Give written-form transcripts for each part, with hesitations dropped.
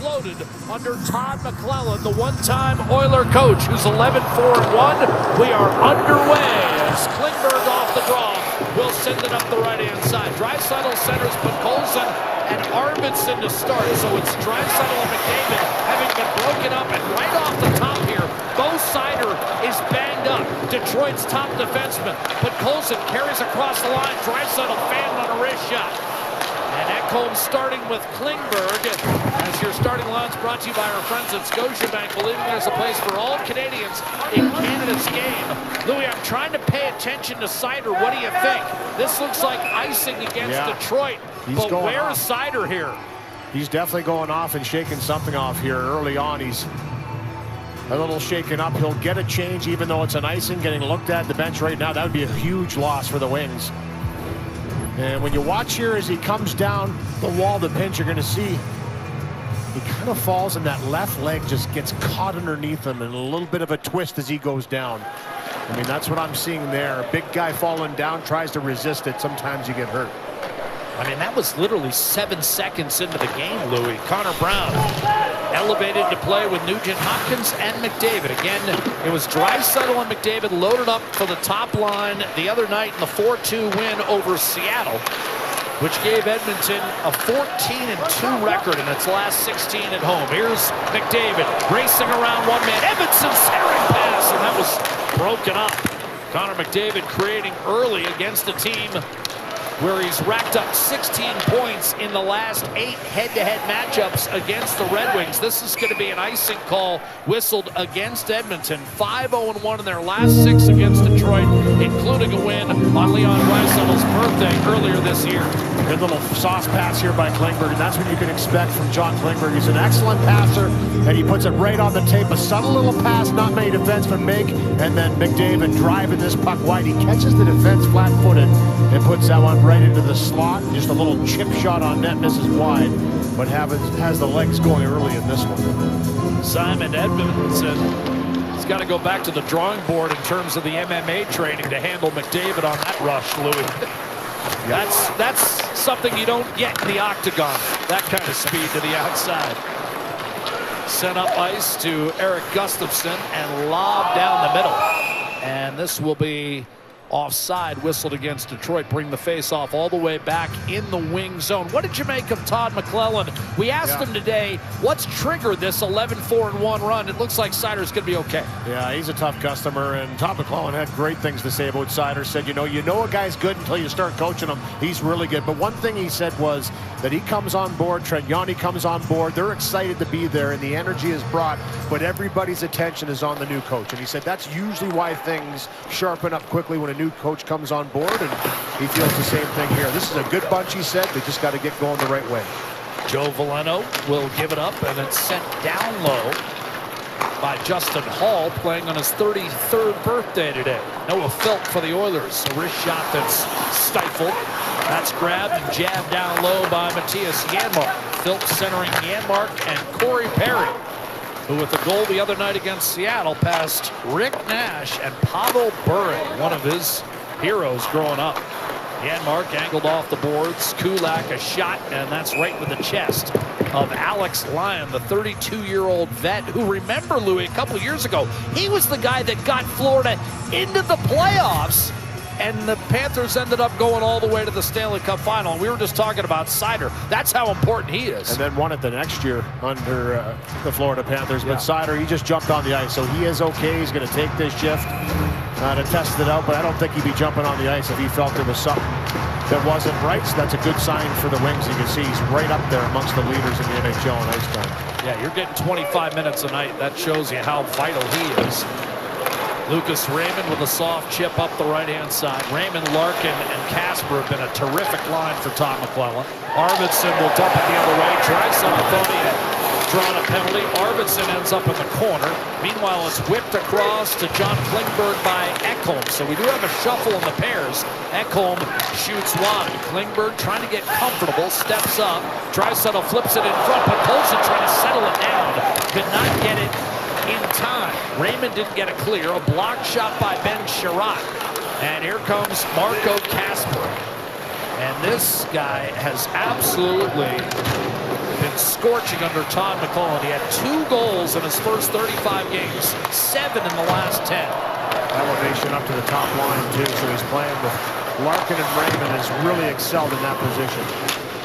exploded under Todd McClellan, the one-time Oiler coach, who's 11-4-1. We are underway as Klingberg off the draw will send it up the right-hand side. Draisaitl centers, but Colson and Arvidsson to start. So it's Draisaitl and McDavid having been broken up, and right off the top here, Bo Seider is banged up. Detroit's top defenseman, but Colson carries across the line. Draisaitl fanned on a wrist shot. And Ekholm starting with Klingberg, as your starting line's brought to you by our friends at Scotiabank, believing there's a place for all Canadians in Canada's game. Louis, I'm trying to pay attention to Seider. What do you think? This looks like icing against Detroit, but where is Seider here? He's definitely going off and shaking something off here early on. He's a little shaken up. He'll get a change, even though it's an icing getting looked at the bench right now. That would be a huge loss for the Wings. And when you watch here as he comes down the wall, the pinch, you're going to see he kind of falls and that left leg just gets caught underneath him and a little bit of a twist as he goes down. I mean, that's what I'm seeing there. A big guy falling down, tries to resist it. Sometimes you get hurt. I mean, that was literally 7 seconds into the game, Louis. Connor Brown elevated to play with Nugent Hopkins and McDavid. Again, it was Draisaitl and McDavid loaded up for the top line the other night in the 4-2 win over Seattle, which gave Edmonton a 14-2 record in its last 16 at home. Here's McDavid racing around one man. Edmonton centering pass, and that was broken up. Connor McDavid creating early against a team where he's racked up 16 points in the last 8 head-to-head matchups against the Red Wings. This is going to be an icing call whistled against Edmonton. 5-0-1 in their last 6 against Detroit, including a win on Leon Draisaitl's birthday earlier this year. Good little sauce pass here by Klingberg, and that's what you can expect from John Klingberg. He's an excellent passer, and he puts it right on the tape. A subtle little pass not many defensemen make, and then McDavid driving this puck wide. He catches the defense flat-footed and puts that one right into the slot. Just a little chip shot on net, misses wide, but has the legs going early in this one. Simon Edmondson has got to go back to the drawing board in terms of the MMA training to handle McDavid on that rush, Louis. That's something you don't get in the octagon, that kind of speed to the outside. Sent up ice to Eric Gustafsson and lobbed down the middle. And this will be offside, whistled against Detroit, bring the face-off all the way back in the wing zone. What did you make of Todd McClellan? We asked him today, what's triggered this 11-4-1 run? It looks like Seider's going to be okay. Yeah, he's a tough customer, and Todd McClellan had great things to say about Seider. Said, you know a guy's good until you start coaching him. He's really good. But one thing he said was that he comes on board, Trent Yanni comes on board, they're excited to be there, and the energy is brought, but everybody's attention is on the new coach. And he said that's usually why things sharpen up quickly when a new coach comes on board, and he feels the same thing here. This is a good bunch, he said. They just got to get going the right way. Joe Veleno will give it up, and it's sent down low by Justin Hall, playing on his 33rd birthday today. Noah Philp for the Oilers. A wrist shot that's stifled. That's grabbed and jabbed down low by Matthias Janmark. Philp centering Janmark and Corey Perry, who with the goal the other night against Seattle passed Rick Nash and Pavel Bure, one of his heroes growing up. Janmark angled off the boards. Kulak a shot, and that's right with the chest of Alex Lyon, the 32-year-old vet who, remember, Louis, a couple years ago, he was the guy that got Florida into the playoffs, and the Panthers ended up going all the way to the Stanley Cup final. And we were just talking about Seider. That's how important he is. And then won it the next year under the Florida Panthers. But Seider, he just jumped on the ice, so he is okay. He's going to take this shift to test it out, but I don't think he'd be jumping on the ice if he felt there was something that wasn't right. So that's a good sign for the Wings. You can see he's right up there amongst the leaders in the NHL in ice time. Yeah, you're getting 25 minutes a night. That shows you how vital he is. Lucas Raymond with a soft chip up the right-hand side. Raymond, Larkin, and Casper have been a terrific line for Todd McClellan. Arvidsson will dump it the other way. Draisaitl had drawn a penalty. Arvidsson ends up in the corner. Meanwhile, it's whipped across to John Klingberg by Ekholm. So we do have a shuffle in the pairs. Ekholm shoots wide. Klingberg trying to get comfortable, steps up. Draisaitl flips it in front, but Colson trying to settle it down. Could not get it in time. Raymond didn't get it clear. A block shot by Ben Sherratt. And here comes Marco Kasper. And this guy has absolutely been scorching under Todd McLellan. He had 2 goals in his first 35 games, 7 in the last 10. Elevation up to the top line, too, so he's playing with Larkin and Raymond, has really excelled in that position.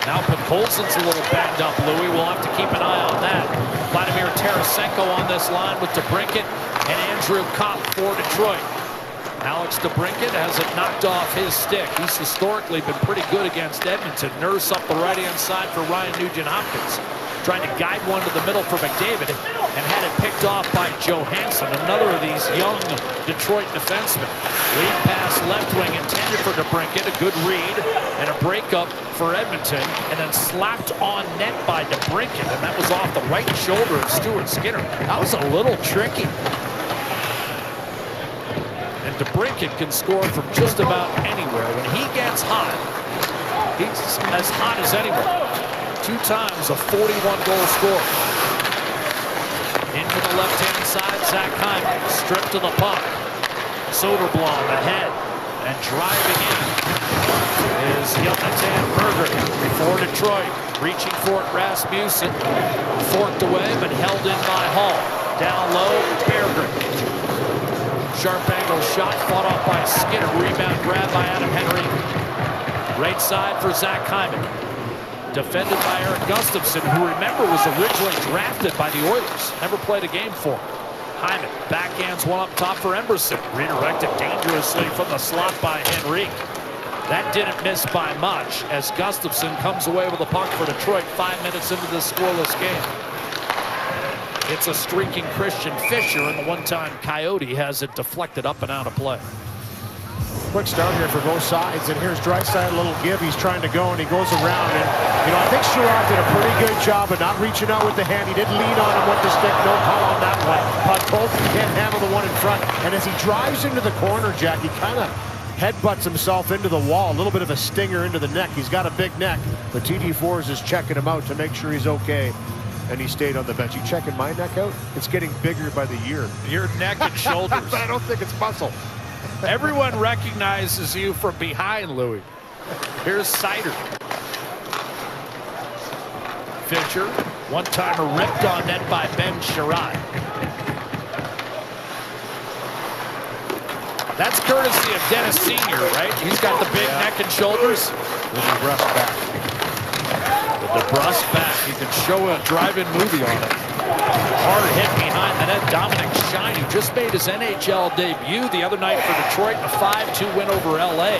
Now Podkolzin's a little banged up, Louis. We'll have to keep an eye on that. Vladimir Tarasenko on this line with DeBrincat and Andrew Kopp for Detroit. Alex DeBrincat has it knocked off his stick. He's historically been pretty good against Edmonton. Nurse up the right-hand side for Ryan Nugent-Hopkins. Trying to guide one to the middle for McDavid and had it picked off by Johansson, another of these young Detroit defensemen. Lead pass left wing intended for DeBrincat, a good read and a breakup for Edmonton, and then slapped on net by DeBrincat, and that was off the right shoulder of Stuart Skinner. That was a little tricky. And DeBrincat can score from just about anywhere. When he gets hot, he's as hot as anyone. 2 times a 41-goal scorer. Into the left-hand side, Zach Hyman, stripped to the puck. Soderblom ahead and driving in is Jonathan Berger for Detroit. Reaching for it, Rasmussen. Forked away, but held in by Hall. Down low, Berger. Sharp angle shot, fought off by Skinner. Rebound grab by Adam Henry. Right side for Zach Hyman. Defended by Eric Gustafsson, who, remember, was originally drafted by the Oilers. Never played a game for him. Hyman backhands one up top for Emberson. Redirected dangerously from the slot by Henrique. That didn't miss by much as Gustafsson comes away with the puck for Detroit 5 minutes into this scoreless game. It's a streaking Christian Fischer, and the one-time Coyote has it deflected up and out of play. Quick start here for both sides, and here's Draisaitl, a little give. He's trying to go, and he goes around. And, you know, I think Sherrod did a pretty good job of not reaching out with the hand. He did lean on him with the stick. No call on that one. Podkolzin can't handle the one in front. And as he drives into the corner, Jack, he kind of headbutts himself into the wall. A little bit of a stinger into the neck. He's got a big neck, but TD Forss is checking him out to make sure he's okay. And he stayed on the bench. You checking my neck out? It's getting bigger by the year. Your neck and shoulders. But I don't think it's muscle. Everyone recognizes you from behind, Louis. Here's Seider. Fischer, one-timer ripped on net by Ben Sherrod. That's courtesy of Dennis Sr., right? He's got the big neck and shoulders. With the breast back. With the breast back. You can show a drive-in movie on it. Hard hit behind the net. Dominic Shine, who just made his NHL debut the other night for Detroit in a 5-2 win over LA.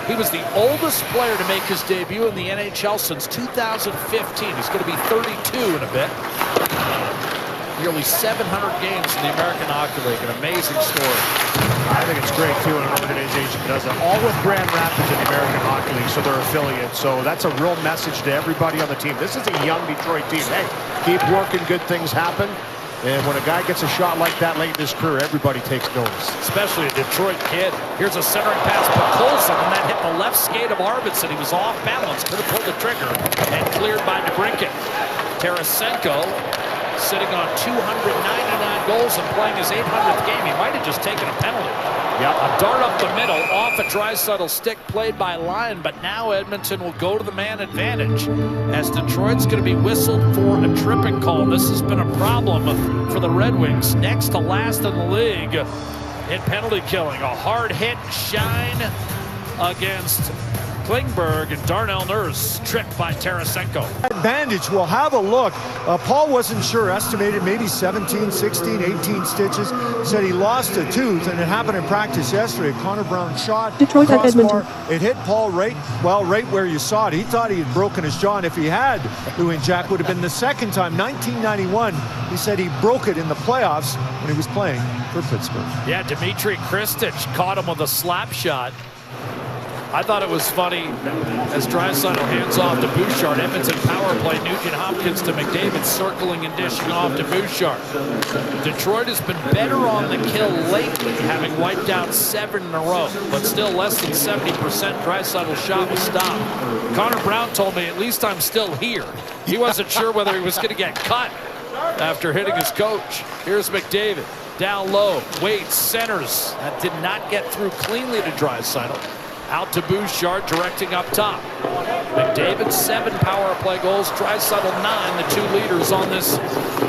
He was the oldest player to make his debut in the NHL since 2015. He's going to be 32 in a bit. Nearly 700 games in the American Hockey League. An amazing story. I think it's great, too, when an organization does it. All with Grand Rapids in the American Hockey League, so they're affiliates. So that's a real message to everybody on the team. This is a young Detroit team. Hey, keep working, good things happen. And when a guy gets a shot like that late in his career, everybody takes notice. Especially a Detroit kid. Here's a centering pass for Colson, and that hit the left skate of Arvidsson. He was off balance, could have pulled the trigger, and cleared by DeBrincat. Tarasenko sitting on 299 goals and playing his 800th game. He might have just taken a penalty. Yep. A dart up the middle, off a Draisaitl stick played by Lyon, but now Edmonton will go to the man advantage as Detroit's going to be whistled for a tripping call. This has been a problem for the Red Wings, next to last in the league in penalty killing. A hard hit, Shine against Klingberg, and Darnell Nurse tripped by Tarasenko. Bandage, we'll have a look. Paul wasn't sure, estimated maybe 17, 16, 18 stitches. Said he lost a tooth, and it happened in practice yesterday. Connor Brown shot. Detroit at Edmonton. It hit Paul right where you saw it. He thought he had broken his jaw, and if he had, Louis and Jack, would have been the second time. 1991, he said he broke it in the playoffs when he was playing for Pittsburgh. Yeah, Dmitry Kristich caught him with a slap shot. I thought it was funny as Draisaitl hands off to Bouchard. Edmonton power play. Nugent-Hopkins to McDavid, circling and dishing off to Bouchard. Detroit has been better on the kill lately, having wiped out 7 in a row, but still less than 70%. Draisaitl's shot was stopped. Connor Brown told me, at least I'm still here. He wasn't sure whether he was going to get cut after hitting his coach. Here's McDavid. Down low, waits, centers. That did not get through cleanly to Draisaitl. Out to Bouchard, directing up top. McDavid, 7 power play goals. Draisaitl, 9, the 2 leaders on this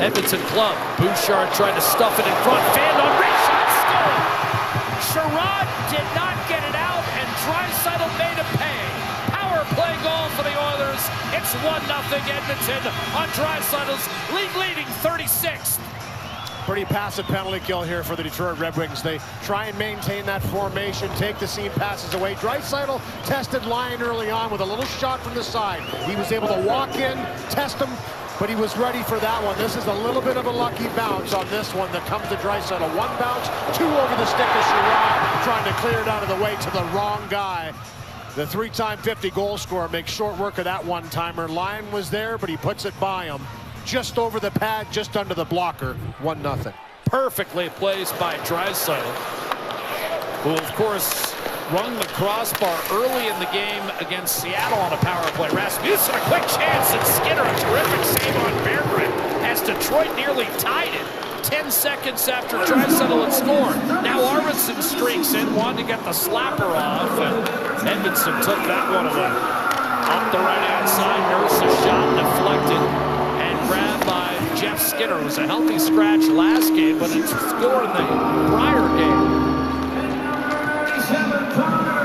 Edmonton club. Bouchard tried to stuff it in front. Fanned on wrist shot, score! Sherrod did not get it out, and Draisaitl made him pay. Power play goal for the Oilers. It's 1-0 Edmonton on Draisaitl's league-leading 36th. Pretty passive penalty kill here for the Detroit Red Wings. They try and maintain that formation, take the seam passes away. Draisaitl tested Lyon early on with a little shot from the side. He was able to walk in, test him, but he was ready for that one. This is a little bit of a lucky bounce on this one that comes to Draisaitl. 1 bounce, 2 over the stick of Sherrod, trying to clear it out of the way to the wrong guy. The 3-time 50 goal scorer makes short work of that one-timer. Lyon was there, but he puts it by him. Just over the pad, just under the blocker, 1-0. Perfectly placed by Draisaitl, who of course rung the crossbar early in the game against Seattle on a power play. Rasmussen, a quick chance, and Skinner, a terrific save on Berggren as Detroit nearly tied it 10 seconds after Draisaitl had scored. Now Arvidsson streaks in, wanted to get the slapper off, and Edmonton took that one away. Up the right-hand side, Nurse's shot deflected. Grabbed by Jeff Skinner. It was a healthy scratch last game, but it's scored in the prior game.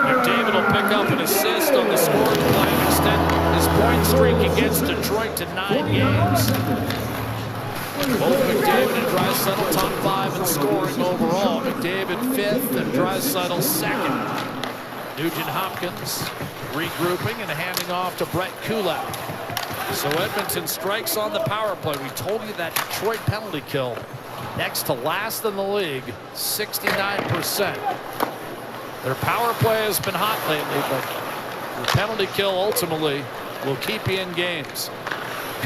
McDavid will pick up an assist on the scoring play and extend his point streak against Detroit to 9 games. Both McDavid and Draisaitl top 5 in scoring overall. McDavid 5th and Draisaitl 2nd. Nugent-Hopkins regrouping and handing off to Brett Kulak. So Edmonton strikes on the power play. We told you that Detroit penalty kill, next to last in the league, 69%. Their power play has been hot lately, but the penalty kill ultimately will keep you in games.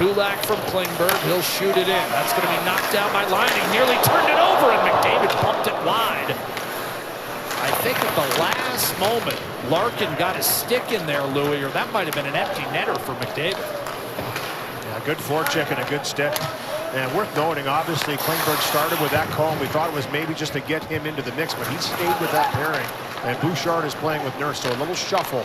Kulak from Klingberg, he'll shoot it in. That's going to be knocked down by Lyon. He nearly turned it over, and McDavid bumped it wide. I think at the last moment, Larkin got his stick in there, Louis, or that might have been an empty netter for McDavid. Good forecheck and a good stick. And worth noting, obviously, Klingberg started with that call, and we thought it was maybe just to get him into the mix, but he stayed with that pairing. And Bouchard is playing with Nurse, so a little shuffle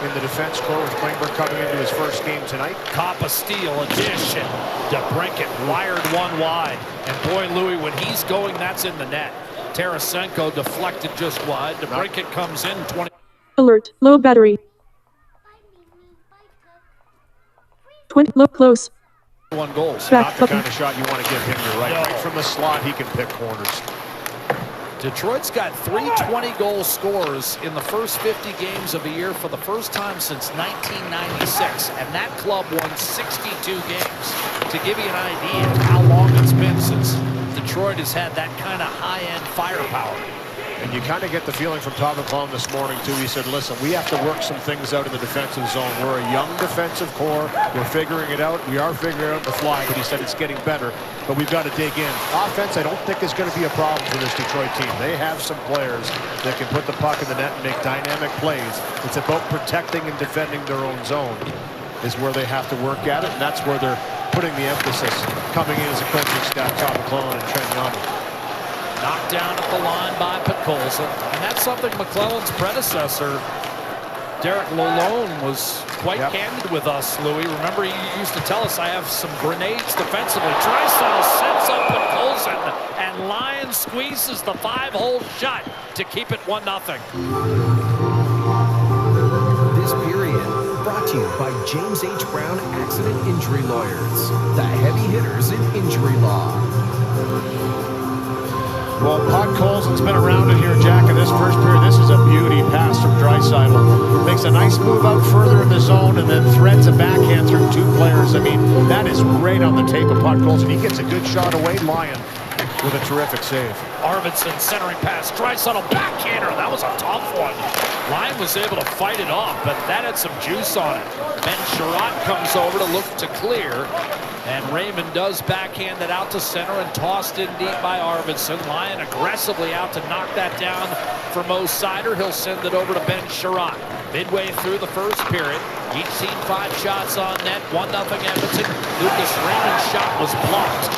in the defense core with Klingberg coming into his first game tonight. Cop a steal, a dish, and DeBrincat wired one wide. And boy, Louis, when he's going, that's in the net. Tarasenko deflected just wide. DeBrincat comes in 20. Alert, low battery. 20, low, close. 1 goals. Not the kind of shot you want to give him. You're right. Right from the slot, he can pick corners. Detroit's got 3 20-goal scorers in the first 50 games of the year for the first time since 1996, and that club won 62 games. To give you an idea of how long it's been since Detroit has had that kind of high-end firepower. And you kind of get the feeling from Todd McLellan this morning, too. He said, listen, we have to work some things out in the defensive zone. We're a young defensive core. We're figuring it out. We are figuring it out on the fly, but he said it's getting better, but we've got to dig in. Offense, I don't think is going to be a problem for this Detroit team. They have some players that can put the puck in the net and make dynamic plays. It's about protecting and defending their own zone is where they have to work at it, and that's where they're putting the emphasis coming in as a coaching staff, Todd McLellan and Trent Yami. Knocked down at the line by Podkolzin. And that's something McClellan's predecessor, Derek Lalonde, was quite candid with us, Louis. Remember, he used to tell us, I have some grenades defensively. Draisaitl sets up Podkolzin, and Lyon squeezes the 5-hole shot to keep it 1-0. This period brought to you by James H. Brown Accident Injury Lawyers, the heavy hitters in injury law. Well, Podkolzin's been around it here, Jack, in this first period. This is a beauty pass from Draisaitl. Makes a nice move out further in the zone and then threads a backhand through 2 players. I mean, that is great on the tape of Podkolzin. He gets a good shot away. Lyon with a terrific save. Arvidsson centering pass. Draisaitl backhander. That was a tough one. Lyon was able to fight it off, but that had some juice on it. Then Sherrod comes over to look to clear. And Raymond does backhand it out to center and tossed in deep by Arvidsson. Lyon aggressively out to knock that down for Mo Seider. He'll send it over to Ben Sherrod. Midway through the first period, each team 5 shots on net, 1-0 Edmonton. Lucas Raymond's shot was blocked.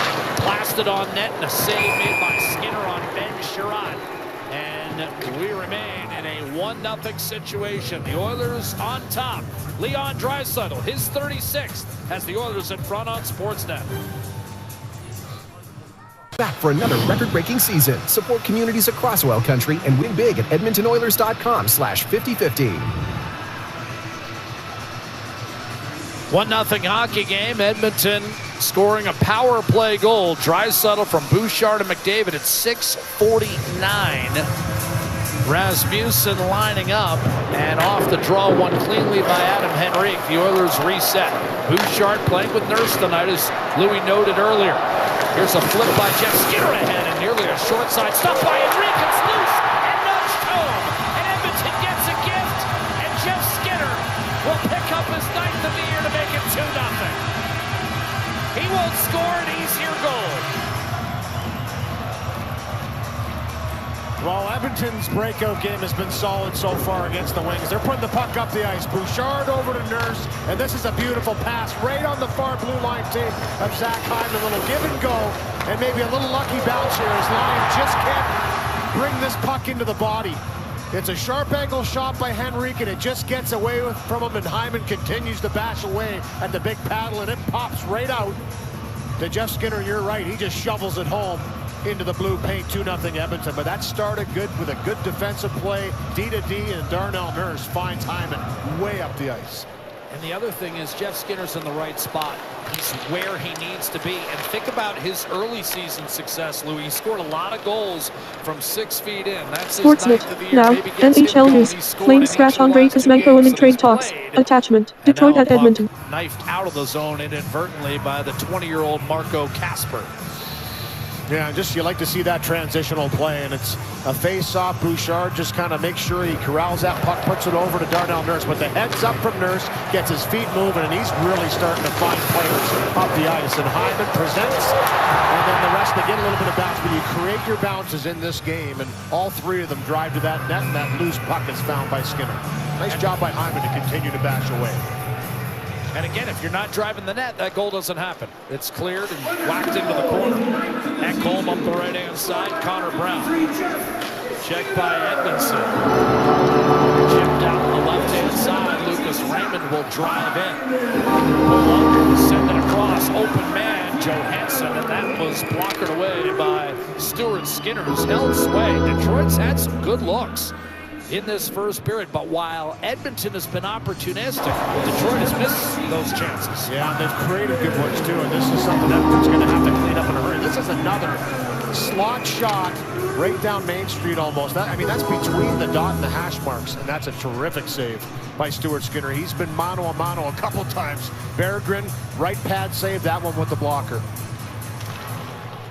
Blasted on net and a save made by Skinner on Ben Sherrod. And we remain in a 1-0 situation. The Oilers on top. Leon Draisaitl, his 36th, has the Oilers in front on Sportsnet. Back for another record-breaking season. Support communities across Oil Country and win big at EdmontonOilers.com/50/50. 1-0 hockey game. Edmonton scoring a power play goal. Draisaitl from Bouchard and McDavid at 6:49. Rasmussen lining up, and off the draw, one cleanly by Adam Henrique. The Oilers reset. Bouchard playing with Nurse tonight, as Louis noted earlier. Here's a flip by Jeff Skinner ahead, and nearly a short side stop by Henrique. It's loose and nudged home, and Edmonton gets a gift, and Jeff Skinner will pick up his 9th of the year to make it 2-0. He won't score an easier goal. Well, Edmonton's breakout game has been solid so far against the Wings. They're putting the puck up the ice. Bouchard over to Nurse, and this is a beautiful pass right on the far blue line tape of Zach Hyman. A little give and go, and maybe a little lucky bounce here as Lyon just can't bring this puck into the body. It's a sharp angle shot by Henrique, and it just gets away from him, and Hyman continues to bash away at the big paddle, and it pops right out to Jeff Skinner. You're right, he just shovels it home into the blue paint. 2-0 Edmonton, but that started good with a good defensive play. D-to-D, and Darnell Nurse finds Hyman way up the ice. And the other thing is Jeff Skinner's in the right spot. He's where he needs to be. And think about his early season success, Louis. He scored a lot of goals from 6 feet in. That's his 9th of the year. Now, Maybe gets him NHL going. news. He scored Flames in scratch each of the Andrei last 2 Kuzmenko games in that trade he's talks. played. Attachment. And Detroit now at a puck Edmonton. knifed out of the zone inadvertently by the 20-year-old Marco Kasper. Yeah, just you like to see that transitional play, and it's a face-off. Bouchard just kind of makes sure he corrals that puck, puts it over to Darnell Nurse, but the heads up from Nurse, gets his feet moving, and he's really starting to find players up the ice. And Hyman presents, and then the rest, they get a little bit of bounce, but you create your bounces in this game, and all 3 of them drive to that net, and that loose puck is found by Skinner. Nice job by Hyman to continue to bash away. And again, if you're not driving the net, that goal doesn't happen. It's cleared and whacked into the corner. Ekholm up the right-hand side. Connor Brown. Checked by Edmondson. Chipped out on the left-hand side. Lucas Raymond will drive in. Pull up, send it across. Open man, Johansson. And that was blocked away by Stuart Skinner, who's held sway. Detroit's had some good looks in this first period, but while Edmonton has been opportunistic, Detroit has missed those chances. Yeah, and they've created good ones too, and this is something Edmonton's going to have to clean up in a hurry. This is another slot shot right down Main Street almost. I mean, that's between the dot and the hash marks, and that's a terrific save by Stuart Skinner. He's been mano-a-mano a couple times. Berggren, right pad save, that one with the blocker.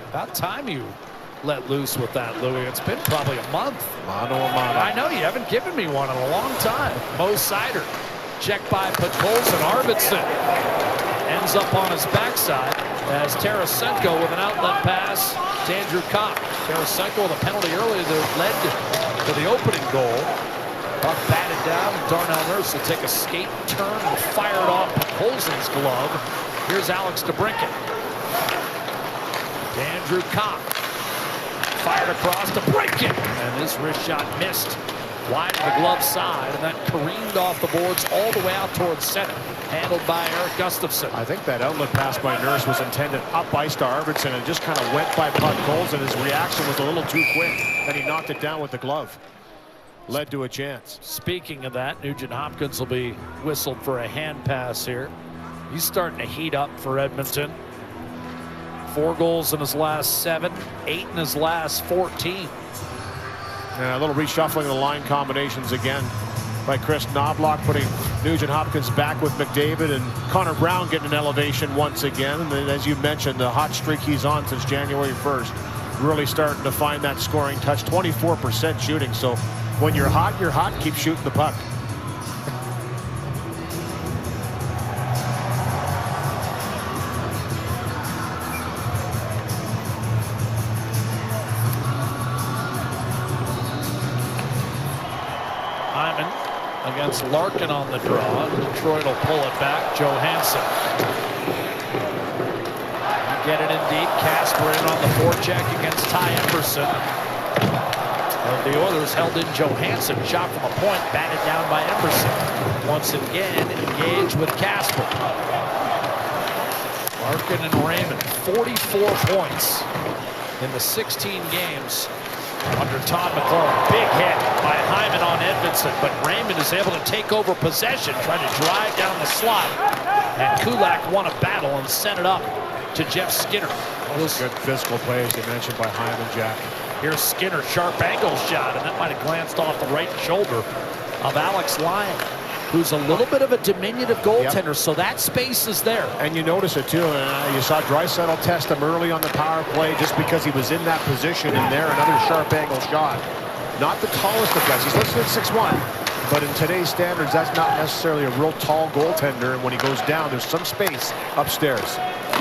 About time you let loose with that, Louis. It's been probably a month. Mano-a-mano. I know, you haven't given me one in a long time. Mo Seider, checked by Podkolzin. Arvidsson ends up on his backside as Tarasenko with an outlet pass to Andrew Kopp. Tarasenko with a penalty earlier that led to the opening goal. Puck batted down, and Darnell Nurse will take a skate turn and fire it off Podkolzin's glove. Here's Alex DeBrincat. To Andrew Kopp. Fired across to DeBrincat, and his wrist shot missed wide of the glove side, and that careened off the boards all the way out towards center, handled by Eric Gustafsson. I think that outlet pass by Nurse was intended up ice to Arvidsson and just kind of went by Podkolzin, and his reaction was a little too quick, and he knocked it down with the glove. Led to a chance. Speaking of that, Nugent Hopkins will be whistled for a hand pass here. He's starting to heat up for Edmonton. 4 goals in his last 7, 8 in his last 14. And a little reshuffling of the line combinations again by Chris Knobloch, putting Nugent Hopkins back with McDavid, and Connor Brown getting an elevation once again. And then, as you mentioned, the hot streak he's on since January 1st, really starting to find that scoring touch. 24% shooting, so when you're hot, keep shooting the puck. Against Larkin on the draw. Detroit will pull it back. Johansson. Get it in deep. Kasper in on the forecheck against Ty Emberson. The Oilers held in Johansson. Shot from a point, batted down by Emerson. Once again, engaged with Casper. Larkin and Raymond, 44 points in the 16 games under Todd McLaurin. Big hit by Hyman on Edmonton, but Raymond is able to take over possession, trying to drive down the slot. And Kulak won a battle and sent it up to Jeff Skinner. Those good physical plays you mentioned by Hyman, Jack. Here's Skinner, sharp angle shot, and that might have glanced off the right shoulder of Alex Lyon, who's a little bit of a diminutive goaltender, so that space is there. And you notice it too. You saw Draisaitl test him early on the power play just because he was in that position, and there another sharp angle shot. Not the tallest of guys. He's listed at 6'1", but in today's standards, that's not necessarily a real tall goaltender. And when he goes down, there's some space upstairs.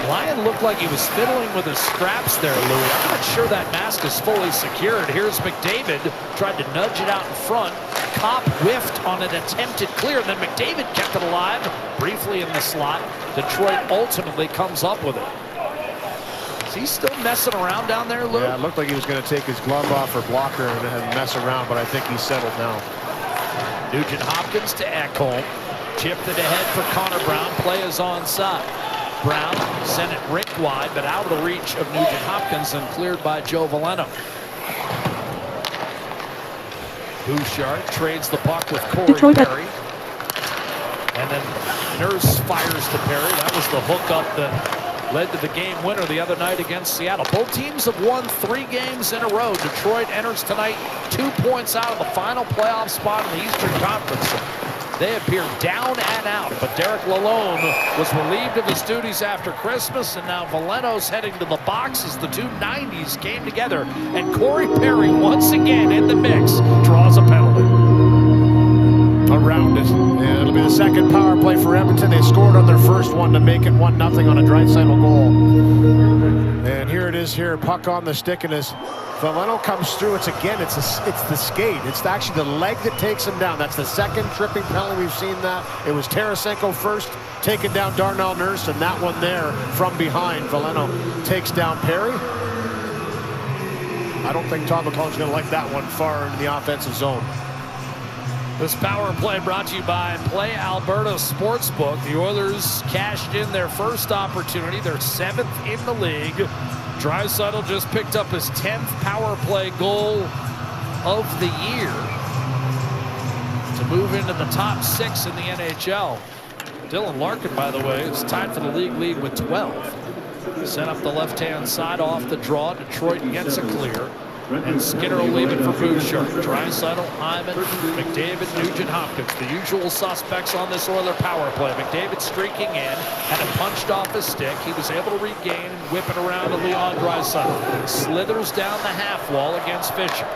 Lyon looked like he was fiddling with his straps there, Louis. I'm not sure that mask is fully secured. Here's McDavid, tried to nudge it out in front. Kopp whiffed on an attempted clear, then McDavid kept it alive briefly in the slot. Detroit ultimately comes up with it. Is he still messing around down there, Lou? Yeah, it looked like he was going to take his glove off for blocker and mess around, but I think he's settled now. Nugent Hopkins to Ekholm. Chipped it ahead for Connor Brown. Play is onside. Brown sent it rink wide, but out of the reach of Nugent Hopkins and cleared by Joe Veleno. Bouchard trades the puck with Corey Detroit. Perry. And then Nurse fires to Perry. That was the hookup that led to the game winner the other night against Seattle. Both teams have won 3 games in a row. Detroit enters tonight 2 points out of the final playoff spot in the Eastern Conference. They appear down and out, but Derek Lalonde was relieved of his duties after Christmas, and now Veleno's heading to the box as the two 90s came together. And Corey Perry, once again in the mix, draws a penalty. Around it. Yeah, it'll be the second power play for Edmonton. They scored on their first one to make it 1-0 on a Draisaitl goal. And here it is here, puck on the stick, and as Veleno comes through, it's the skate. It's actually the leg that takes him down. That's the second tripping penalty we've seen that. It was Tarasenko first, taking down Darnell Nurse, and that one there from behind. Veleno takes down Perry. I don't think Todd McLellan's going to like that one far into the offensive zone. This power play brought to you by Play Alberta Sportsbook. The Oilers cashed in their first opportunity, their 7th in the league. Draisaitl just picked up his 10th power play goal of the year to move into the top 6 in the NHL. Dylan Larkin, by the way, is tied for the league lead with 12. Sent up the left-hand side off the draw. Detroit gets a clear. And Skinner will leave it for Bouchard. Draisaitl, Hyman, McDavid, Nugent Hopkins. The usual suspects on this Oiler power play. McDavid streaking in, had it punched off his stick. He was able to regain and whip it around to Leon Draisaitl. Slithers down the half wall against Fisher.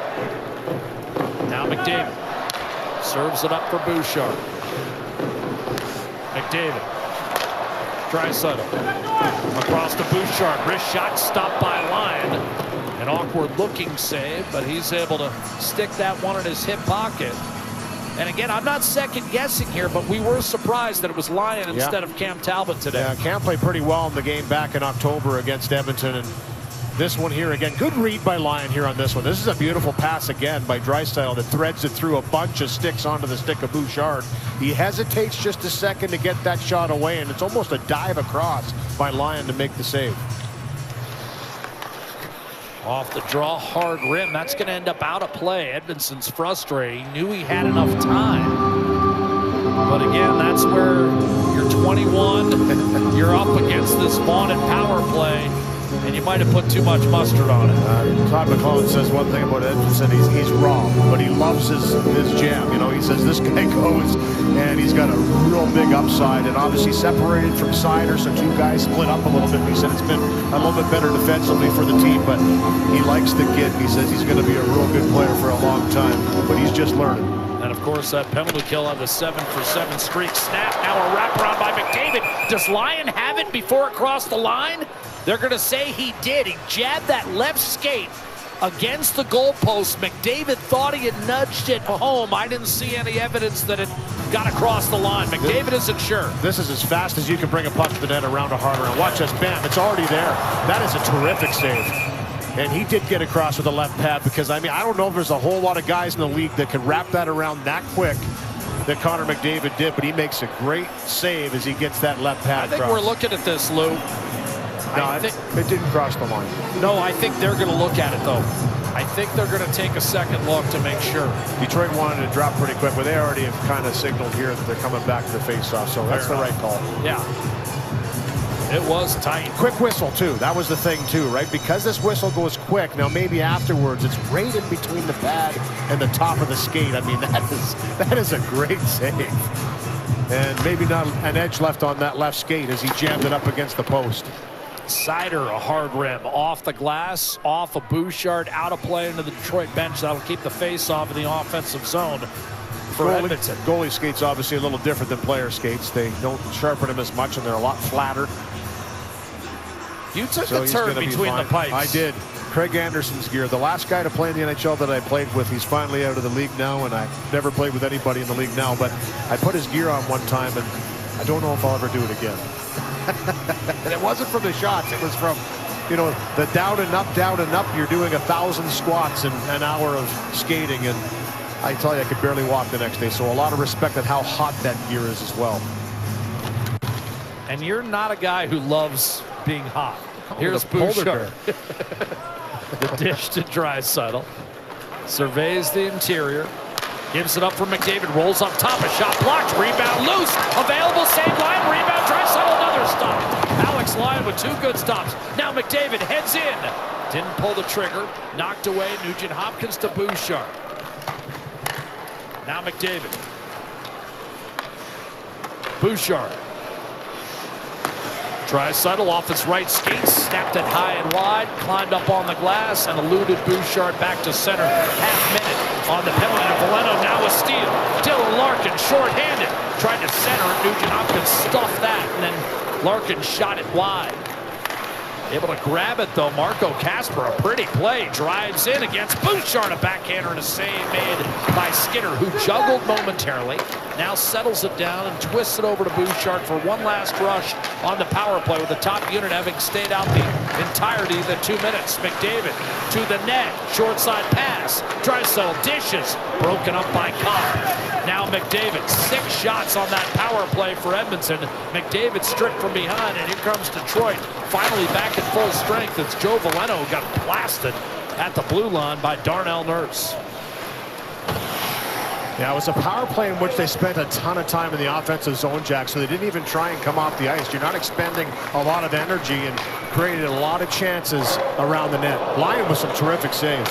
Now McDavid serves it up for Bouchard. McDavid. Draisaitl across to Bouchard. Wrist shot stopped by Lyon. An awkward looking save, but he's able to stick that one in his hip pocket. And again, I'm not second guessing here, but we were surprised that it was Lyon instead of Cam Talbot today. Yeah, Cam played pretty well in the game back in October against Edmonton, and this one here again, good read by Lyon here on this one. This is a beautiful pass again by Draisaitl that threads it through a bunch of sticks onto the stick of Bouchard. He hesitates just a second to get that shot away, and it's almost a dive across by Lyon to make the save. Off the draw, hard rim. That's going to end up out of play. Edmonton's frustrated. He knew he had enough time. But again, that's where you're 21. You're up against this vaunted power play, and you might have put too much mustard on it. Todd McLellan says one thing about Edmonton. He's raw, but he loves his jam. You know, he says this guy goes, and he's got a real big upside, and obviously separated from Sider, so two guys split up a little bit. He said it's been a little bit better defensively for the team, but he likes the kid. He says he's going to be a real good player for a long time, but he's just learning. And of course, that penalty kill on the 7-for-7 streak. Snap, now a wraparound by McDavid. Does Lyon have it before it crossed the line? They're going to say he did. He jabbed that left skate against the goalpost. McDavid thought he had nudged it home. I didn't see any evidence that it got across the line. McDavid isn't sure. This is as fast as you can bring a puck to the net around a hard round. Watch this, bam, it's already there. That is a terrific save. And he did get across with a left pad because, I mean, I don't know if there's a whole lot of guys in the league that can wrap that around that quick that Connor McDavid did, but he makes a great save as he gets that left pad I think across. we're looking at this, Lou. No, it didn't cross the line. No, I think they're going to look at it, though. I think they're going to take a second look to make sure. Detroit wanted to drop pretty quick, but they already have kind of signaled here that they're coming back to the faceoff, so that's the right call. Yeah. It was tight. Quick whistle, too. That was the thing, too, right? Because this whistle goes quick, now maybe afterwards it's right in between the pad and the top of the skate. I mean, that is a great save. And maybe not an edge left on that left skate as he jammed it up against the post. Sider, a hard rim, off the glass, off of Bouchard, out of play into the Detroit bench. That'll keep the face off in the offensive zone for Edmonton. Goalie skates obviously a little different than player skates. They don't sharpen them as much and they're a lot flatter. You took the turn between the pipes. I did. Craig Anderson's gear. The last guy to play in the NHL that I played with, he's finally out of the league now, and I've never played with anybody in the league now, but I put his gear on one time, and I don't know if I'll ever do it again. And it wasn't from the shots. It was from, you know, the down and up. You're doing 1,000 squats in an hour of skating, and I tell you, I could barely walk the next day. So a lot of respect at how hot that gear is as well. And you're not a guy who loves being hot. Here's Bouchard. The dish to Draisaitl. Surveys the interior. Gives it up for McDavid. Rolls up top. A shot blocked. Rebound loose. Available save line. Rebound. Draisaitl. Another stop. Alex Lyon with 2 good stops. Now McDavid heads in. Didn't pull the trigger. Knocked away. Nugent Hopkins to Bouchard. Now McDavid. Bouchard. Draisaitl off his right skate, snapped it high and wide, climbed up on the glass, and eluded Bouchard back to center. Half minute on the penalty to Veleno. Now a steal. Dylan Larkin short-handed. Tried to center it. Nugent Hopkins stuffed that, and then Larkin shot it wide. Able to grab it, though. Marco Kasper, a pretty play, drives in against Bouchard. A backhander and a save made by Skinner, who juggled momentarily. Now settles it down and twists it over to Bouchard for one last rush on the power play, with the top unit having stayed out the entirety of the 2 minutes. McDavid to the net. Short side pass. Draisaitl dishes. Broken up by Connor. Now McDavid, 6 shots on that power play for Edmonton. McDavid stripped from behind, and here comes Detroit. Finally back at full strength. It's Joe Veleno who got blasted at the blue line by Darnell Nurse. Yeah, it was a power play in which they spent a ton of time in the offensive zone, Jack, so they didn't even try and come off the ice. You're not expending a lot of energy, and created a lot of chances around the net. Lyon with some terrific saves.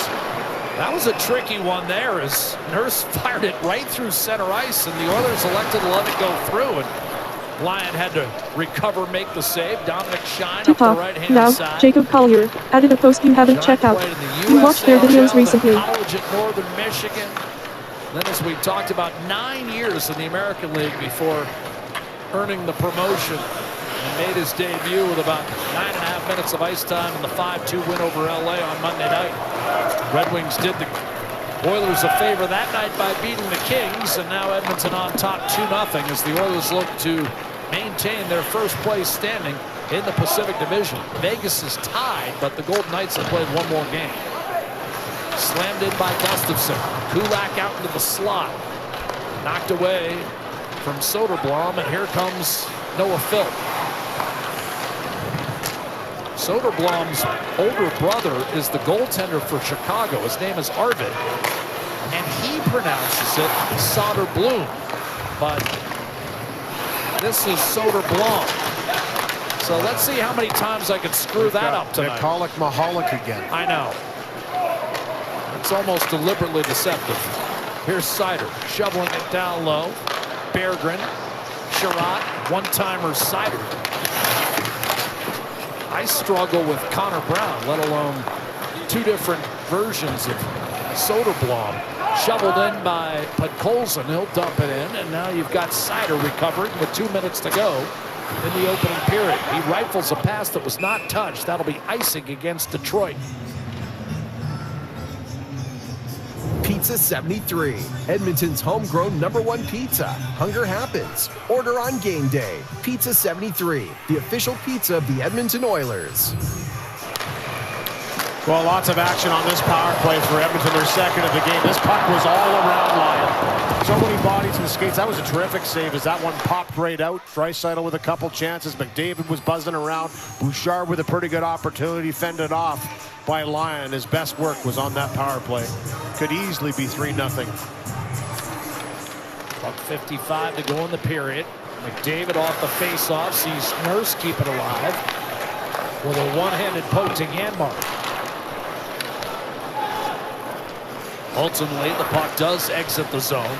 That was a tricky one there, as Nurse fired it right through center ice, and the Oilers elected to let it go through, and Lyon had to recover, make the save. Dominic Shine up the right-hand now, side. Jacob Collier added a post you haven't checked out. You watched their videos recently. College at Northern Michigan. Then, as we talked about, 9 years in the American League before earning the promotion, and made his debut with about 9.5 minutes of ice time in the 5-2 win over LA on Monday night. Redwings did the Oilers a favor that night by beating the Kings, and now Edmonton on top 2-0 as the Oilers look to maintain their first place standing in the Pacific Division. Vegas is tied, but the Golden Knights have played one more game. Slammed in by Gustafsson. Kulak out into the slot. Knocked away from Soderblom, and here comes Noah Phil. Soderblom's older brother is the goaltender for Chicago. His name is Arvid, and he pronounces it Soderblom, but this is Soderblom. So let's see how many times I can screw that up tonight. Nikolic Mahalik again. I know. It's almost deliberately deceptive. Here's Sider shoveling it down low. Berggren, Sherratt, one-timer Sider. I struggle with Connor Brown, let alone 2 different versions of Soderblom. Shoveled in by Podkolzin. He'll dump it in, and now you've got Sider recovering with 2 minutes to go in the opening period. He rifles a pass that was not touched. That'll be icing against Detroit. Pizza 73, Edmonton's homegrown #1 pizza. Hunger happens. Order on game day. Pizza 73, the official pizza of the Edmonton Oilers. Well, lots of action on this power play for Edmonton. Their second of the game. This puck was all around Lyon. So many bodies and skates. That was a terrific save as that one popped right out. Draisaitl with a couple chances. McDavid was buzzing around. Bouchard with a pretty good opportunity. Fended off by Lyon. His best work was on that power play. Could easily be 3-0. Buck 55 to go in the period. McDavid off the face-off. Sees Nurse keep it alive with a one-handed poke to Janmark. Ultimately, the puck does exit the zone.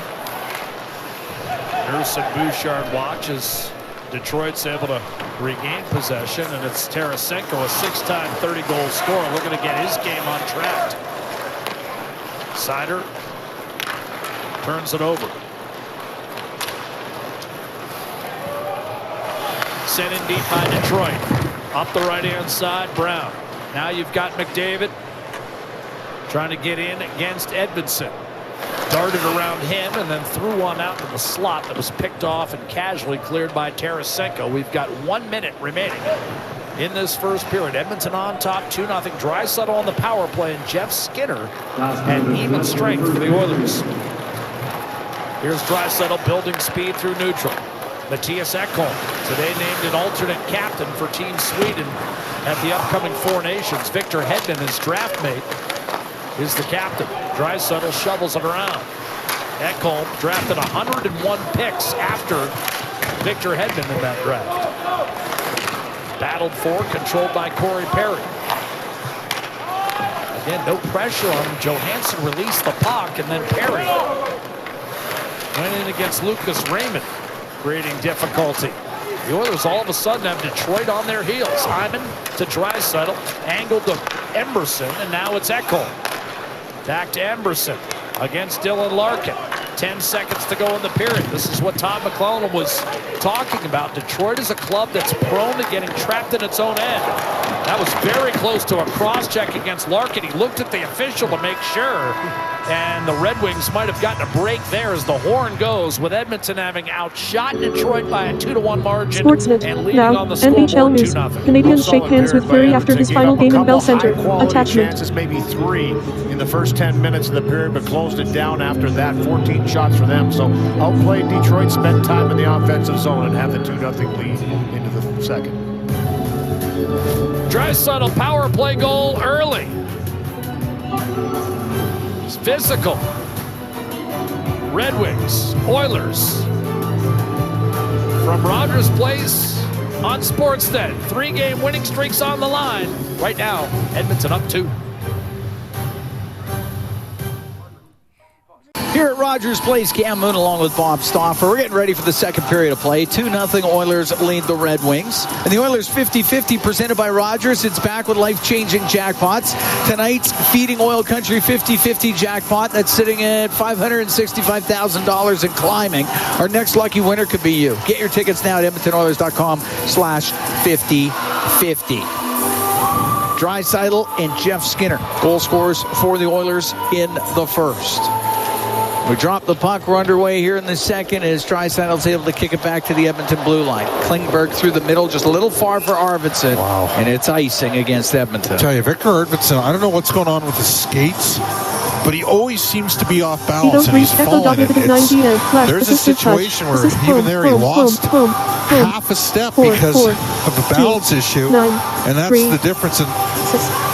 Nurse and Bouchard watch as Detroit's able to regain possession, and it's Tarasenko, a 6-time 30-goal scorer, looking to get his game on track. Seider turns it over. Sent in deep by Detroit. Up the right-hand side, Brown. Now you've got McDavid trying to get in against Edmondson. Darted around him and then threw one out in the slot that was picked off and casually cleared by Tarasenko. We've got 1 minute remaining in this first period. Edmonton on top, 2-0. Draisaitl on the power play, and Jeff Skinner at even strength for the Oilers. Here's Draisaitl building speed through neutral. Mattias Ekholm, today named an alternate captain for Team Sweden at the upcoming Four Nations. Victor Hedman, his draft mate, is the captain. Draisaitl shovels it around. Ekholm drafted 101 picks after Victor Hedman in that draft. Battled for, controlled by Corey Perry. Again, no pressure on him. Johansson released the puck, and then Perry went in against Lucas Raymond, creating difficulty. The Oilers all of a sudden have Detroit on their heels. Hyman to Draisaitl, angled to Emberson, and now it's Ekholm. Back to Emberson against Dylan Larkin. 10 seconds to go in the period. This is what Todd McClellan was talking about. Detroit is a club that's prone to getting trapped in its own end. That was very close to a cross-check against Larkin. He looked at the official to make sure, and the Red Wings might have gotten a break there as the horn goes, with Edmonton having outshot Detroit by a 2-1 margin and leading now, on the NHL scoreboard news. 2-0. Canadians shake hands with Fury after his final game in Bell Center. Attachment. Chances, maybe 3 in the first 10 minutes of the period, but closed it down after that. 14 shots for them. So outplayed Detroit, spent time in the offensive zone, and have the 2-0 lead into the second. Draisaitl power play goal early. It's physical. Red Wings, Oilers. From Rogers Place on Sportsnet. 3-game winning streaks on the line. Right now, Edmonton up 2. Here at Rogers Place, Cam Moon along with Bob Stauffer. We're getting ready for the second period of play. 2-0 Oilers lead the Red Wings. And the Oilers 50-50 presented by Rogers. It's back with life-changing jackpots. Tonight's Feeding Oil Country 50-50 jackpot that's sitting at $565,000 and climbing. Our next lucky winner could be you. Get your tickets now at EdmontonOilers.com/50-50. Draisaitl and Jeff Skinner, goal scorers for the Oilers in the first. We drop the puck. We're underway here in the second as Draisaitl's able to kick it back to the Edmonton blue line. Klingberg through the middle, just a little far for Arvidsson. Wow. And it's icing against Edmonton. I tell you, Victor Arvidsson, I don't know what's going on with his skates, but he always seems to be off balance and he's falling. There's a situation where even there he lost half a step because of a balance issue, and that's the difference. In,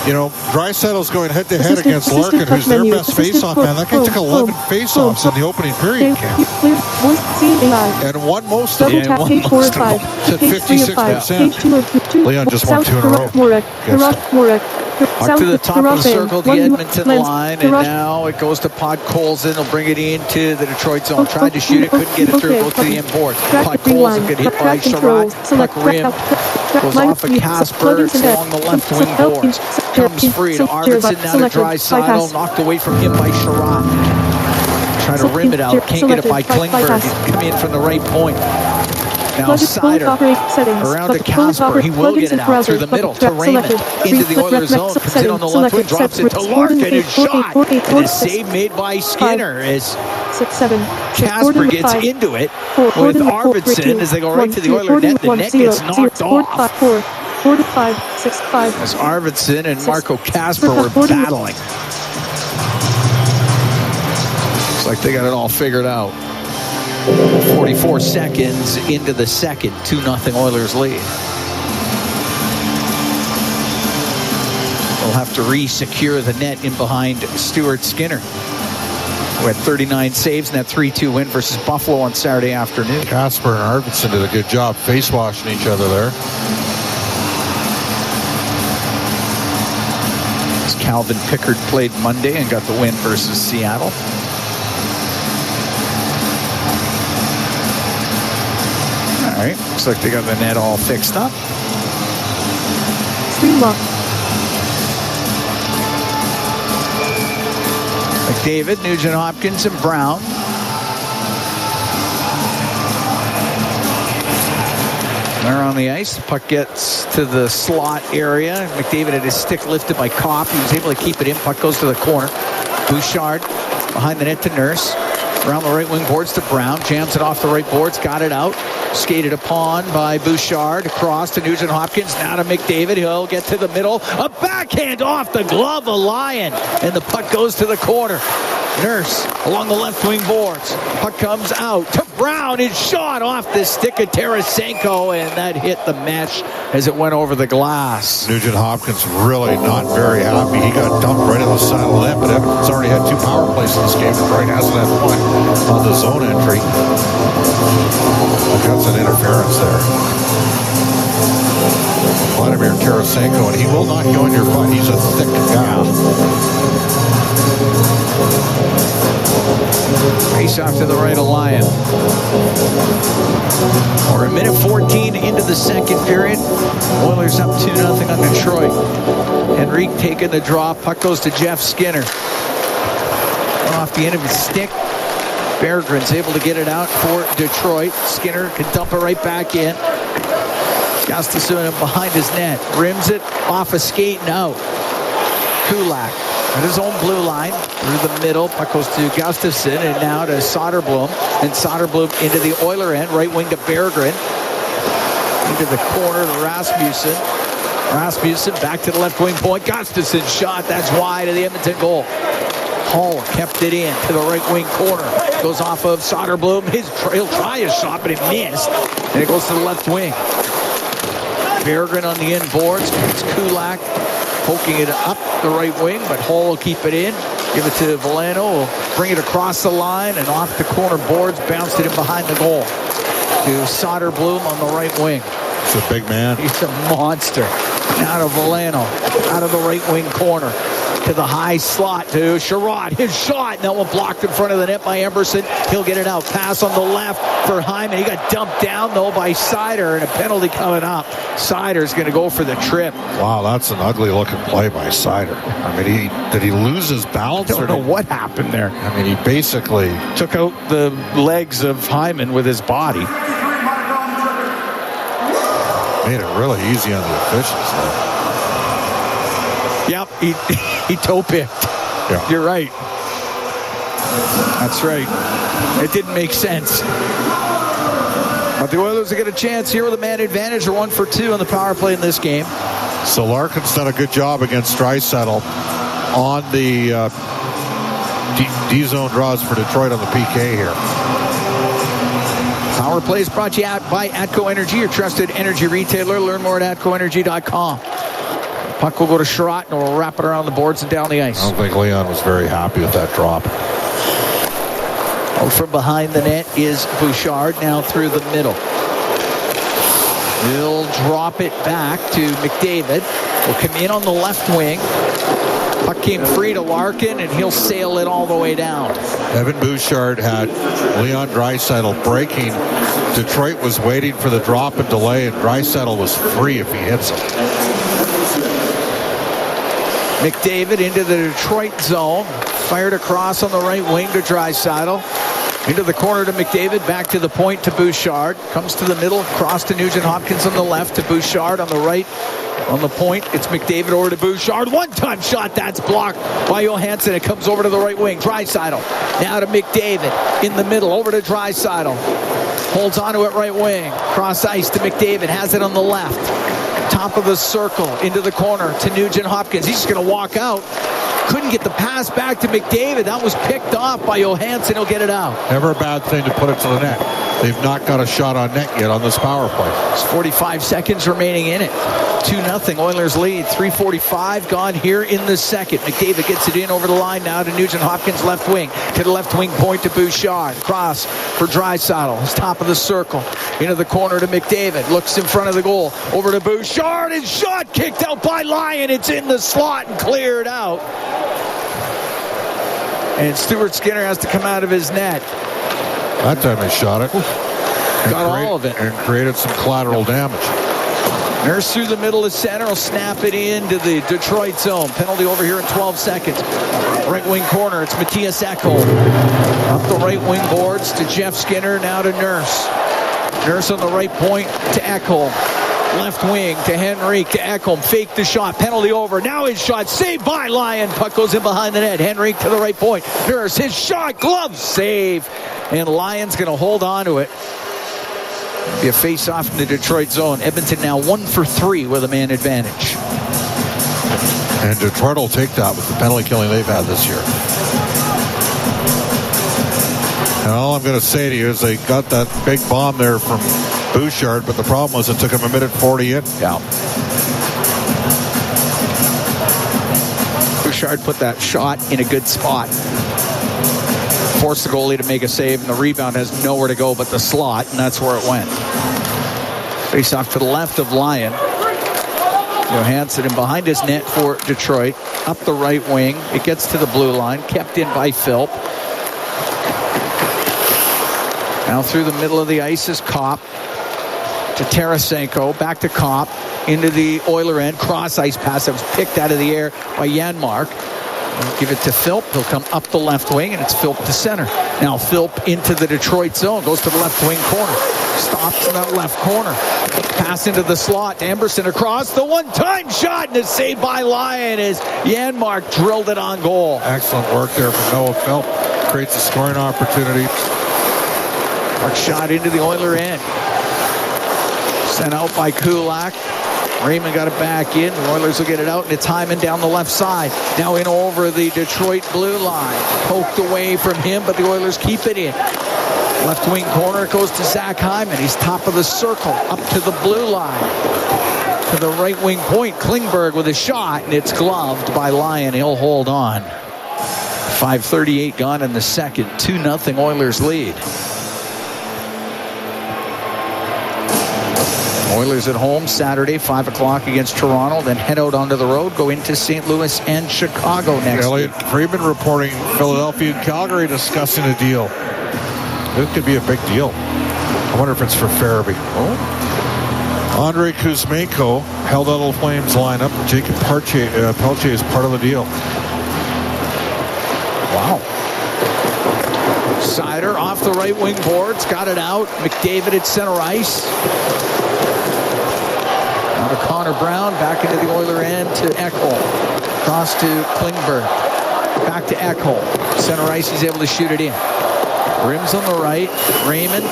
you know, Draisaitl's going head-to-head against Larkin, who's their best face-off man. That guy took 11 face-offs in the opening period. And won most of them. To 56%. Leon just won 2 in a row. Up to the top of the circle, the Edmonton line, and now it goes to Podkolzin. He'll bring it into the Detroit zone. Tried to shoot it, couldn't get it through, goes to the end board. Podkolzin get hit by Sherrod. Puck rim goes off of Casper. It's along the left wing boards. Comes free to Arvidsson, now to Draisaitl. Knocked away from him by Sherrod. Try to rim it out. Can't get it by Klingberg. Come in from the right point. Now Seider around to Casper. He will get it out through the middle to Raymond. Into the Oilers zone. Comes in on the left wing. Drops it to Larkin. And shot. And a save made by Skinner as Casper gets into it with Arvidsson as they go right to the Oiler net. The net gets knocked off. 4-5, 6-5. As Arvidsson and Marco Kasper were battling. Looks like they got it all figured out. 44 seconds into the second, 2-0 Oilers lead. They'll have to re-secure the net in behind Stuart Skinner, who had 39 saves in that 3-2 win versus Buffalo on Saturday afternoon. Kasper and Arvidsson did a good job face washing each other there. As Calvin Pickard played Monday and got the win versus Seattle. All right, looks like they got the net all fixed up. Streamlock. McDavid, Nugent Hopkins, and Brown. They're on the ice. The puck gets to the slot area. McDavid had his stick lifted by Kopp. He was able to keep it in. Puck goes to the corner. Bouchard behind the net to Nurse. Around the right wing boards to Brown. Jams it off the right boards. Got it out. Skated upon by Bouchard. Across to Nugent Hopkins. Now to McDavid. He'll get to the middle. A backhand off the glove of Lyon. And the puck goes to the corner. Nurse along the left wing boards. Puck comes out to Brown. It's shot off the stick of Tarasenko, and that hit the mesh as it went over the glass. Nugent Hopkins really not very happy. He got dumped right in the side of the net, but Edmonton's already had 2 power plays in this game. Detroit hasn't had one on the zone entry. That's an interference there. Vladimir Tarasenko, and he will not go in your butt. He's a thick guy. Face off to the right of Lyon. We're a minute 14 into the second period. Oilers up 2-0 on Detroit. Henrique taking the draw. Puck goes to Jeff Skinner. Off the end of his stick. Berggren's able to get it out for Detroit. Skinner can dump it right back in. Gustafsson behind his net. Rims it off a skate and out. Kulak at his own blue line through the middle. Puck goes to Gustafsson and now to Soderblom. And Soderblom into the Oiler end. Right wing to Berggren. Into the corner to Rasmussen. Rasmussen back to the left wing point. Gustafsson shot. That's wide of the Edmonton goal. Hall kept it in to the right wing corner. Goes off of Soderblom. He'll try his shot, but it missed. And it goes to the left wing. Berggren on the end boards. It's Kulak poking it up the right wing, but Hall will keep it in. Give it to Veleno. Will bring it across the line and off the corner boards. Bounced it in behind the goal. To Soderblom on the right wing. He's a big man. He's a monster. Now to Veleno. Out of the right wing corner. To the high slot to Sherrod. His shot. And that one blocked in front of the net by Emerson. He'll get it out. Pass on the left for Hyman. He got dumped down, though, by Seider. And a penalty coming up. Seider's going to go for the trip. Wow, that's an ugly-looking play by Seider. I mean, did he lose his balance? I don't know what happened there. I mean, he basically took out the legs of Hyman with his body. Made it really easy on the officials, though. Yep, he toe picked. Yeah. You're right. That's right. It didn't make sense. But the Oilers will get a chance here with a man advantage. They're 1 for 2 on the power play in this game. So Larkin's done a good job against Draisaitl on the D-zone draws for Detroit on the PK here. Power play is brought to you by Atco Energy, your trusted energy retailer. Learn more at atcoenergy.com. Puck will go to Sherratt and we'll wrap it around the boards and down the ice. I don't think Leon was very happy with that drop. Out from behind the net is Bouchard, now through the middle. He'll drop it back to McDavid. Will come in on the left wing. Puck came free to Larkin, and he'll sail it all the way down. Evan Bouchard had Leon Draisaitl breaking. Detroit was waiting for the drop and delay, and Draisaitl was free if he hits it. McDavid into the Detroit zone. Fired across on the right wing to Draisaitl. Into the corner to McDavid. Back to the point to Bouchard. Comes to the middle. Cross to Nugent Hopkins on the left to Bouchard on the right. On the point, it's McDavid over to Bouchard. One-time shot. That's blocked by Johansson. It comes over to the right wing. Draisaitl. Now to McDavid. In the middle. Over to Draisaitl. Holds onto it right wing. Cross ice to McDavid. Has it on the left. Top of the circle, into the corner to Nugent Hopkins. He's just going to walk out. Couldn't get the pass back to McDavid. That was picked off by Johansson. He'll get it out. Never a bad thing to put it to the net. They've not got a shot on net yet on this power play. There's 45 seconds remaining in it. 2-0 Oilers lead. 3:45 gone here in the second. McDavid gets it in over the line now to Nugent Hopkins, left wing. To the left wing point to Bouchard. Cross for Draisaitl. He's top of the circle. Into the corner to McDavid. Looks in front of the goal. Over to Bouchard. His shot kicked out by Lyon. It's in the slot and cleared out. And Stuart Skinner has to come out of his net. That time he shot it. Got all of it. And created some collateral damage. Nurse through the middle of center will snap it into the Detroit zone. Penalty over here in 12 seconds. Right wing corner, it's Matthias Ekholm. Up the right wing boards to Jeff Skinner, now to Nurse. Nurse on the right point to Ekholm. Left wing to Henrique to Ekholm. Fake the shot. Penalty over. Now his shot. Saved by Lyon. Puck goes in behind the net. Henrique to the right point. Nurse. His shot. Glove save. And Lyon's going to hold on to it. Be a face-off in the Detroit zone. Edmonton now 1 for 3 with a man advantage. And Detroit will take that with the penalty killing they've had this year. And all I'm going to say to you is they got that big bomb there from Bouchard, but the problem was it took him 1:40 in. Yeah. Bouchard put that shot in a good spot. Forced the goalie to make a save, and the rebound has nowhere to go but the slot, and that's where it went. Face off to the left of Lyon. Johansson in behind his net for Detroit. Up the right wing. It gets to the blue line. Kept in by Philp. Now through the middle of the ice is Kopp. To Tarasenko. Back to Kopp. Into the Oiler end. Cross ice pass that was picked out of the air by Janmark. Give it to Philp. He'll come up the left wing, and it's Philp to center. Now Philp into the Detroit zone. Goes to the left wing corner. Stops in that left corner. Pass into the slot. Amberson across. The one-time shot, and it's saved by Lyon as Janmark drilled it on goal. Excellent work there from Noah Philp. Creates a scoring opportunity. Mark shot into the Oiler end. Sent out by Kulak. Raymond got it back in. The Oilers will get it out, and it's Hyman down the left side. Now in over the Detroit blue line. Poked away from him, but the Oilers keep it in. Left wing corner, it goes to Zach Hyman. He's top of the circle, up to the blue line. To the right wing point, Klingberg with a shot, and it's gloved by Lyon. He'll hold on. 5:38 gone in the second. 2-0 Oilers lead. Oilers at home Saturday, 5 o'clock against Toronto, then head out onto the road, go into St. Louis and Chicago next Elliot week. Friedman reporting Philadelphia and Calgary discussing a deal. This could be a big deal. I wonder if it's for Farabee. Oh. Andrei Kuzmenko held out of the Flames lineup. Jacob Pelche is part of the deal. Wow. Sider off the right wing boards, got it out. McDavid at center ice. Now to Connor Brown, back into the Oiler end to Ekholm. Cross to Klingberg. Back to Ekholm. Center ice, he's able to shoot it in. Rims on the right. Raymond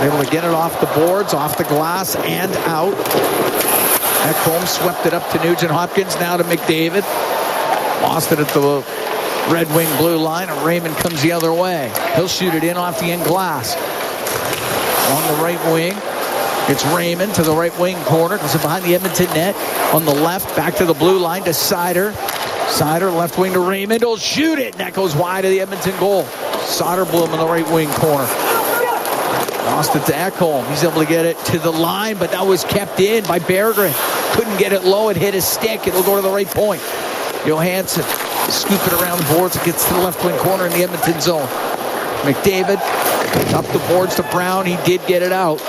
able to get it off the boards, off the glass, and out. Ekholm swept it up to Nugent Hopkins, now to McDavid. Lost it at the Red Wing blue line, and Raymond comes the other way. He'll shoot it in off the end glass. On the right wing, it's Raymond to the right wing corner. Goes behind the Edmonton net. On the left, back to the blue line to Sider. Sider, left wing to Raymond. He'll shoot it, and that goes wide of the Edmonton goal. Soderblom in the right wing corner. Lost it to Ekholm. He's able to get it to the line, but that was kept in by Berggren. Couldn't get it low. It hit his stick. It'll go to the right point. Johansson scoop it around the boards. It gets to the left wing corner in the Edmonton zone. McDavid up the boards to Brown. He did get it out.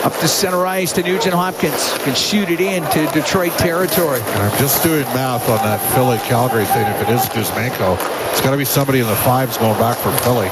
Up to center ice to Nugent Hopkins. Can shoot it into Detroit territory. And I'm just doing math on that Philly-Calgary thing. If it is Kuzmenko, it's got to be somebody in the fives going back for Philly.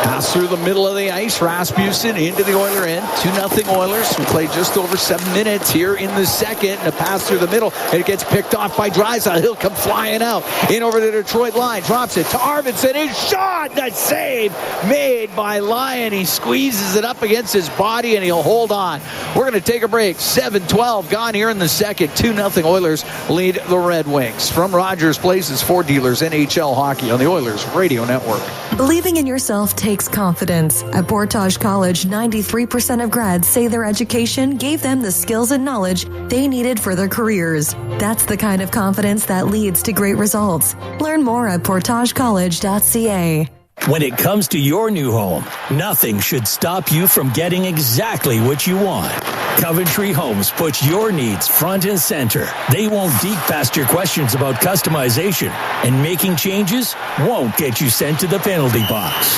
Pass through the middle of the ice. Rasmussen into the Oiler end. 2-0 Oilers. We played just over 7 minutes here in the second. And a pass through the middle. And it gets picked off by Draisaitl. He'll come flying out. In over the Detroit line. Drops it to Arvidsson. His shot. That save made by Lyon. He squeezes it up against his body and he'll hold on. We're going to take a break. 7:12 gone here in the second. 2-0 Oilers lead the Red Wings. From Rogers Place's Ford dealers, NHL hockey on the Oilers Radio Network. Believing in yourself takes confidence. At Portage College, 93% of grads say their education gave them the skills and knowledge they needed for their careers. That's the kind of confidence that leads to great results. Learn more at portagecollege.ca. When it comes to your new home, nothing should stop you from getting exactly what you want. Coventry Homes puts your needs front and center. They won't dig past your questions about customization, and making changes won't get you sent to the penalty box.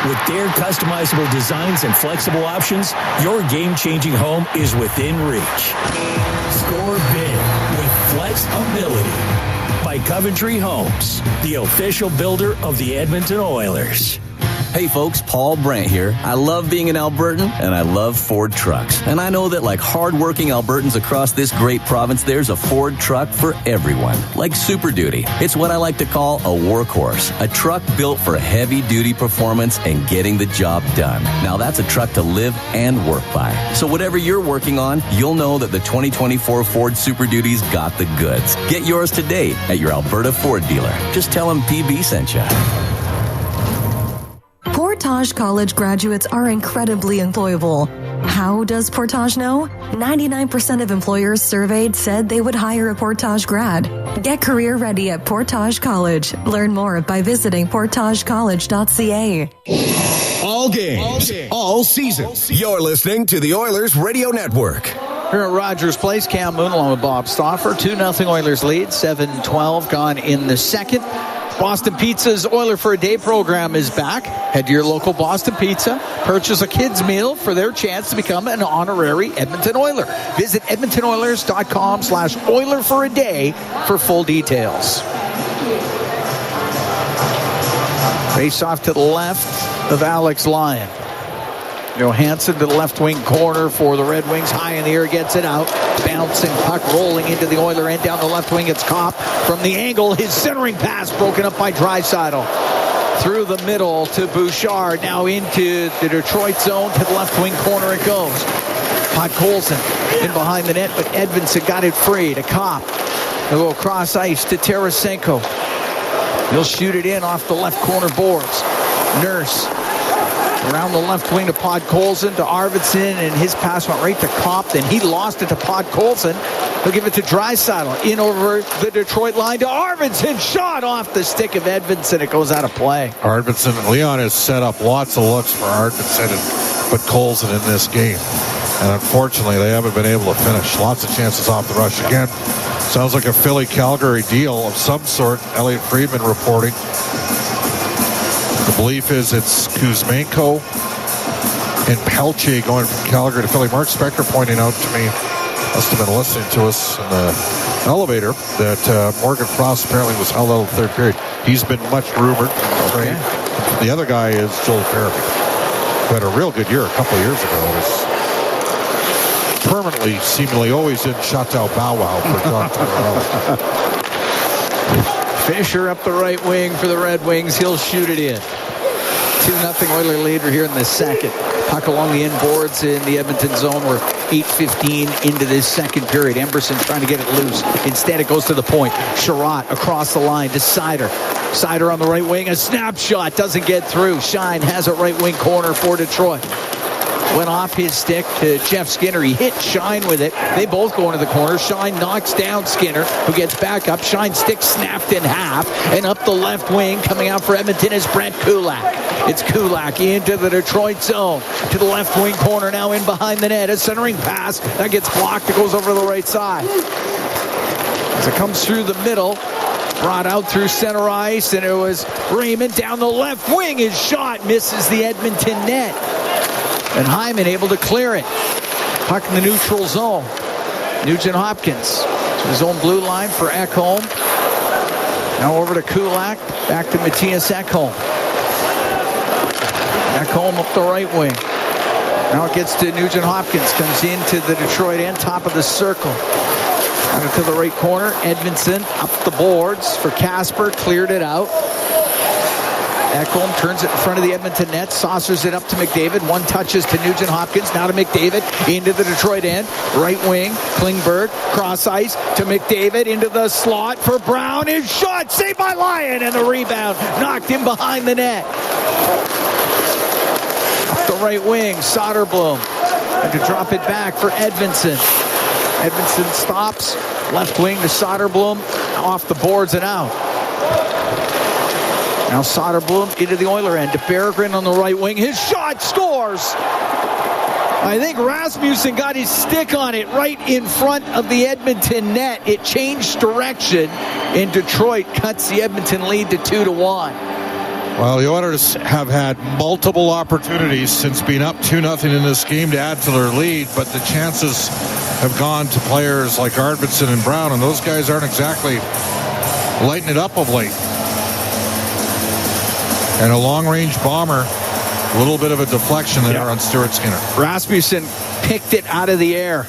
With their customizable designs and flexible options, your game-changing home is within reach. Score big with flexibility. By Coventry Homes, the official builder of the Edmonton Oilers. Hey folks, Paul Brandt here. I love being an Albertan and I love Ford trucks. And I know that like hard-working Albertans across this great province, there's a Ford truck for everyone. Like Super Duty. It's what I like to call a workhorse. A truck built for heavy-duty performance and getting the job done. Now that's a truck to live and work by. So whatever you're working on, you'll know that the 2024 Ford Super Duty's got the goods. Get yours today at your Alberta Ford dealer. Just tell them PB sent you. Portage College graduates are incredibly employable. How does Portage know? 99% of employers surveyed said they would hire a Portage grad. Get career ready at Portage College. Learn more by visiting portagecollege.ca. All games, all season. You're listening to the Oilers Radio Network. Here at Rogers Place, Cam Moon along with Bob Stauffer. 2-0 Oilers lead. 7:12 gone in the second. Boston Pizza's Oiler for a Day program is back. Head to your local Boston Pizza. Purchase a kid's meal for their chance to become an honorary Edmonton Oiler. Visit edmontonoilers.com/Oiler for a Day for full details. Face off to the left of Alex Lyon. Johansson to the left wing corner for the Red Wings. High in the air, gets it out. Bouncing puck rolling into the Oiler end down the left wing. It's Kopp from the angle. His centering pass broken up by Draisaitl. Through the middle to Bouchard. Now into the Detroit zone. To the left wing corner it goes. Podkolzin in behind the net, but Edmondson got it free to Kopp. They'll go across ice to Tarasenko. He'll shoot it in off the left corner boards. Nurse around the left wing to Podkolzin, to Arvidsson, and his pass went right to Kopp. Then he lost it to Podkolzin. He'll give it to Draisaitl. In over the Detroit line to Arvidsson. Shot off the stick of Edmondson. It goes out of play. Arvidsson, Leon has set up lots of looks for Arvidsson and Podkolzin in this game. And unfortunately, they haven't been able to finish. Lots of chances off the rush again. Sounds like a Philly-Calgary deal of some sort. Elliot Friedman reporting. The belief is it's Kuzmenko and Pelche going from Calgary to Philly. Mark Spector pointing out to me, must have been listening to us in the elevator, that Morgan Frost apparently was held out of the third period. He's been much rumored. Okay. The other guy is Joel Farabee, who had a real good year a couple of years ago. Was permanently, seemingly always in Chateau Bow Wow for John Tortorella. Fisher up the right wing for the Red Wings. He'll shoot it in. 2-0 Oiler leader here in the second. Puck along the end boards in the Edmonton zone. We're 8:15 into this second period. Emberson trying to get it loose. Instead, it goes to the point. Sherratt across the line to Seider. Seider on the right wing. A snapshot doesn't get through. Shine has a right wing corner for Detroit. Went off his stick to Jeff Skinner. He hit Shine with it. They both go into the corner. Shine knocks down Skinner, who gets back up. Shine's stick snapped in half. And up the left wing, coming out for Edmonton, is Brent Kulak. It's Kulak into the Detroit zone. To the left wing corner, now in behind the net. A centering pass. That gets blocked. It goes over to the right side. As it comes through the middle, brought out through center ice, and it was Raymond down the left wing. His shot misses the Edmonton net. And Hyman able to clear it. Puck in the neutral zone. Nugent Hopkins to his own blue line for Ekholm. Now over to Kulak. Back to Matthias Ekholm. Macomb up the right wing. Now it gets to Nugent Hopkins. Comes into the Detroit end, top of the circle. Out to the right corner. Edmondson up the boards for Casper. Cleared it out. Ekholm turns it in front of the Edmonton net. Saucers it up to McDavid. One touches to Nugent Hopkins. Now to McDavid. Into the Detroit end. Right wing. Klingberg. Cross ice to McDavid. Into the slot for Brown. His shot. Saved by Lyon. And the rebound. Knocked him behind the net. Up the right wing. Soderblom. And to drop it back for Edmondson. Edmondson stops. Left wing to Soderblom. Off the boards and out. Now Soderblom into the Oiler end to Berggren on the right wing. His shot scores. I think Rasmussen got his stick on it right in front of the Edmonton net. It changed direction, and Detroit cuts the Edmonton lead to 2-1. Well, the Oilers have had multiple opportunities since being up 2-0 in this game to add to their lead, but the chances have gone to players like Arvidsson and Brown, and those guys aren't exactly lighting it up of late. And a long-range bomber, a little bit of a deflection there on Stuart Skinner. Rasmussen picked it out of the air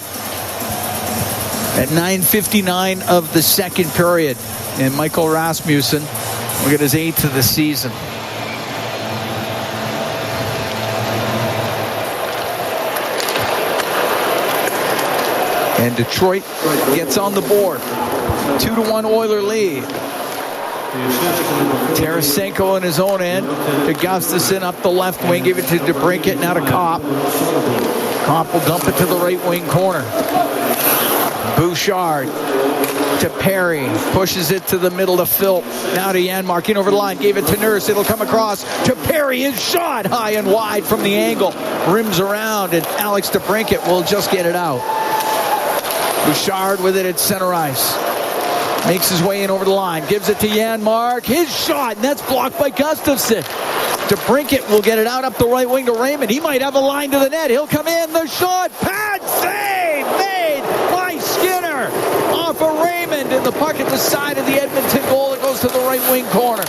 at 9:59 of the second period. And Michael Rasmussen, look at his 8th of the season. And Detroit gets on the board. 2-1 Oiler lead. Tarasenko in his own end to Gustafsson up the left wing. Give it to DeBrincat. Now to Kopp. Kopp will dump it to the right wing corner. Bouchard to Perry. Pushes it to the middle to Phil. Now to Janmark. In over the line. Gave it to Nurse. It'll come across to Perry. His shot high and wide from the angle. Rims around, and Alex DeBrincat will just get it out. Bouchard with it at center ice. Makes his way in over the line. Gives it to Janmark. His shot, and that's blocked by Gustafsson. DeBrincat will get it out up the right wing to Raymond. He might have a line to the net. He'll come in. The shot. Pad save made by Skinner. Off of Raymond. And the puck at the side of the Edmonton goal. It goes to the right wing corner.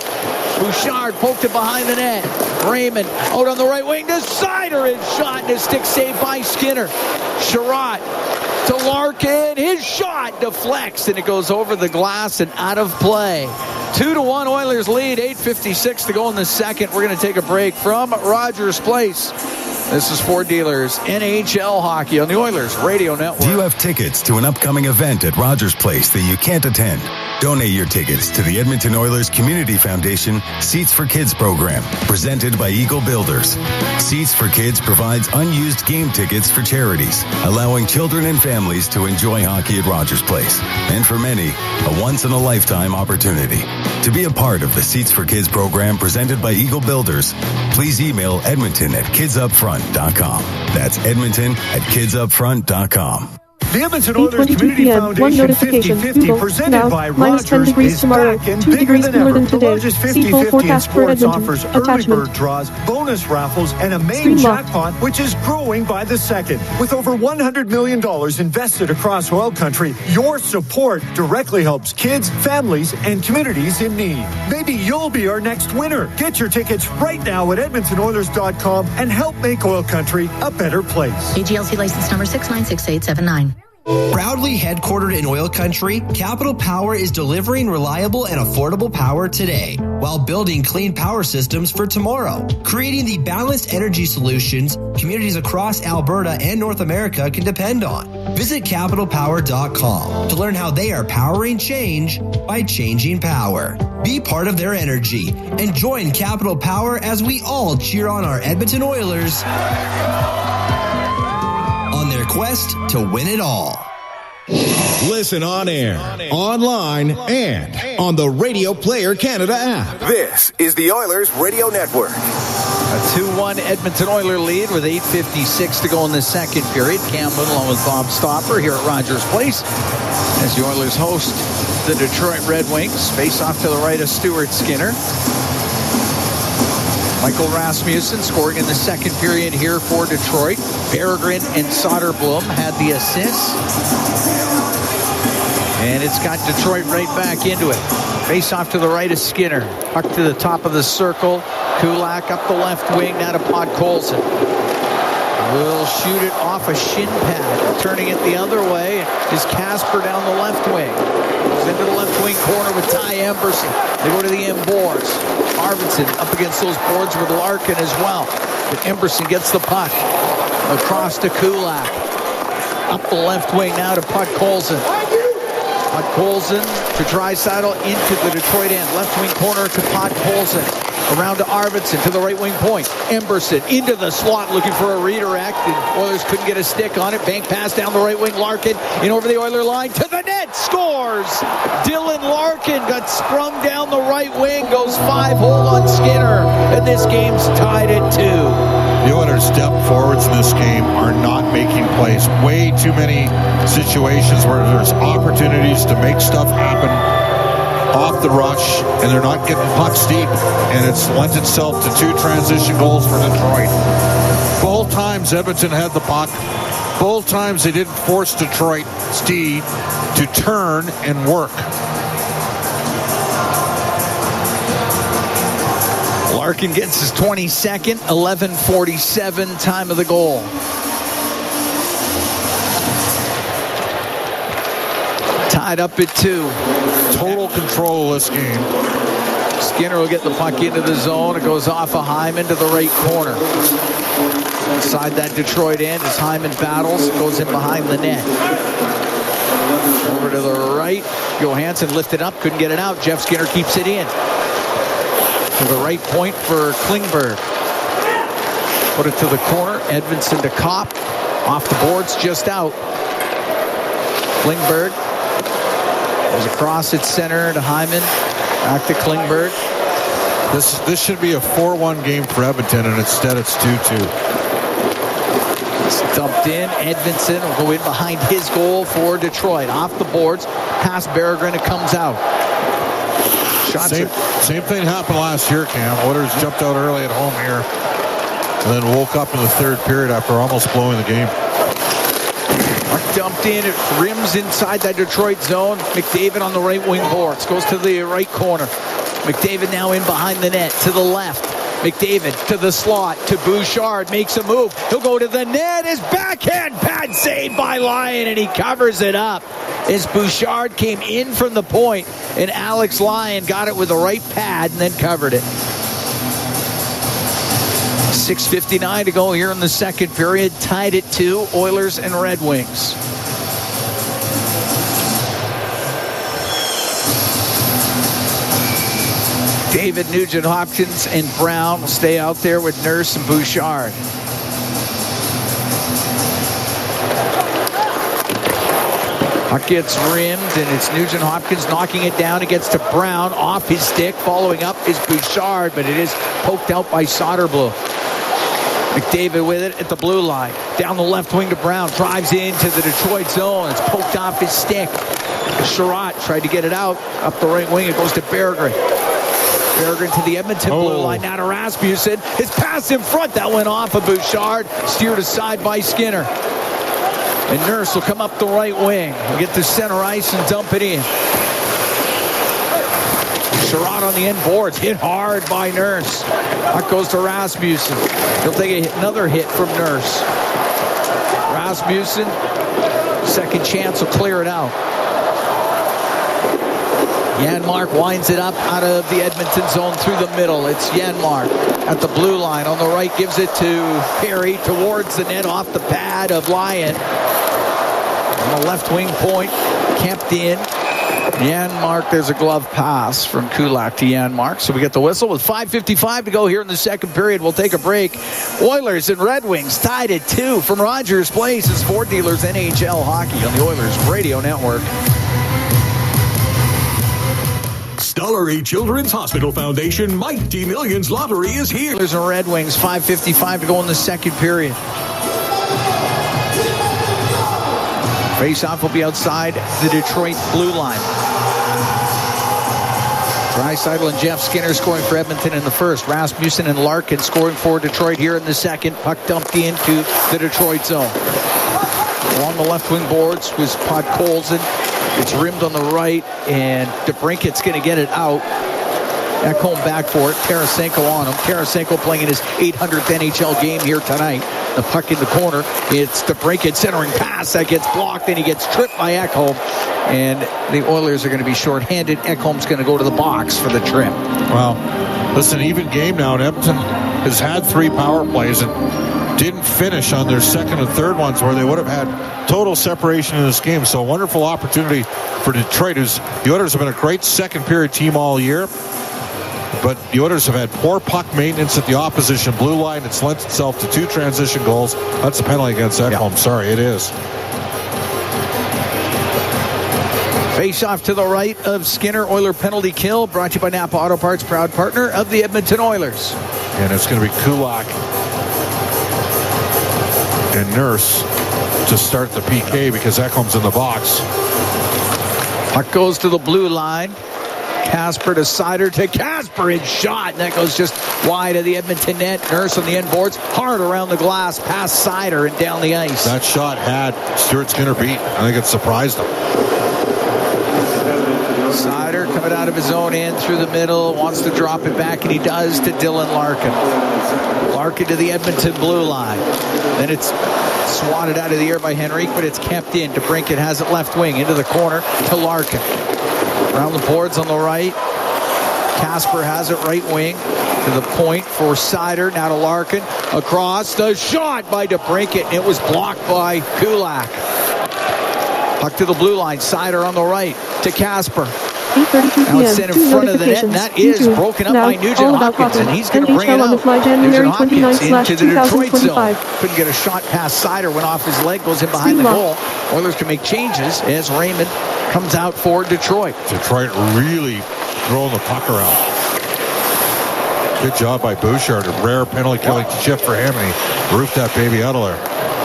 Bouchard poked it behind the net. Raymond out on the right wing. Decider his shot. And a stick saved by Skinner. Sherratt to Larkin. His shot deflects, and it goes over the glass and out of play. 2-1 Oilers lead. 8:56 to go in the second. We're going to take a break from Rogers Place. This is Ford Dealers NHL Hockey on the Oilers Radio Network. Do you have tickets to an upcoming event at Rogers Place that you can't attend? Donate your tickets to the Edmonton Oilers Community Foundation Seats for Kids program, presented by Eagle Builders. Seats for Kids provides unused game tickets for charities, allowing children and families to enjoy hockey at Rogers Place. And for many, a once-in-a-lifetime opportunity. To be a part of the Seats for Kids program presented by Eagle Builders, please email edmonton@kidsupfront.com. That's edmonton@kidsupfront.com. The Edmonton Oilers Community Foundation 50-50 presented by Rogers is back and bigger than ever. The largest 50-50 in sports offers early bird draws, bonus raffles, and a main jackpot, which is growing by the second. With over $100 million invested across oil country, your support directly helps kids, families, and communities in need. Maybe you'll be our next winner. Get your tickets right now at EdmontonOilers.com and help make oil country a better place. AGLC license number 696879. Proudly headquartered in oil country, Capital Power is delivering reliable and affordable power today while building clean power systems for tomorrow, creating the balanced energy solutions communities across Alberta and North America can depend on. Visit capitalpower.com to learn how they are powering change by changing power. Be part of their energy and join Capital Power as we all cheer on our Edmonton Oilers on their quest to win it all. Listen on air, online, and on the Radio Player Canada app. This is the Oilers Radio Network. A 2-1 Edmonton Oiler lead with 8:56 to go in the second period. Campbell along with Bob Stopper here at Rogers Place as the Oilers host the Detroit Red Wings. Face off to the right of Stuart Skinner. Michael Rasmussen scoring in the second period here for Detroit. Berggren and Soderblom had the assists. And it's got Detroit right back into it. Face off to the right of Skinner. Puck to the top of the circle. Kulak up the left wing, now to Podkolzin. Will shoot it off a shin pad. Turning it the other way is Casper down the left wing. Goes into the left wing corner with Ty Emberson. They go to the end boards. Arvidsson up against those boards with Larkin as well. But Emberson gets the puck. Across to Kulak. Up the left wing now to Podkolzin. Podkolzin to Draisaitl into the Detroit end. Left wing corner to Podkolzin. Around to Arvidsson to the right wing point. Emberson into the slot looking for a redirect. And Oilers couldn't get a stick on it. Bank pass down the right wing. Larkin in over the Oiler line to the net. Scores! Dylan Larkin got sprung down the right wing. Goes 5-hole on Skinner. And this game's tied at 2. The Oilers' depth forwards in this game are not making plays. Way too many situations where there's opportunities to make stuff happen off the rush, and they're not getting pucks deep, and it's lent itself to 2 transition goals for Detroit. Both times Edmonton had the puck. Both times they didn't force Detroit's D to turn and work. Larkin gets his 22nd, 11:47 time of the goal. Tied up at 2. Total control of this game. Skinner will get the puck into the zone. It goes off of Hyman to the right corner. Inside that Detroit end as Hyman battles. Goes in behind the net. Over to the right. Johansson lifted up. Couldn't get it out. Jeff Skinner keeps it in. To the right point for Klingberg. Put it to the corner. Edmondson to Kopp. Off the boards, just out. Klingberg goes across at center to Hyman. Back to Klingberg. This should be a 4-1 game for Edmonton, and instead it's 2-2. It's dumped in. Edmondson will go in behind his goal for Detroit. Off the boards, past Berggren, it comes out. Same thing happened last year, Cam. Oilers jumped out early at home here and then woke up in the third period after almost blowing the game. Dumped in, it rims inside that Detroit zone. McDavid on the right wing boards. Goes to the right corner. McDavid now in behind the net to the left. McDavid to the slot to Bouchard. Makes a move. He'll go to the net. His backhand pad saved by Lyon, and he covers it up. As Bouchard came in from the point, and Alex Lyon got it with the right pad and then covered it. 6:59 to go here in the second period. Tied at 2, Oilers and Red Wings. David, Nugent Hopkins, and Brown will stay out there with Nurse and Bouchard. Puck gets rimmed, and it's Nugent Hopkins knocking it down. It gets to Brown off his stick. Following up is Bouchard, but it is poked out by Soderblom. McDavid with it at the blue line. Down the left wing to Brown. Drives into the Detroit zone. It's poked off his stick. Sherratt tried to get it out. Up the right wing, it goes to Berggren. Berggren to the Edmonton blue line. Now to Rasmussen. His pass in front. That went off of Bouchard. Steered aside by Skinner. And Nurse will come up the right wing. He'll get to center ice and dump it in. Sherratt on the end boards. Hit hard by Nurse. Puck goes to Rasmussen. He'll take another hit from Nurse. Rasmussen, second chance, will clear it out. Janmark winds it up out of the Edmonton zone through the middle. It's Janmark at the blue line. On the right, gives it to Perry towards the net off the pad of Lyon. On the left wing point, kept in. Janmark, there's a glove pass from Kulak to Janmark. So we get the whistle with 5:55 to go here in the second period. We'll take a break. Oilers and Red Wings tied at 2 from Rogers Place. It's Ford Dealers NHL Hockey on the Oilers Radio Network. Stollery Children's Hospital Foundation Mighty Millions Lottery is here. Oilers and Red Wings, 5:55 to go in the second period. Face-off will be outside the Detroit blue line. Draisaitl and Jeff Skinner scoring for Edmonton in the first. Rasmussen and Larkin scoring for Detroit here in the second. Puck dumped into the Detroit zone. Along the left wing boards was Podkolzin. It's rimmed on the right, and DeBrincat's going to get it out. Ekholm back for it. Tarasenko on him. Tarasenko playing in his 800th NHL game here tonight. The puck in the corner. It's DeBrincat centering pass that gets blocked, and he gets tripped by Ekholm. And the Oilers are going to be shorthanded. Ekholm's going to go to the box for the trip. Well, listen, even game now, and Edmonton has had 3 power plays and didn't finish on their second and third ones where they would have had total separation in this game. So a wonderful opportunity for Detroit. The Oilers have been a great second period team all year. But the Oilers have had poor puck maintenance at the opposition blue line. It's lent itself to 2 transition goals. That's a penalty against Ekholm. Sorry, it is. Face off to the right of Skinner. Oiler penalty kill. Brought to you by Napa Auto Parts, proud partner of the Edmonton Oilers. And it's going to be Kulak and Nurse to start the PK because Ekholm's in the box. Puck goes to the blue line. Casper to Seider to Casper. It's shot, and that goes just wide of the Edmonton net. Nurse on the end boards, hard around the glass, past Seider and down the ice. That shot had Stuart Skinner beat. I think it surprised him. Seider coming out of his own end through the middle, wants to drop it back, and he does to Dylan Larkin. Larkin to the Edmonton blue line. Then it's swatted out of the air by Henrique, but it's kept in. DeBrincat has it left wing into the corner to Larkin. Around the boards on the right. Casper has it right wing to the point for Seider. Now to Larkin. Across. The shot by DeBrincat, and it was blocked by Kulak. Puck to the blue line. Seider on the right to Casper. Now it's sent in front of the net, and that is broken up by Nugent Hopkins, and he's going to bring it out. Nugent Hopkins into the Detroit zone. Couldn't get a shot past Seider, went off his leg, goes in behind the goal. Oilers can make changes as Raymond comes out for Detroit. Detroit really throwing the puck around. Good job by Bouchard. A rare penalty killing shift for him, and he roofed that baby out of there.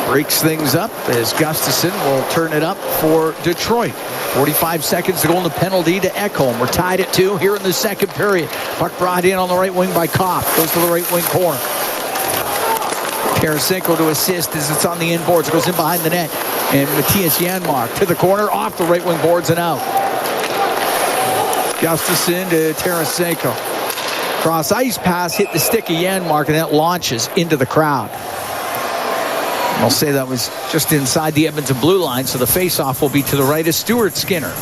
Breaks things up as Gustafsson will turn it up for Detroit. 45 seconds to go in the penalty to Ekholm. We're tied at 2 here in the second period. Puck brought in on the right wing by Kopp. Goes to the right wing corner. Tarasenko to assist as it's on the inboards. It goes in behind the net. And Matthias Janmark to the corner, off the right wing boards and out. Gustafsson to Tarasenko. Cross ice pass hit the stick of Janmark, and that launches into the crowd. I'll say that was just inside the Edmonton blue line, so the face-off will be to the right of Stuart Skinner.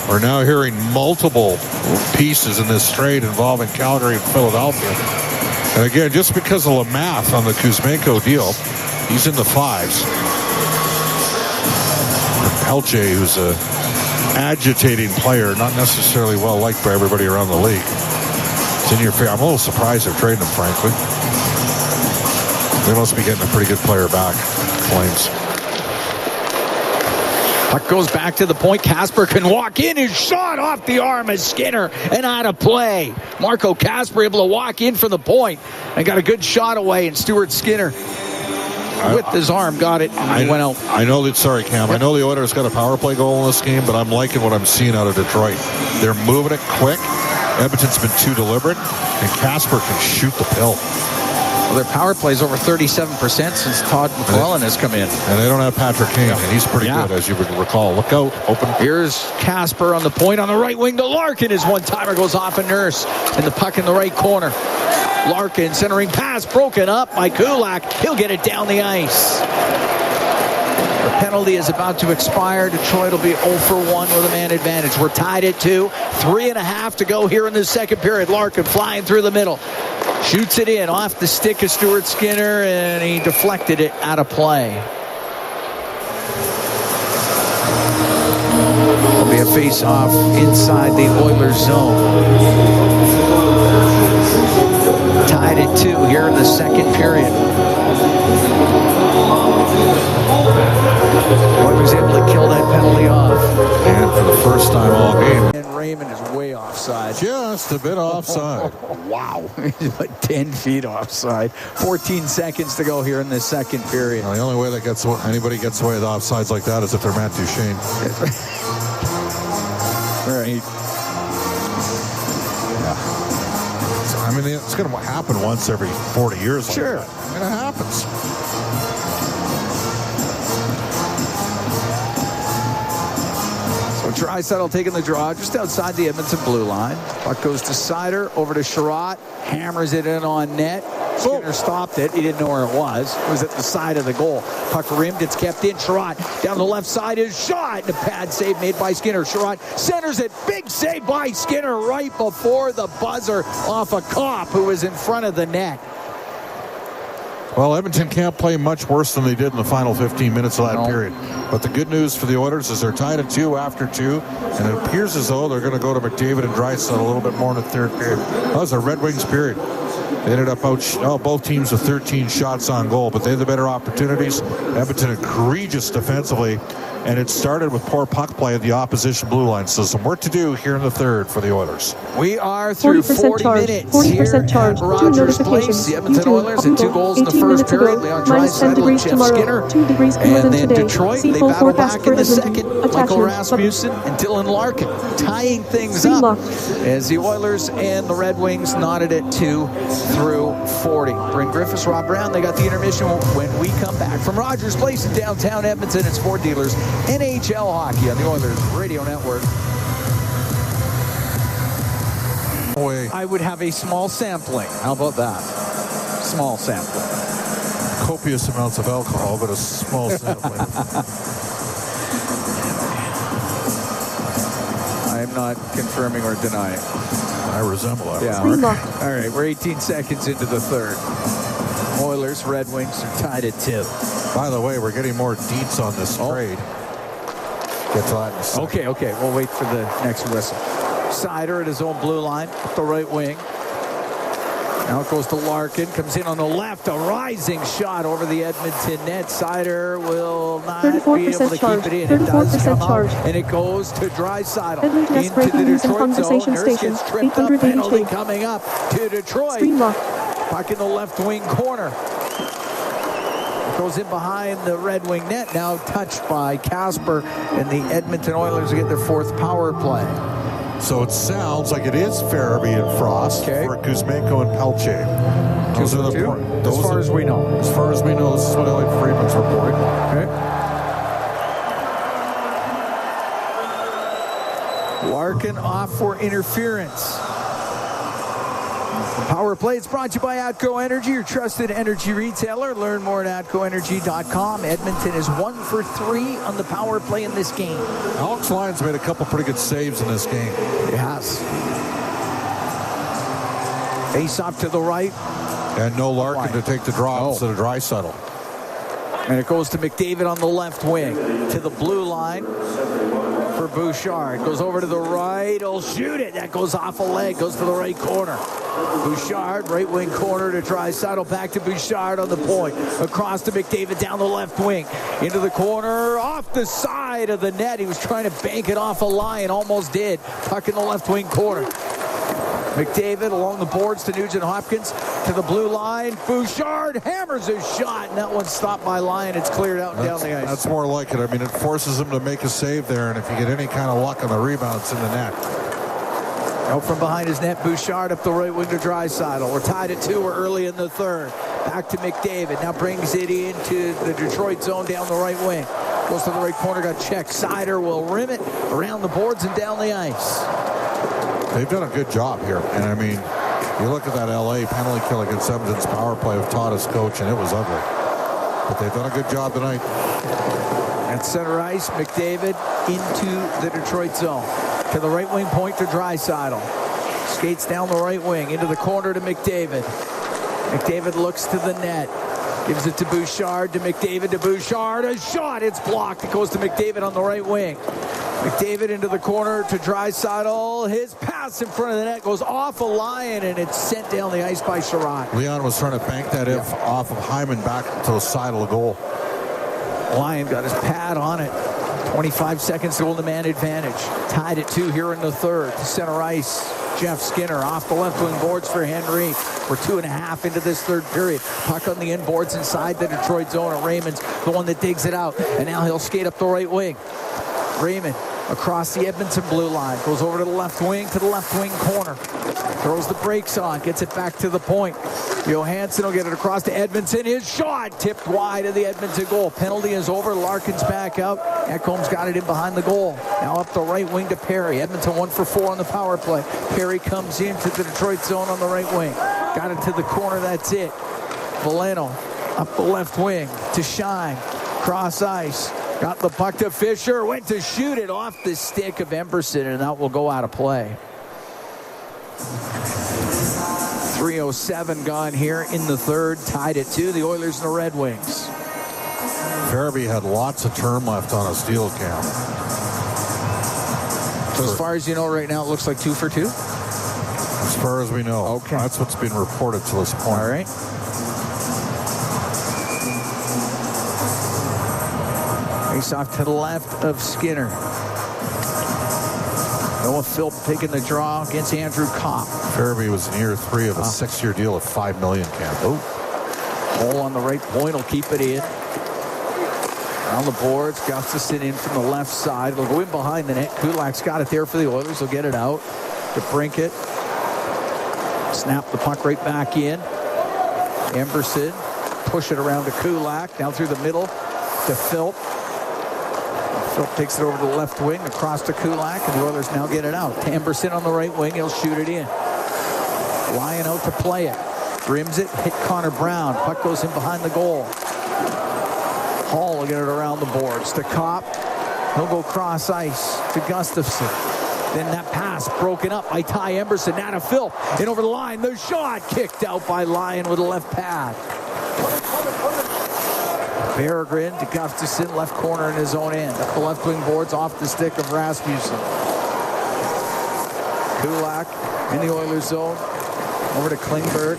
We're now hearing multiple pieces in this trade involving Calgary and Philadelphia. And again, just because of the math on the Kuzmenko deal, he's in the 5s. Pelche, who's a agitating player, not necessarily well liked by everybody around the league. It's in your favor. I'm a little surprised they're trading him, frankly. They must be getting a pretty good player back, Flames. Puck goes back to the point. Casper can walk in. His shot off the arm of Skinner and out of play. Marco Casper able to walk in from the point and got a good shot away. And Stuart Skinner with his arm got it and went out. I know that. Sorry, Cam. I know the Oilers got a power play goal in this game, but I'm liking what I'm seeing out of Detroit. They're moving it quick. Edmonton's been too deliberate, and Casper can shoot the pill. Well, their power play is over 37% since Todd McClellan has come in. And they don't have Patrick Kane, and he's pretty good, as you would recall. Look out, open. Here's Casper on the point on the right wing to Larkin. His one-timer goes off a Nurse, and the puck in the right corner. Larkin centering pass broken up by Kulak. He'll get it down the ice. The penalty is about to expire. Detroit will be 0 for 1 with a man advantage. We're tied at 2. 3.5 to go here in the second period. Larkin flying through the middle. Shoots it in off the stick of Stuart Skinner, and he deflected it out of play. There'll be a face-off inside the Oilers zone. Tied at 2 here in the second period. Oilers able to kill that penalty off. And for the first time all game. And Raymond is way offside. Just a bit offside. Wow. He's about 10 feet offside. 14 seconds to go here in the second period. Well, the only way that anybody gets away with offsides like that is if they're Matt Duchene. Right. Yeah. So, I mean, it's going to happen once every 40 years. Sure. Like that. I mean, it happens. Draisaitl taking the draw just outside the Edmonton blue line. Puck goes to Seider, over to Sherratt, hammers it in on net. Skinner stopped it. He didn't know where it was. It was at the side of the goal. Puck rimmed. It's kept in. Sherratt down the left side is shot. And a pad save made by Skinner. Sherratt centers it. Big save by Skinner right before the buzzer off a Cop who was in front of the net. Well, Edmonton can't play much worse than they did in the final 15 minutes of that period. But the good news for the Oilers is they're tied at 2 after 2, and it appears as though they're going to go to McDavid and Draisaitl a little bit more in the third period. That was a Red Wings period. They ended up both teams with 13 shots on goal, but they had the better opportunities. Edmonton egregious defensively, and it started with poor puck play at the opposition blue line. So some work to do here in the third for the Oilers. We are through 40 minutes 40% charge. here at Rogers Place. The Edmonton Oilers had 2 goals in the first period. Leon Draisaitl and Jeff Skinner. 2 degrees cooler and than then today. Detroit, See they full battle forecast back for in the Edmonton. second. Michael Rasmussen and Dylan Larkin tying things up as the Oilers and the Red Wings knotted at 2 through 40. Bryn Griffiths, Rob Brown, they got the intermission when we come back. From Rogers Place in downtown Edmonton, it's Ford Dealers NHL Hockey on the Oilers Radio Network. I would have a small sampling. How about that? Small sampling. Copious amounts of alcohol, but a small sampling. I am not confirming or denying. I resemble that. Yeah. All right, we're 18 seconds into the third. Oilers, Red Wings are tied at 2. By the way, we're getting more deets on this trade. Get to that in a second. Okay. We'll wait for the next whistle. Seider at his own blue line, up the right wing. Now it goes to Larkin, comes in on the left, a rising shot over the Edmonton net. Seider will not be able to keep it in. It does come out, and it goes to Draisaitl into the Detroit zone. Nurse gets tripped up, penalty coming up to Detroit. Puck in the left wing corner. Goes in behind the Red Wing net, now touched by Casper, and the Edmonton Oilers get their 4th power play. So it sounds like it is Farabee and Frost for Kuzmenko and Pelche. Those are the as far as we know. As far as we know, this is what Elliot Friedman's reporting. Larkin off for interference. Power play is brought to you by Atco Energy, your trusted energy retailer. Learn more at atcoenergy.com. Edmonton is 1 for 3 on the power play in this game. Alex Lyons made a couple pretty good saves in this game. He has. Face off to the right. And no Larkin to take the draw instead of Draisaitl. And it goes to McDavid on the left wing. To the blue line for Bouchard. Goes over to the right. He'll shoot it. That goes off a leg. Goes to the right corner. Bouchard, right wing corner to Draisaitl. Back to Bouchard on the point. Across to McDavid down the left wing. Into the corner. Off the side of the net. He was trying to bank it off a line. Almost did. Puck in the left wing corner. McDavid along the boards to Nugent Hopkins. To the blue line. Bouchard hammers his shot. And that one's stopped by Lyon. It's cleared out and down the ice. That's more like it. I mean, it forces him to make a save there. And if you get any kind of luck on the rebound, it's in the net. Out from behind his net, Bouchard up the right wing to Draisaitl. We're tied at 2. We're early in the third. Back to McDavid. Now brings it into the Detroit zone down the right wing. Goes to the right corner, got checked. Seider will rim it around the boards and down the ice. They've done a good job here. And I mean, you look at that LA penalty kill against Edmonton's power play with Todd as coach, and it was ugly. But they've done a good job tonight. At center ice, McDavid into the Detroit zone. To the right wing point to Draisaitl. Skates down the right wing into the corner to McDavid. McDavid looks to the net. Gives it to Bouchard, to McDavid, to Bouchard. A shot, it's blocked. It goes to McDavid on the right wing. McDavid into the corner to Draisaitl. His pass in front of the net goes off a line, and it's sent down the ice by Sherratt. Leon was trying to bank that off of Hyman back to the side of the goal. Lyon got his pad on it. 25 seconds to hold the man advantage. Tied at 2 here in the third. To center ice, Jeff Skinner off the left wing boards for Henry. We're 2.5 into this third period. Puck on the inboards inside the Detroit zone. And Raymond's the one that digs it out. And now he'll skate up the right wing. Raymond across the Edmonton blue line. Goes over to the left wing corner. Throws the brakes on. Gets it back to the point. Johansson will get it across to Edmonton. His shot shot tipped wide of the Edmonton goal. Penalty is over. Larkin's back out. Ekholm's got it in behind the goal. Now up the right wing to Perry. Edmonton 1 for 4 on the power play. Perry comes into the Detroit zone on the right wing. Got it to the corner. That's it. Valeno up the left wing to Shine. Cross ice. Got the puck to Fisher. Went to shoot it off the stick of Emberson, and that will go out of play. 3:07 gone here in the third. Tied at 2. The Oilers and the Red Wings. Farabee had lots of term left on his deal, Cam. So as far as you know right now, it looks like 2 for 2? As far as we know. Okay. That's what's been reported to this point. All right. Face off to the left of Skinner. Noah Philp taking the draw against Andrew Kopp. Farabee was in year 3 of a 6-year deal of $5 million, Cam. Hole on the right point will keep it in. On the boards, Gustafsson in from the left side. It'll go in behind the net. Kulak's got it there for the Oilers. They'll get it out to Brinkett. Snap the puck right back in. Emberson push it around to Kulak. Down through the middle to Philp. Philp takes it over to the left wing, across to Kulak, and the Oilers now get it out. Emberson on the right wing. He'll shoot it in. Lyon out to play it. Rims it, hit Connor Brown. Puck goes in behind the goal. Hall will get it around the boards to Kopp. He'll go cross ice to Gustafsson. Then that pass broken up by Ty Emberson. Now to Philp. In over the line. The shot kicked out by Lyon with a left pad. Berggren to Gustafsson. Left corner in his own end. Up the left wing boards off the stick of Rasmussen. Kulak in the Oilers zone. Over to Klingberg.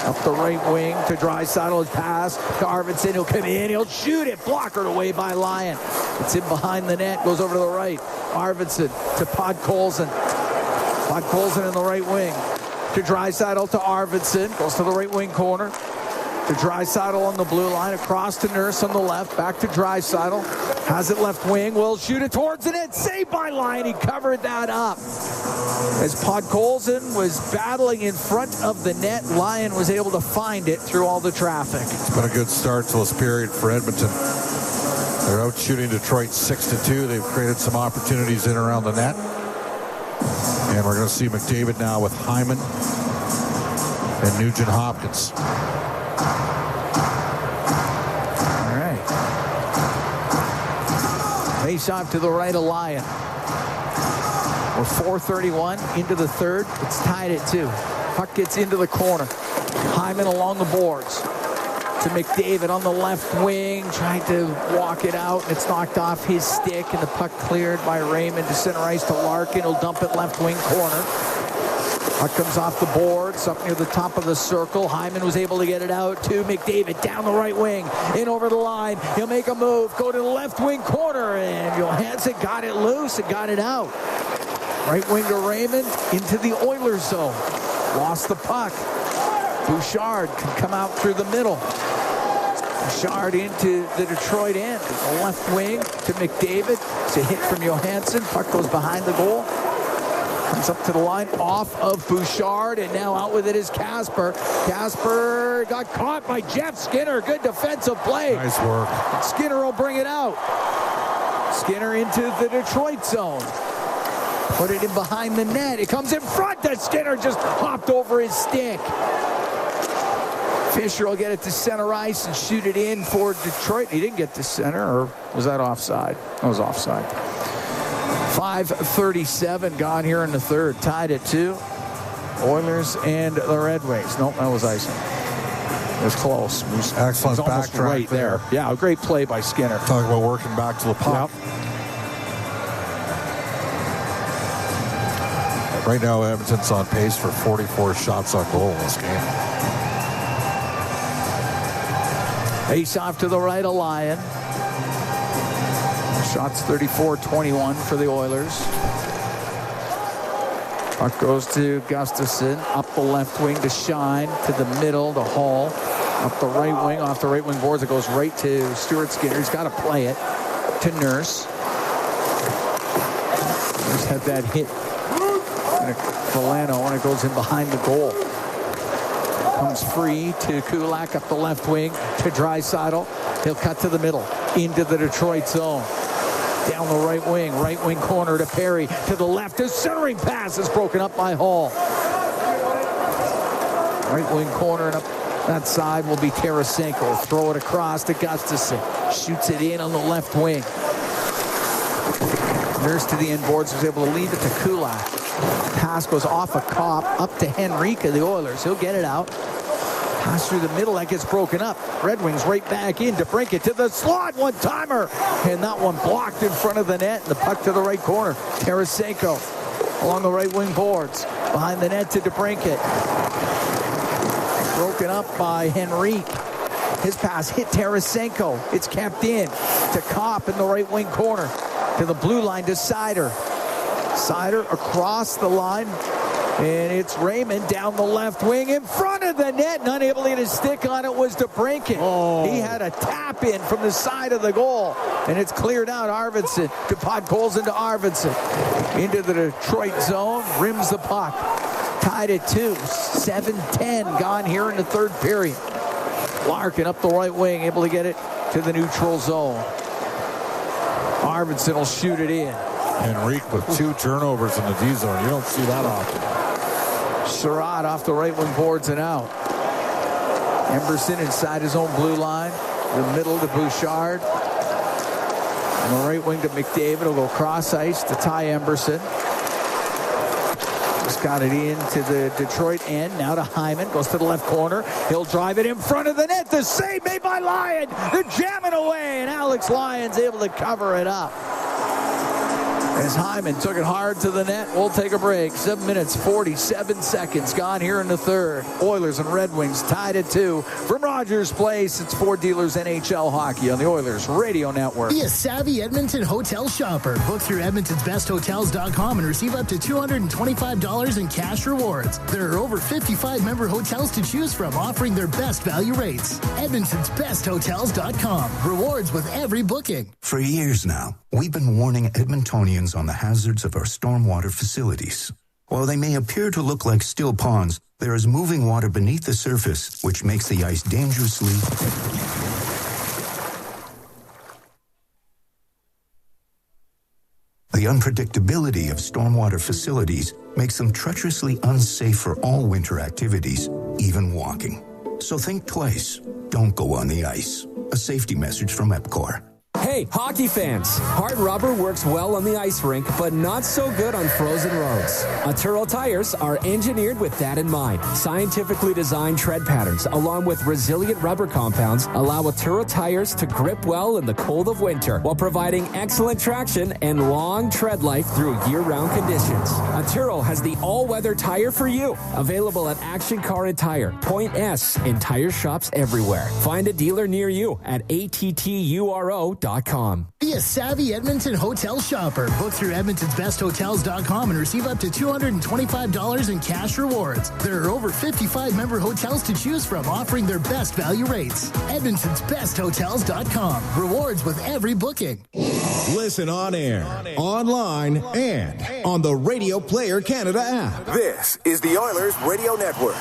Up the right wing to Draisaitl. His pass to Arvidsson. He'll come in. He'll shoot it. Blockered away by Lyon. It's in behind the net. Goes over to the right. Arvidsson to Podkolzin. Podkolzin in the right wing. To Draisaitl to Arvidsson. Goes to the right wing corner. To Draisaitl on the blue line. Across to Nurse on the left. Back to Draisaitl. Has it left wing. Will shoot it towards the net. Saved by Lyon. He covered that up. As Podkolzin was battling in front of the net, Lyon was able to find it through all the traffic. It's been a good start to this period for Edmonton. They're out shooting Detroit 6-2. They've created some opportunities in and around the net. And we're going to see McDavid now with Hyman and Nugent Hopkins. All right. Face off to the right of Lyon. We're 4:31 into the third. It's tied at 2. Puck gets into the corner. Hyman along the boards to McDavid on the left wing, trying to walk it out, and it's knocked off his stick, and the puck cleared by Raymond to center ice to Larkin. He'll dump it left wing corner. Puck comes off the boards, up near the top of the circle. Hyman was able to get it out to McDavid down the right wing, in over the line. He'll make a move, go to the left wing corner, and Johansson got it loose and got it out. Right wing to Raymond, into the Oilers zone. Lost the puck. Bouchard can come out through the middle. Bouchard into the Detroit end. The left wing to McDavid. It's a hit from Johansson. Puck goes behind the goal. Comes up to the line, off of Bouchard, and now out with it is Kasper. Kasper got caught by Jeff Skinner. Good defensive play. Nice work. Skinner will bring it out. Skinner into the Detroit zone. Put it in behind the net. It comes in front. That Skinner just hopped over his stick. Fisher will get it to center ice and shoot it in for Detroit. He didn't get to center, or was that offside? That was offside. 5:37 gone here in the third. Tied at 2. Oilers and the Red Wings. Nope, that was icing. It was close. Excellent backtrack right there. Yeah, a great play by Skinner. Talk about working back to the puck. Yep. Right now, Edmonton's on pace for 44 shots on goal in this game. Face off to the right of Lyon. Shots 34-21 for the Oilers. Puck goes to Gustafsson. Up the left wing to Shine. To the middle to Hall. Up the right wing. Off the right wing boards. It goes right to Stuart Skinner. He's got to play it to Nurse. Nurse had that hit. Valeno when it goes in behind the goal. Comes free to Kulak up the left wing to Draisaitl. He'll cut to the middle into the Detroit zone. Down the right wing corner to Perry. To the left, his centering pass is broken up by Hall. Right wing corner and up that side will be Tarasenko. Throw it across to Gustafsson. Shoots it in on the left wing. Nurse to the end boards, was able to leave it to Kulak. Pass goes off a cop up to Henrique of the Oilers. He'll get it out. Pass through the middle, that gets broken up. Red Wings right back in to break it to the slot. One-timer. And that one blocked in front of the net. The puck to the right corner. Tarasenko along the right wing boards. Behind the net to DeBrincat. Broken up by Henrique. His pass hit Tarasenko. It's kept in to Kopp in the right wing corner. To the blue line to Seider. Seider across the line. And it's Raymond down the left wing in front of the net. And unable to get his stick on it was DeBrincat. He had a tap in from the side of the goal. And it's cleared out. Arvidsson to Podkolzin to Arvidsson. Into the Detroit zone. Rims the puck. Tied at 2. 7-10 gone here in the third period. Larkin up the right wing. Able to get it to the neutral zone. Arvidsson will shoot it in. Henrique with 2 turnovers in the D zone. You don't see that often. Surratt off the right wing boards and out. Emberson inside his own blue line. The middle to Bouchard. On the right wing to McDavid. Will go cross ice to Ty Emberson. Just got it into the Detroit end. Now to Hyman. Goes to the left corner. He'll drive it in front of the net. The save made by Lyon. They're jamming away. And Alex Lyon's able to cover it up. As Hyman took it hard to the net. We'll take a break. 7 minutes, 47 seconds gone here in the third. Oilers and Red Wings tied at 2. From Rogers Place, it's Ford Dealers NHL Hockey on the Oilers Radio Network. Be a savvy Edmonton hotel shopper. Book through Edmonton'sBestHotels.com and receive up to $225 in cash rewards. There are over 55 member hotels to choose from, offering their best value rates. Edmonton'sBestHotels.com. Rewards with every booking. For years now, we've been warning Edmontonians on the hazards of our stormwater facilities. While they may appear to look like still ponds, there is moving water beneath the surface, which makes the ice dangerously... The unpredictability of stormwater facilities makes them treacherously unsafe for all winter activities, even walking. So think twice. Don't go on the ice. A safety message from EPCOR. Hey, hockey fans! Hard rubber works well on the ice rink, but not so good on frozen roads. Atturo tires are engineered with that in mind. Scientifically designed tread patterns, along with resilient rubber compounds, allow Atturo tires to grip well in the cold of winter, while providing excellent traction and long tread life through year-round conditions. Atturo has the all-weather tire for you. Available at Action Car and Tire, Point S, and tire shops everywhere. Find a dealer near you at atturo.com. Be a savvy Edmonton hotel shopper. Book through Edmonton'sBestHotels.com and receive up to $225 in cash rewards. There are over 55 member hotels to choose from, offering their best value rates. Edmonton'sBestHotels.com. Rewards with every booking. Listen on air, online, and on the Radio Player Canada app. This is the Oilers Radio Network.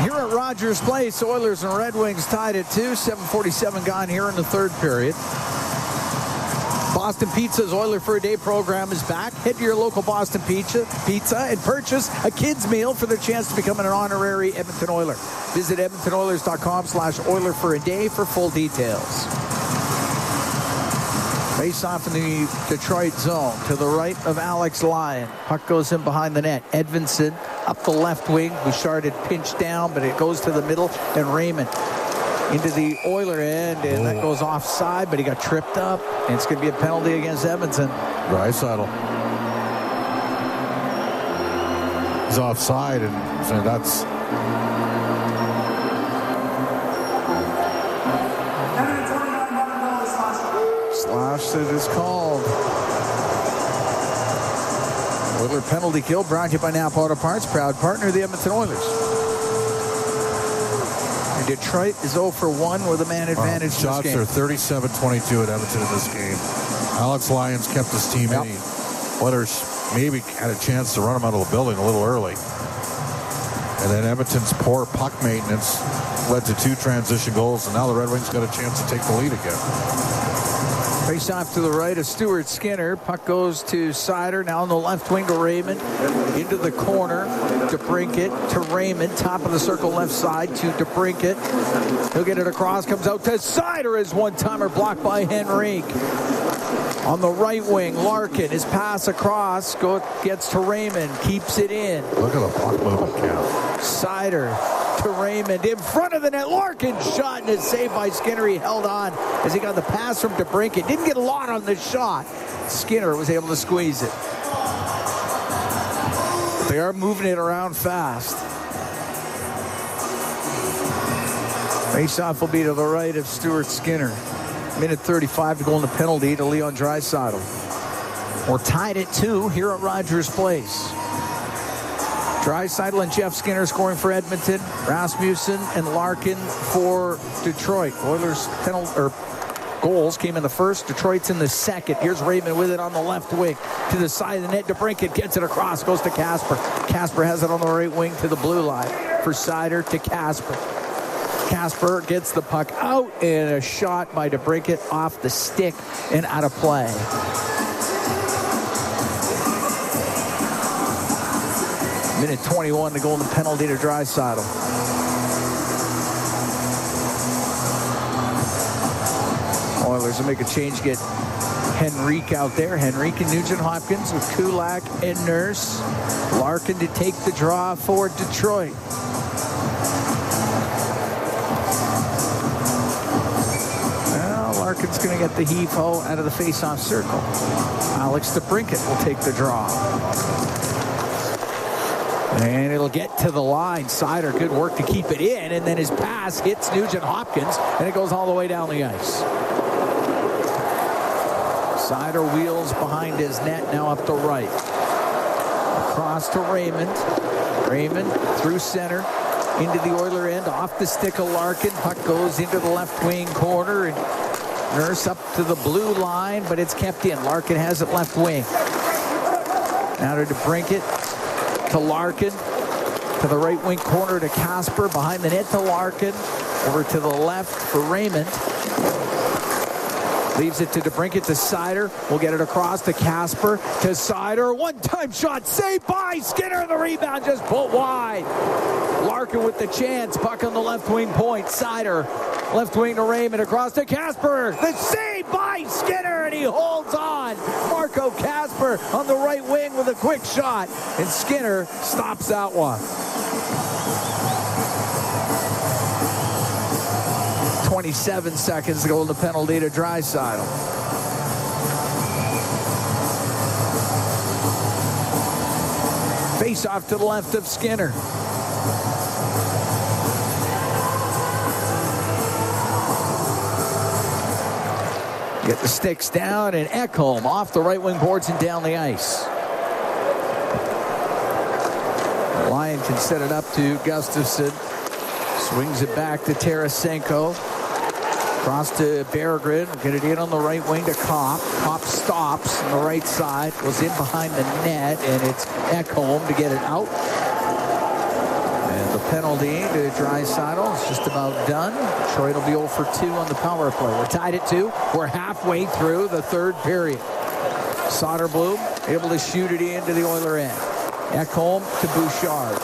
Here at Rogers Place, Oilers and Red Wings tied at 2. 7:47 gone here in the third period. Boston Pizza's Oiler for a Day program is back. Head to your local Boston Pizza and purchase a kid's meal for the chance to become an honorary Edmonton Oiler. Visit EdmontonOilers.com/Oiler for a Day for full details. Face off in the Detroit zone to the right of Alex Lyon. Puck goes in behind the net. Edvinsson up the left wing. Bouchard had pinched down, but it goes to the middle. And Raymond into the Oiler end, and that goes offside, but he got tripped up, and it's going to be a penalty against Edmonton. Draisaitl. He's offside, and so that's... Slash it is called. Oiler penalty kill brought to you by Napa Auto Parts, proud partner of the Edmonton Oilers. Detroit is 0 for 1 with a man advantage. Shots are 37-22 at Edmonton in this game. Alex Lyons kept his team in. Oilers maybe had a chance to run him out of the building a little early. And then Edmonton's poor puck maintenance led to 2 transition goals, and now the Red Wings got a chance to take the lead again. Face off to the right of Stuart Skinner. Puck goes to Seider. Now on the left wing to Raymond. Into the corner to DeBrincat to Raymond. Top of the circle left side to DeBrincat. He'll get it across. Comes out to Seider as one-timer blocked by Henrique. On the right wing, Larkin. His pass across. Gets to Raymond. Keeps it in. Look at the puck movement, Cam. Seider to Raymond in front of the net. Larkin shot and it's saved by Skinner. He held on as he got the pass from DeBrincat. Didn't get a lot on the shot. Skinner was able to squeeze it. They are moving it around fast. Faceoff will be to the right of Stuart Skinner. Minute 35 to go in the penalty to Leon Draisaitl. We're tied at 2 here at Rogers Place. Draisaitl and Jeff Skinner scoring for Edmonton. Rasmussen and Larkin for Detroit. Oilers goals came in the first. Detroit's in the second. Here's Raymond with it on the left wing to the side of the net. DeBrincat gets it across. Goes to Kasper. Kasper has it on the right wing to the blue line for Seider to Kasper. Kasper gets the puck out and a shot by DeBrincat off the stick and out of play. Minute 21 to go in the penalty to Draisaitl. Oilers will make a change, get Henrique out there. Henrique and Nugent-Hopkins with Kulak and Nurse. Larkin to take the draw for Detroit. Well, Larkin's going to get the heave-ho out of the face-off circle. Alex DeBrincat will take the draw. And it'll get to the line. Seider, good work to keep it in. And then his pass hits Nugent-Hopkins, and it goes all the way down the ice. Seider wheels behind his net, now up the right. Across to Raymond. Raymond through center, into the Oiler end, off the stick of Larkin. Puck goes into the left wing corner, and Nurse up to the blue line, but it's kept in. Larkin has it left wing. Now to DeBrincat. To Larkin, to the right wing corner to Kasper, behind the net to Larkin, over to the left for Raymond. Leaves it to DeBrincat to Seider. We'll get it across to Kasper, to Seider. One-time shot saved by Skinner. The rebound just put wide. Larkin with the chance. Puck on the left wing point. Seider, left wing to Raymond, across to Kasper. The save by Skinner, and he holds on. Marco Kasper on the right wing with a quick shot, and Skinner stops that one. 27 seconds to go in the penalty to Draisaitl. Face off to the left of Skinner. Get the sticks down, and Ekholm off the right wing boards and down the ice. Lyon can set it up to Gustafsson. Swings it back to Tarasenko. Cross to Berggren. Get it in on the right wing to Kopp. Kopp stops on the right side. Goes in behind the net, and it's Ekholm to get it out. And the penalty to Draisaitl is just about done. Detroit will be 0 for 2 on the power play. We're tied at 2. We're halfway through the third period. Soderblom able to shoot it into the Oiler end. Ekholm to Bouchard.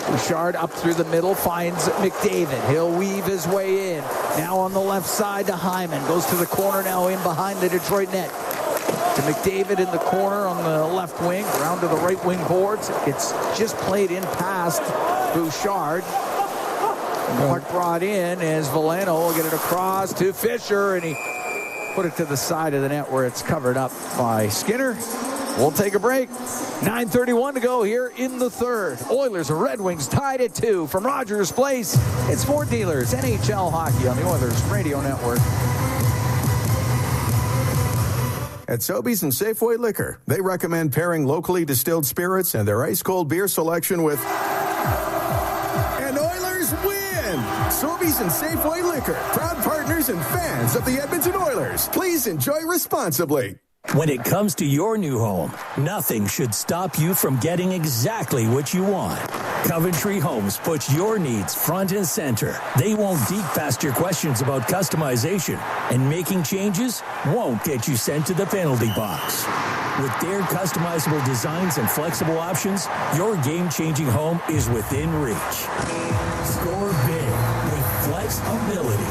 Bouchard up through the middle, finds McDavid. He'll weave his way in. Now on the left side to Hyman. Goes to the corner now in behind the Detroit net. To McDavid in the corner on the left wing. Around to the right wing boards. It's just played in past Bouchard. Puck brought in as Veleno will get it across to Fisher, and he put it to the side of the net where it's covered up by Skinner. We'll take a break. 9:31 to go here in the third. Oilers and Red Wings tied at 2 from Rogers Place. It's Ford Dealers, NHL Hockey on the Oilers Radio Network. At Sobeys and Safeway Liquor, they recommend pairing locally distilled spirits and their ice-cold beer selection with... And Oilers win! Sobeys and Safeway Liquor, proud partners and fans of the Edmonton Oilers. Please enjoy responsibly. When it comes to your new home, nothing should stop you from getting exactly what you want. Coventry Homes puts your needs front and center. They won't deep past your questions about customization, and making changes won't get you sent to the penalty box. With their customizable designs and flexible options, your game-changing home is within reach. Score big with flexibility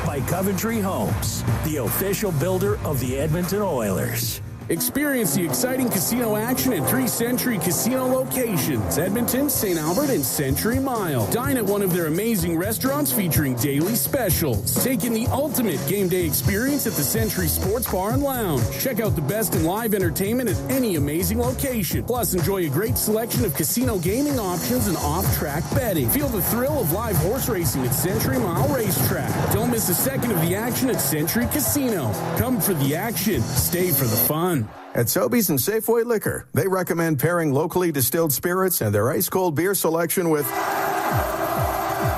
by Coventry Homes, the official builder of the Edmonton Oilers. Experience the exciting casino action at 3 Century Casino locations, Edmonton, St. Albert, and Century Mile. Dine at one of their amazing restaurants featuring daily specials. Take in the ultimate game day experience at the Century Sports Bar and Lounge. Check out the best in live entertainment at any amazing location. Plus, enjoy a great selection of casino gaming options and off-track betting. Feel the thrill of live horse racing at Century Mile Racetrack. Don't miss a second of the action at Century Casino. Come for the action. Stay for the fun. At Sobeys and Safeway Liquor, they recommend pairing locally distilled spirits and their ice-cold beer selection with...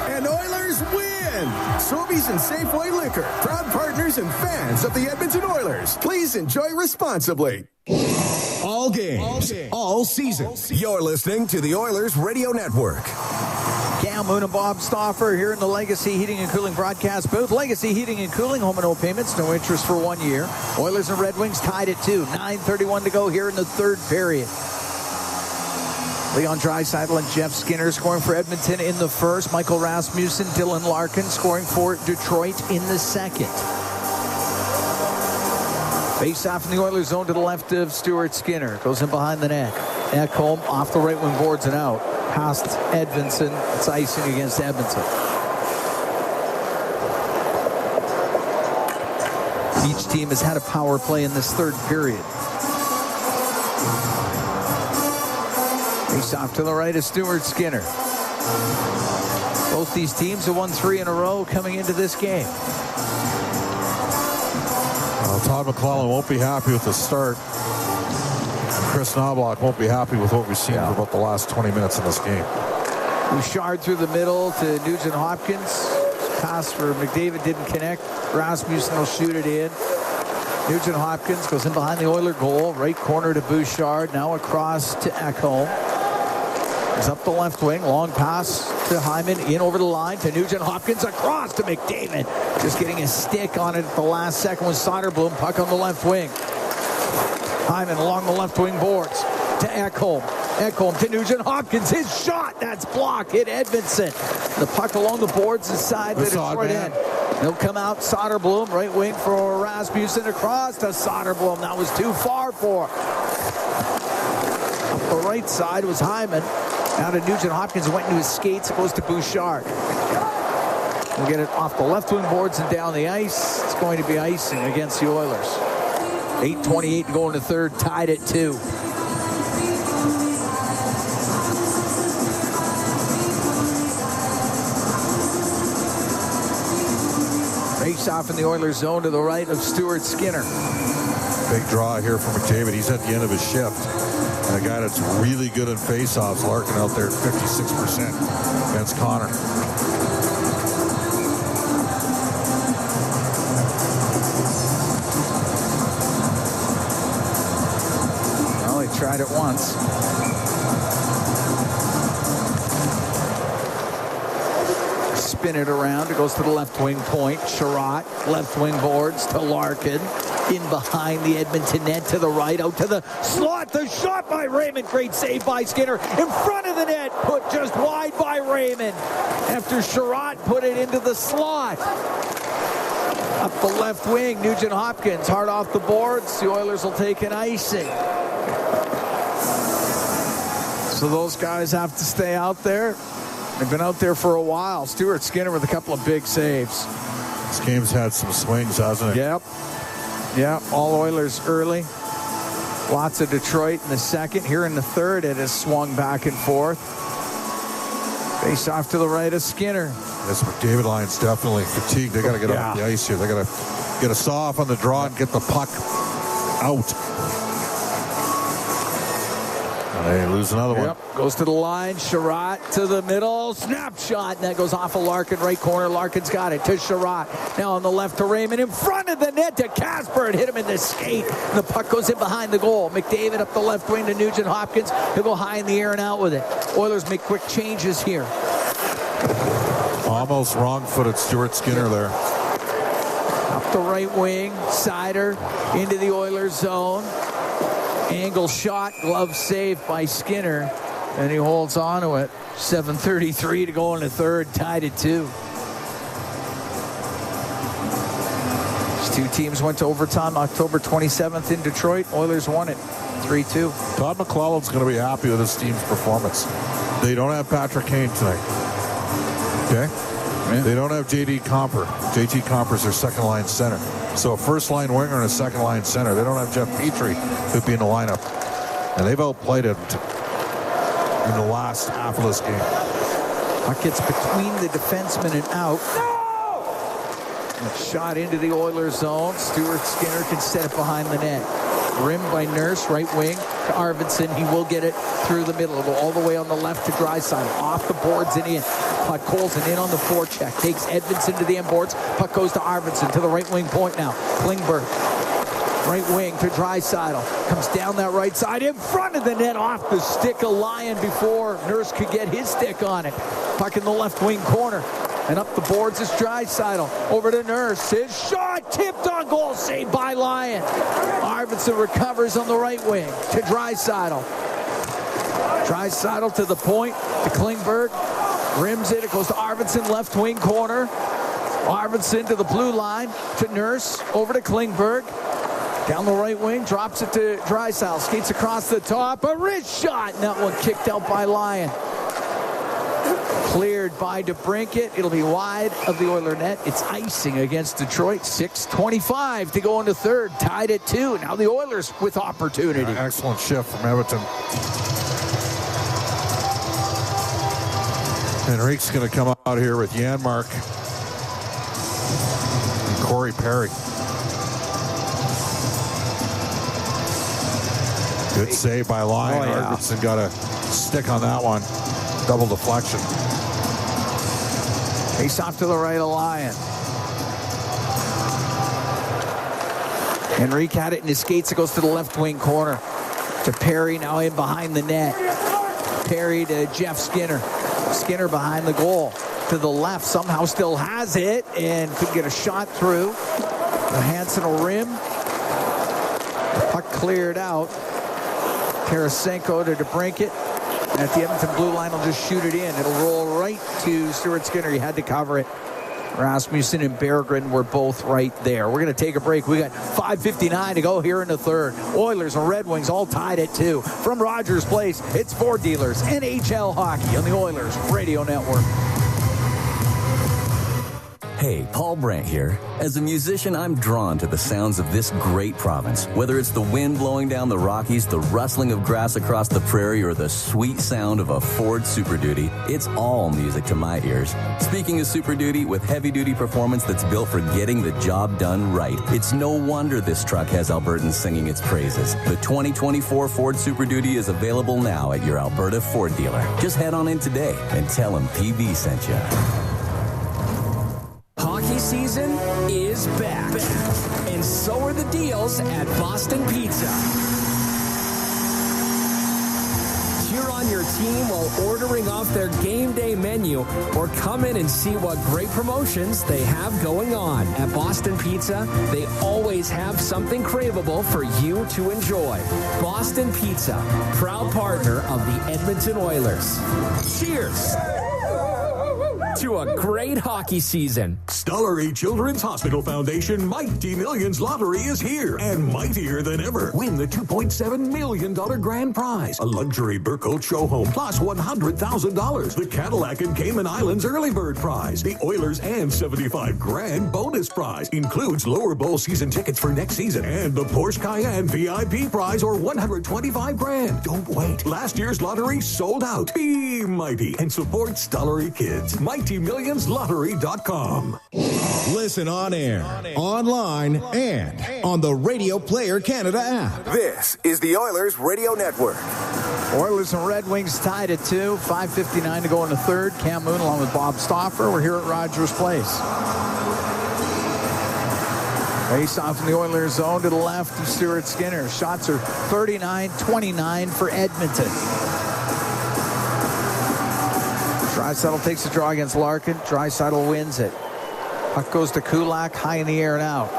And Oilers win! Sobeys and Safeway Liquor, proud partners and fans of the Edmonton Oilers. Please enjoy responsibly. All games, all season. You're listening to the Oilers Radio Network. Cam Moon and Bob Stauffer here in the Legacy Heating and Cooling broadcast booth. Legacy Heating and Cooling, home and no payments, no interest for 1 year. Oilers and Redwings tied at 2. 9:31 to go here in the third period. Leon Draisaitl and Jeff Skinner scoring for Edmonton in the first. Michael Rasmussen, Dylan Larkin scoring for Detroit in the second. Face off in the Oilers zone to the left of Stuart Skinner. Goes in behind the net. Ekholm off the right wing boards and out. Past Edvinson. It's icing against Edmonton. Each team has had a power play in this third period. Face off to the right of Stuart Skinner. Both these teams have won 3 in a row coming into this game. Todd McClellan won't be happy with the start. Chris Knobloch won't be happy with what we've seen for about the last 20 minutes in this game. Bouchard through the middle to Nugent Hopkins. Pass for McDavid didn't connect. Rasmussen will shoot it in. Nugent Hopkins goes in behind the Oiler goal. Right corner to Bouchard. Now across to Ekholm. He's up the left wing. Long pass to Hyman. In over the line to Nugent Hopkins. Across to McDavid. Just getting a stick on it at the last second with Soderblom. Puck on the left wing. Hyman along the left wing boards to Ekholm. Ekholm to Nugent Hopkins. His shot. That's blocked. Hit Edvinson. The puck along the boards inside the Detroit end. He'll come out. Soderblom. Right wing for Rasmussen. Across to Soderblom. That was too far for him. Up the right side was Hyman. Now to Nugent Hopkins. Went into his skates. Goes to Bouchard. We'll get it off the left wing boards and down the ice. It's going to be icing against the Oilers. 8:28 to go in the third, tied at 2. Face off in the Oilers zone to the right of Stuart Skinner. Big draw here for McDavid. He's at the end of his shift. And a guy that's really good at face-offs, Larkin out there at 56% against Connor. Tried it once. Spin it around. It goes to the left wing point. Sherratt, left wing boards to Larkin. In behind the Edmonton net to the right. Out to the slot. The shot by Raymond. Great save by Skinner. In front of the net. Put just wide by Raymond. After Sherratt put it into the slot. Up the left wing. Nugent Hopkins. Hard off the boards. The Oilers will take an icing. So those guys have to stay out there. They've been out there for a while. Stuart Skinner with a couple of big saves. This game's had some swings, hasn't it? Yep. Yeah, all Oilers early. Lots of Detroit in the second. Here in the third, it has swung back and forth. Face off to the right of Skinner. This McDavid line's definitely fatigued. They got to get off the ice here. They got to get a saw off on the draw and get the puck out. They lose another one. Yep. Goes to the line. Sherratt to the middle. Snapshot. And that goes off of Larkin. Right corner. Larkin's got it to Sherratt. Now on the left to Raymond. In front of the net to Casper. It hit him in the skate. And the puck goes in behind the goal. McDavid up the left wing to Nugent Hopkins. He'll go high in the air and out with it. Oilers make quick changes here. Almost wrong-footed Stuart Skinner there. Up the right wing. Seider into the Oilers zone. Angle shot, glove saved by Skinner, and he holds on to it. 7:33 to go in the third, tied at 2. These two teams went to overtime October 27th in Detroit. Oilers won it 3-2. Todd McLellan's going to be happy with his team's performance. They don't have Patrick Kane tonight. Okay? Yeah. They don't have JT Compher. JT Compher's their second-line center. So a first-line winger and a second-line center. They don't have Jeff Petrie who'd be in the lineup. And they've outplayed it in the last half of this game. Puck gets between the defenseman and out. Shot into the Oilers zone. Stuart Skinner can set it behind the net. Rimmed by Nurse, right wing to Arvidsson. He will get it through the middle. It'll go all the way on the left to Draisaitl. Off the boards and in. Puck Colson in on the forecheck. Takes Edmonton to the end boards. Puck goes to Arvidsson to the right wing point now. Klingberg. Right wing to Draisaitl. Comes down that right side in front of the net off the stick of Lyon before Nurse could get his stick on it. Puck in the left wing corner. And up the boards is Draisaitl. Over to Nurse. His shot tipped on goal. Saved by Lyon. Arvidsson recovers on the right wing to Draisaitl. Draisaitl to the point to Klingberg. Rims it. It goes to Arvidsson, left wing corner. Arvidsson to the blue line to Nurse. Over to Klingberg. Down the right wing. Drops it to Draisaitl. Skates across the top. A wrist shot. And that one kicked out by Lyon. Cleared by DeBrincat. It'll be wide of the Oiler net. It's icing against Detroit. 6:25 to go into third. Tied at 2. Now the Oilers with opportunity. Excellent shift from Edmonton. Henrique's going to come out here with Janmark and Corey Perry. Good save by Lyon. Arvidsson got a stick on that one. Double deflection. Face off to the right of Lyon. Henrique had it in his skates. It goes to the left wing corner to Perry, now in behind the net. Perry to Jeff Skinner. Skinner behind the goal. To the left, somehow still has it and could get a shot through. Hansen will rim. The puck cleared out. Tarasenko to DeBrincat. At the Edmonton blue line, will just shoot it in. It'll roll right to Stuart Skinner. He had to cover it. Rasmussen and Berggren were both right there. We're going to take a break. We got 5:59 to go here in the third. Oilers and Red Wings all tied at 2. From Rogers Place, it's Ford Dealers, NHL Hockey on the Oilers Radio Network. Hey, Paul Brandt here. As a musician, I'm drawn to the sounds of this great province. Whether it's the wind blowing down the Rockies, the rustling of grass across the prairie, or the sweet sound of a Ford Super Duty, it's all music to my ears. Speaking of Super Duty, with heavy-duty performance that's built for getting the job done right, it's no wonder this truck has Albertans singing its praises. The 2024 Ford Super Duty is available now at your Alberta Ford dealer. Just head on in today and tell them PB sent you. Hockey season is back. And so are the deals at Boston Pizza. Cheer on your team while ordering off their game day menu, or come in and see what great promotions they have going on. At Boston Pizza, they always have something craveable for you to enjoy. Boston Pizza, proud partner of the Edmonton Oilers. Cheers to a great hockey season. Stollery Children's Hospital Foundation Mighty Millions Lottery is here and mightier than ever. Win the $2.7 million grand prize, a luxury Burkle show home, plus $100,000. The Cadillac and Cayman Islands early bird prize, the Oilers and $75 grand bonus prize, includes lower bowl season tickets for next season, and the Porsche Cayenne VIP prize, or $125 grand. Don't wait. Last year's lottery sold out. Be mighty and support Stollery Kids. MightyMillionsLottery.com. Listen on air, online, and on the Radio Player Canada app. This is the Oilers Radio Network. Oilers and Red Wings tied at 2. 5:59 to go in the third. Cam Moon along with Bob Stauffer. We're here at Rogers Place. Face off in the Oilers zone to the left of Stuart Skinner. Shots are 39-29 for Edmonton. Draisaitl takes the draw against Larkin. Draisaitl wins it. Puck goes to Kulak, high in the air and out.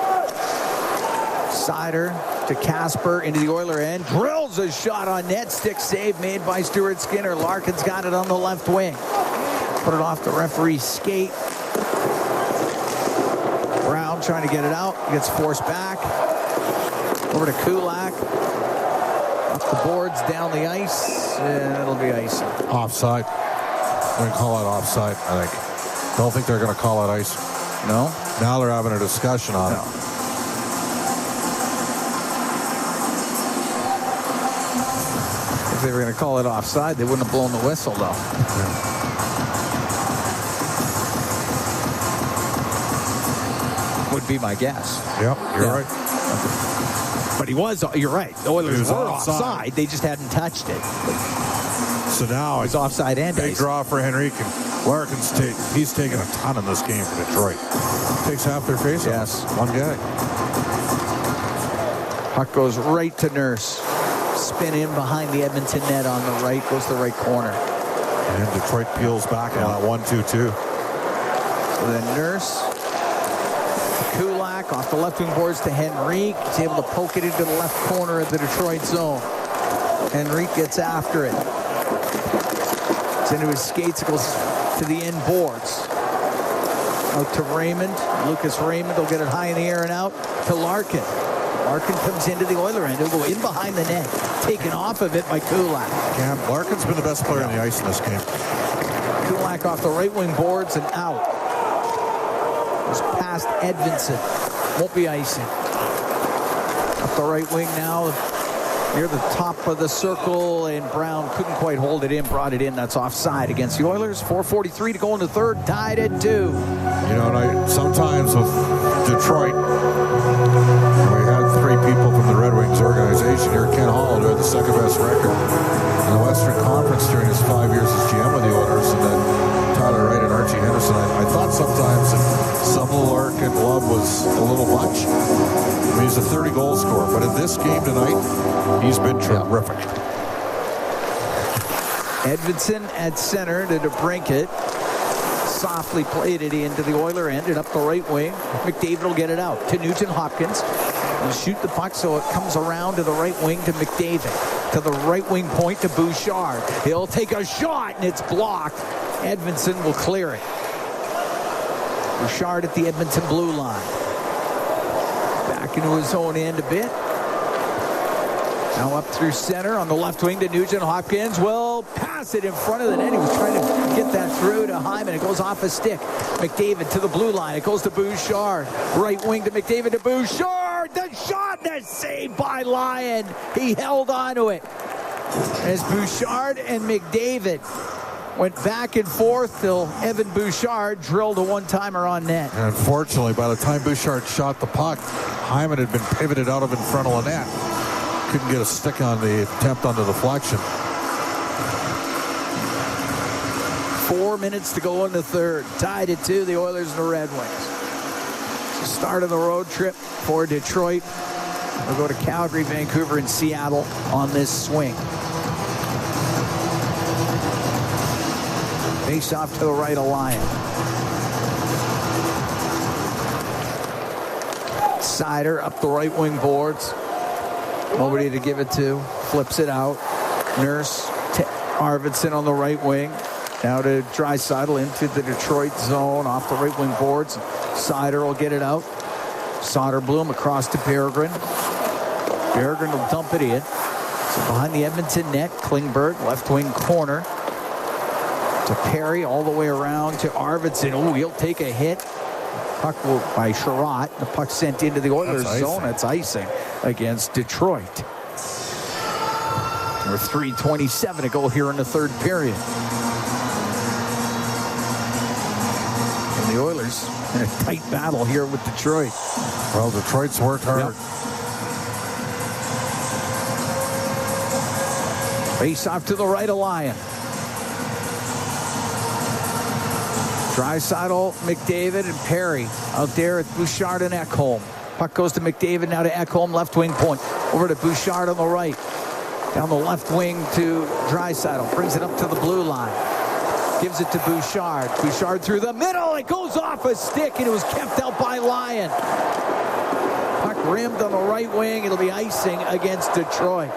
Sider to Casper into the Oiler end. Drills a shot on net. Stick save made by Stuart Skinner. Larkin's got it on the left wing. Put it off the referee's skate. Brown trying to get it out. Gets forced back. Over to Kulak. Up the boards, down the ice. And it'll be icing. Offside. They're going to call it offside, I think. Don't think they're going to call it ice. No? Now they're having a discussion on it. If they were going to call it offside, they wouldn't have blown the whistle, though. Yeah. Would be my guess. Yep, you're right. But you're right. The Oilers were offside. They just hadn't touched it. So now it's offside and big ice. Draw for Henrique. Larkin's he's taken a ton in this game for Detroit. Takes half their face Yes. off. One guy. Puck goes right to Nurse. Spin in behind the Edmonton net on the right. Goes to the right corner. And Detroit peels back on that 1-2-2. So then Nurse. Kulak off the left wing boards to Henrique. He's able to poke it into the left corner of the Detroit zone. Henrique gets after it. It's into his skates. It goes to the end boards. Out to Raymond. Lucas Raymond will get it high in the air and out to Larkin. Larkin comes into the Oiler end. He'll go in behind the net. Taken off of it by Kulak. Cam, Larkin's been the best player on the ice in this game. Kulak off the right wing boards and out. Goes past Edmondson. Won't be icing. Up the right wing now. Near the top of the circle, and Brown couldn't quite hold it in, brought it in. That's offside against the Oilers. 4:43 to go in the third, tied at 2. You know, sometimes with Detroit, we had 3 people from the Red Wings organization here. Ken Hall, who had the second best record in the Western Conference during his 5 years as GM with the Oilers, and then Tyler Wright and Archie Henderson. I thought sometimes that Larkin Love was a little much. I mean, he's a 30-goal scorer, but in this game tonight, he's been terrific. Edmondson at center to DeBrincat. Softly played it into the Oiler end and up the right wing. McDavid will get it out to Nugent Hopkins. He'll shoot the puck so it comes around to the right wing to McDavid. To the right wing point to Bouchard. He'll take a shot and it's blocked. Edmondson will clear it. Bouchard at the Edmonton blue line. Back into his own end a bit. Now up through center on the left wing to Nugent Hopkins. Will pass it in front of the net. He was trying to get that through to Hyman. It goes off a stick. McDavid to the blue line. It goes to Bouchard. Right wing to McDavid to Bouchard. The shot that's saved by Lyon. He held on to it. As Bouchard and McDavid went back and forth till Evan Bouchard drilled a one-timer on net. And unfortunately, by the time Bouchard shot the puck, Hyman had been pivoted out of in front of the net. Couldn't get a stick on the attempt on the deflection. 4 minutes to go in the third. Tied at 2, the Oilers and the Red Wings. So start of the road trip for Detroit. We'll go to Calgary, Vancouver, and Seattle on this swing. Face off to the right of Lyon. Sider up the right wing boards. Nobody to give it to. Flips it out. Nurse to Arvidsson on the right wing. Now to Draisaitl into the Detroit zone off the right wing boards. Sider will get it out. Soderblom across to Peregrine. Peregrine will dump it in. So behind the Edmonton net, Klingberg, left wing corner. To Perry, all the way around to Arvidsson. Oh, he'll take a hit. Puck by Sherratt. The puck sent into the Oilers zone. That's icing against Detroit. Or 3:27 to go here in the third period. And the Oilers in a tight battle here with Detroit. Well, Detroit's worked hard. Yep. Face off to the right of Lyon. Draisaitl, McDavid, and Perry out there with Bouchard and Ekholm. Puck goes to McDavid, now to Ekholm, left wing point. Over to Bouchard on the right. Down the left wing to Draisaitl. Brings it up to the blue line. Gives it to Bouchard. Bouchard through the middle. It goes off a stick, and it was kept out by Lyon. Puck rimmed on the right wing. It'll be icing against Detroit.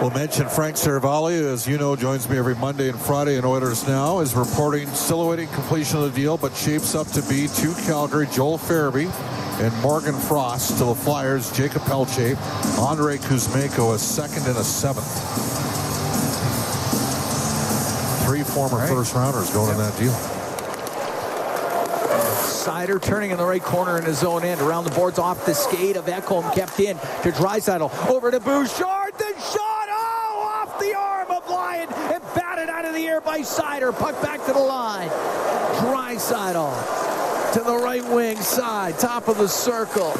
We'll mention Frank Saravalli, as you know, joins me every Monday and Friday in Oilers Now, is reporting still awaiting completion of the deal, but shapes up to be to Calgary, Joel Farabee and Morgan Frost, to the Flyers, Jacob Pelche, Andrei Kuzmenko, a second and a seventh. 3 former first-rounders going in that deal. Seider turning in the right corner in his own end. Around the boards, off the skate of Ekholm, kept in to Draisaitl. Over to Bouchard, the shot! Off the arm of Lyon and batted out of the air by Seider. Puck back to the line. Draisaitl to the right wing side, top of the circle.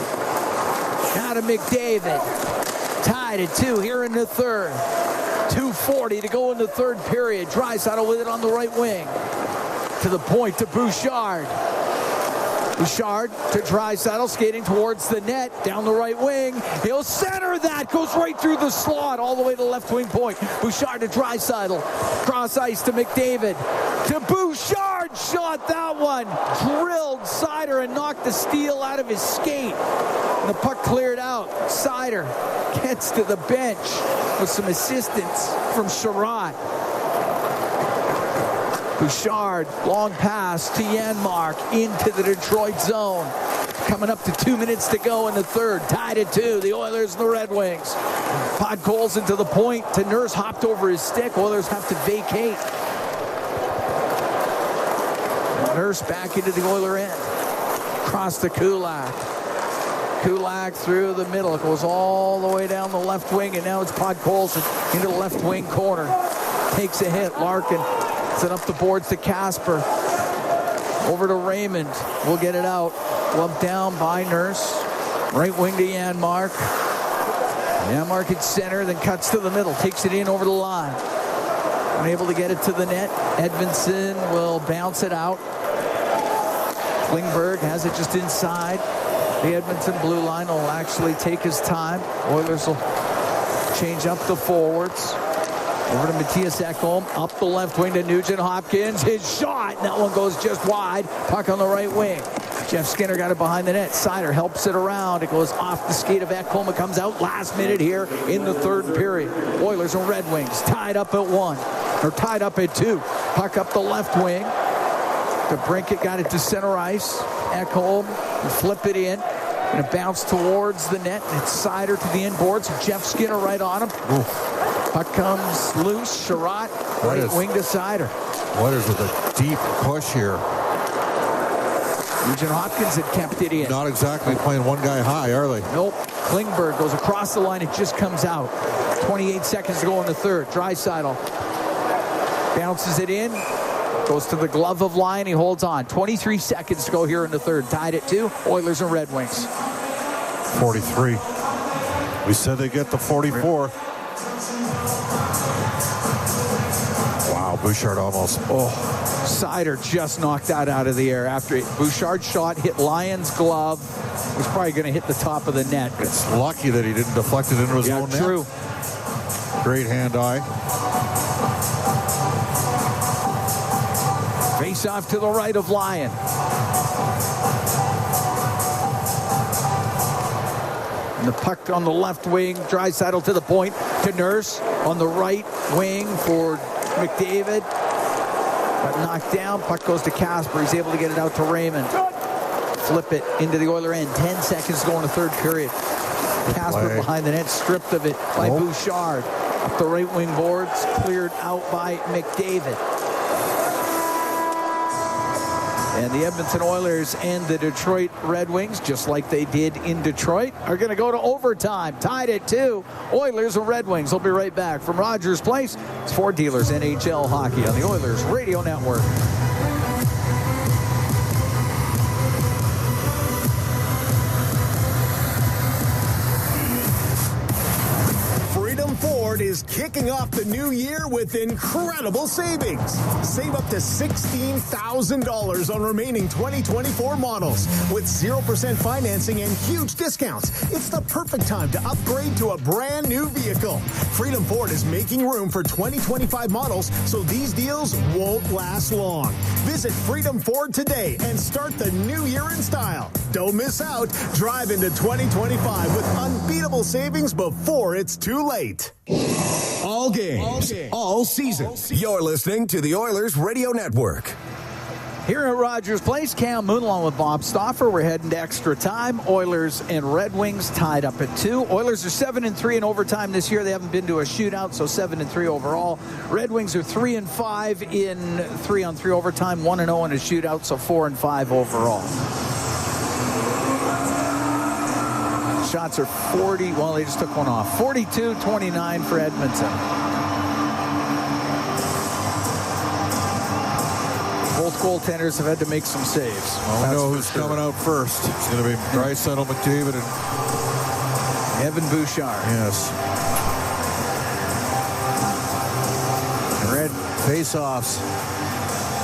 Now to McDavid. Tied at 2 here in the third. 2:40 to go in the third period. Draisaitl with it on the right wing. To the point to Bouchard. Bouchard to Draisaitl, skating towards the net, down the right wing. He'll center that, goes right through the slot, all the way to the left wing point. Bouchard to Draisaitl, cross ice to McDavid, to Bouchard, shot that one. Drilled Seider and knocked the steel out of his skate. And the puck cleared out. Seider gets to the bench with some assistance from Sherratt. Bouchard, long pass to Janmark into the Detroit zone. Coming up to 2 minutes to go in the third. Tied at 2, the Oilers and the Red Wings. Podkolzin to the point. To Nurse, hopped over his stick. Oilers have to vacate. Nurse back into the Oiler end. Across to Kulak. Kulak through the middle. It goes all the way down the left wing, and now it's Podkolzin into the left wing corner. Takes a hit. Larkin set up the boards to Casper. Over to Raymond. We'll get it out. Lumped down by Nurse. Right wing to Janmark. Janmark at center, then cuts to the middle. Takes it in over the line. Unable to get it to the net. Edmondson will bounce it out. Klingberg has it just inside. The Edmonton blue line will actually take his time. Oilers will change up the forwards. Over to Matthias Ekholm, up the left wing to Nugent Hopkins. His shot, and that one goes just wide. Puck on the right wing. Jeff Skinner got it behind the net. Seider helps it around. It goes off the skate of Ekholm. It comes out last minute here in the third period. Oilers and Red Wings tied up at 1, or tied up at 2. Puck up the left wing. DeBrincat got it to center ice. Ekholm will flip it in. And it bounced towards the net. And it's Seider to the inboards. Jeff Skinner right on him. Ooh. Puck comes loose. Sherratt, right wing to Seider. What is with a deep push here? Nugent Hopkins had kept it in. Not exactly playing one guy high, are they? Nope. Klingberg goes across the line. It just comes out. 28 seconds to go in the third. Draisaitl bounces it in. Goes to the glove of Lyon. He holds on. 23 seconds to go here in the third. Tied at 2. Oilers and Red Wings. 43. We said they get the 44. Wow, Bouchard almost. Oh, Seider just knocked that out of the air after Bouchard's shot hit Lyon's glove. It was probably going to hit the top of the net. It's lucky that he didn't deflect it into his own net. True. Great hand-eye. Face off to the right of Lyon. And the puck on the left wing. Draisaitl to the point to Nurse. On the right wing for McDavid. But knocked down. Puck goes to Casper. He's able to get it out to Raymond. Flip it into the Oiler end. 10 seconds to go in the third period. Casper behind the net. Stripped of it by Bouchard. Up the right wing boards. Cleared out by McDavid. And the Edmonton Oilers and the Detroit Red Wings, just like they did in Detroit, are going to go to overtime. Tied at 2. Oilers and Red Wings. We'll be right back from Rogers Place. It's Ford Dealers NHL Hockey on the Oilers Radio Network. Freedom Ford is kicking kicking off the new year with incredible savings. Save up to $16,000 on remaining 2024 models with 0% financing and huge discounts. It's the perfect time to upgrade to a brand new vehicle. Freedom Ford is making room for 2025 models, so these deals won't last long. Visit Freedom Ford today and start the new year in style. Don't miss out. Drive into 2025 with unbeatable savings before it's too late. All games, all season. You're listening to the Oilers Radio Network. Here at Rogers Place, Cam Moon along with Bob Stauffer. We're heading to extra time. Oilers and Red Wings tied up at 2. Oilers are 7-3 in overtime this year. They haven't been to a shootout, so 7-3 overall. Red Wings are 3-5 in 3-on-3 overtime, 1-0 in a shootout, so 4-5 overall. Shots are 40. Well, they just took one off. 42-29 for Edmonton. Both goaltenders have had to make some saves. Well, we know who's coming out first. It's going to be Draisaitl, McDavid, and Evan Bouchard. Yes. Red face-offs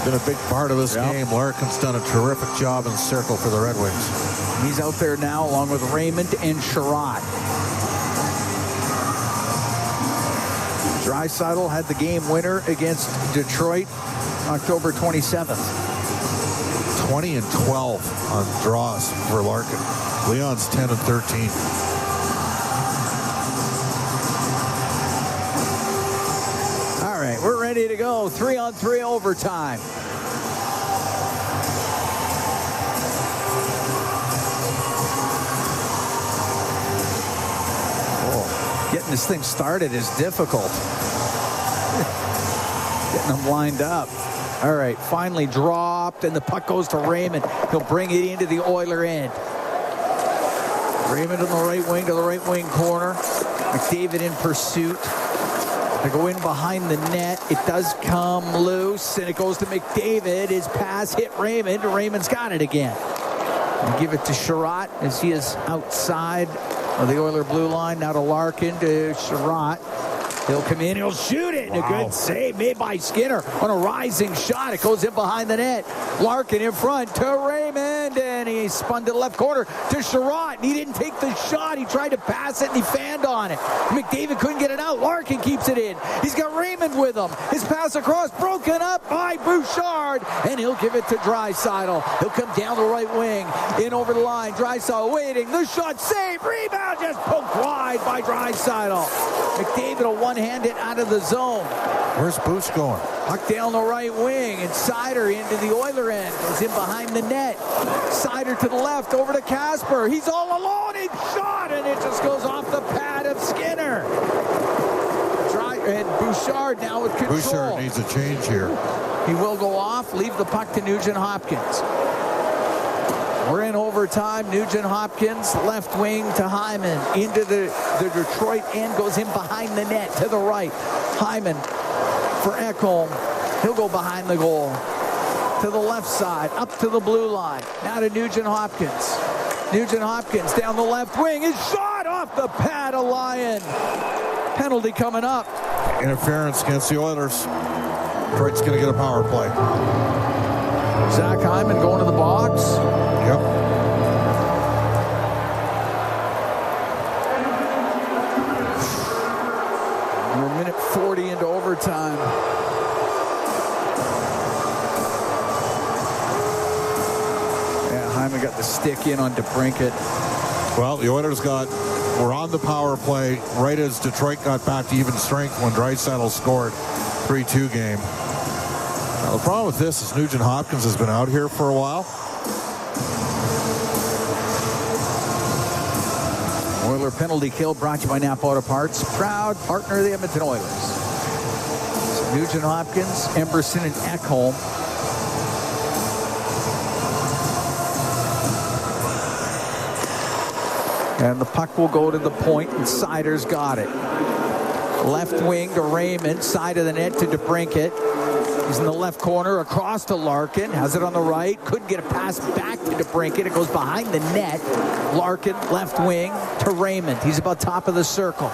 been a big part of this game. Larkin's done a terrific job in the circle for the Red Wings. He's out there now along with Raymond and Sherratt. Draisaitl had the game winner against Detroit October 27th. 20-12 on draws for Larkin. Leon's 10-13. All right, we're ready to go. 3-on-3 overtime. Getting this thing started is difficult. Getting them lined up. All right, finally dropped, and the puck goes to Raymond. He'll bring it into the Oiler end. Raymond on the right wing to the right wing corner. McDavid in pursuit. They go in behind the net. It does come loose, and it goes to McDavid. His pass hit Raymond. Raymond's got it again. And give it to Sherratt as he is outside of the Oiler blue line. Now to Larkin, to Sherratt. He'll come in, he'll shoot it, and a good save made by Skinner on a rising shot. It goes in behind the net. Larkin in front to Raymond, and he spun to the left corner to Sherratt, and he didn't take the shot. He tried to pass it, and he fanned on it. McDavid couldn't get it out. Larkin keeps it in. He's got Raymond with him. His pass across, broken up by Bouchard, and he'll give it to Draisaitl. He'll come down the right wing, in over the line. Draisaitl waiting. The shot saved. Rebound just poked wide by Draisaitl. McDavid will one-hand it out of the zone. Where's Boosh going? Puck down the right wing, and Sider into the Oiler end. Goes in behind the net. Sider to the left, over to Casper. He's all alone. He shot, and it just goes off the pad of Skinner. And Bouchard now with control. Bouchard needs a change here. He will go off, leave the puck to Nugent Hopkins. We're in overtime. Nugent Hopkins, left wing to Hyman. Into the Detroit end, goes in behind the net to the right. Hyman for Ekholm. He'll go behind the goal. To the left side, up to the blue line. Now to Nugent Hopkins. Nugent Hopkins down the left wing. His shot off the pad of Lyon. Penalty coming up. Interference against the Oilers. Detroit's going to get a power play. Zach Hyman going to the box. Yep. We're a minute 40 into overtime. Yeah, Hyman got the stick in on DeBrincat. Well, the Oilers were on the power play right as Detroit got back to even strength when Draisaitl scored 3-2 game. Now, the problem with this is Nugent Hopkins has been out here for a while. Oiler penalty kill brought to you by Napa Auto Parts, proud partner of the Edmonton Oilers. So Nugent Hopkins, Emberson, and Ekholm. And the puck will go to the point, and Sider's got it. Left wing to Raymond, side of the net to DeBrincat. He's in the left corner, across to Larkin. Has it on the right. Couldn't get a pass back to DeBrincat. It goes behind the net. Larkin, left wing to Raymond. He's about top of the circle.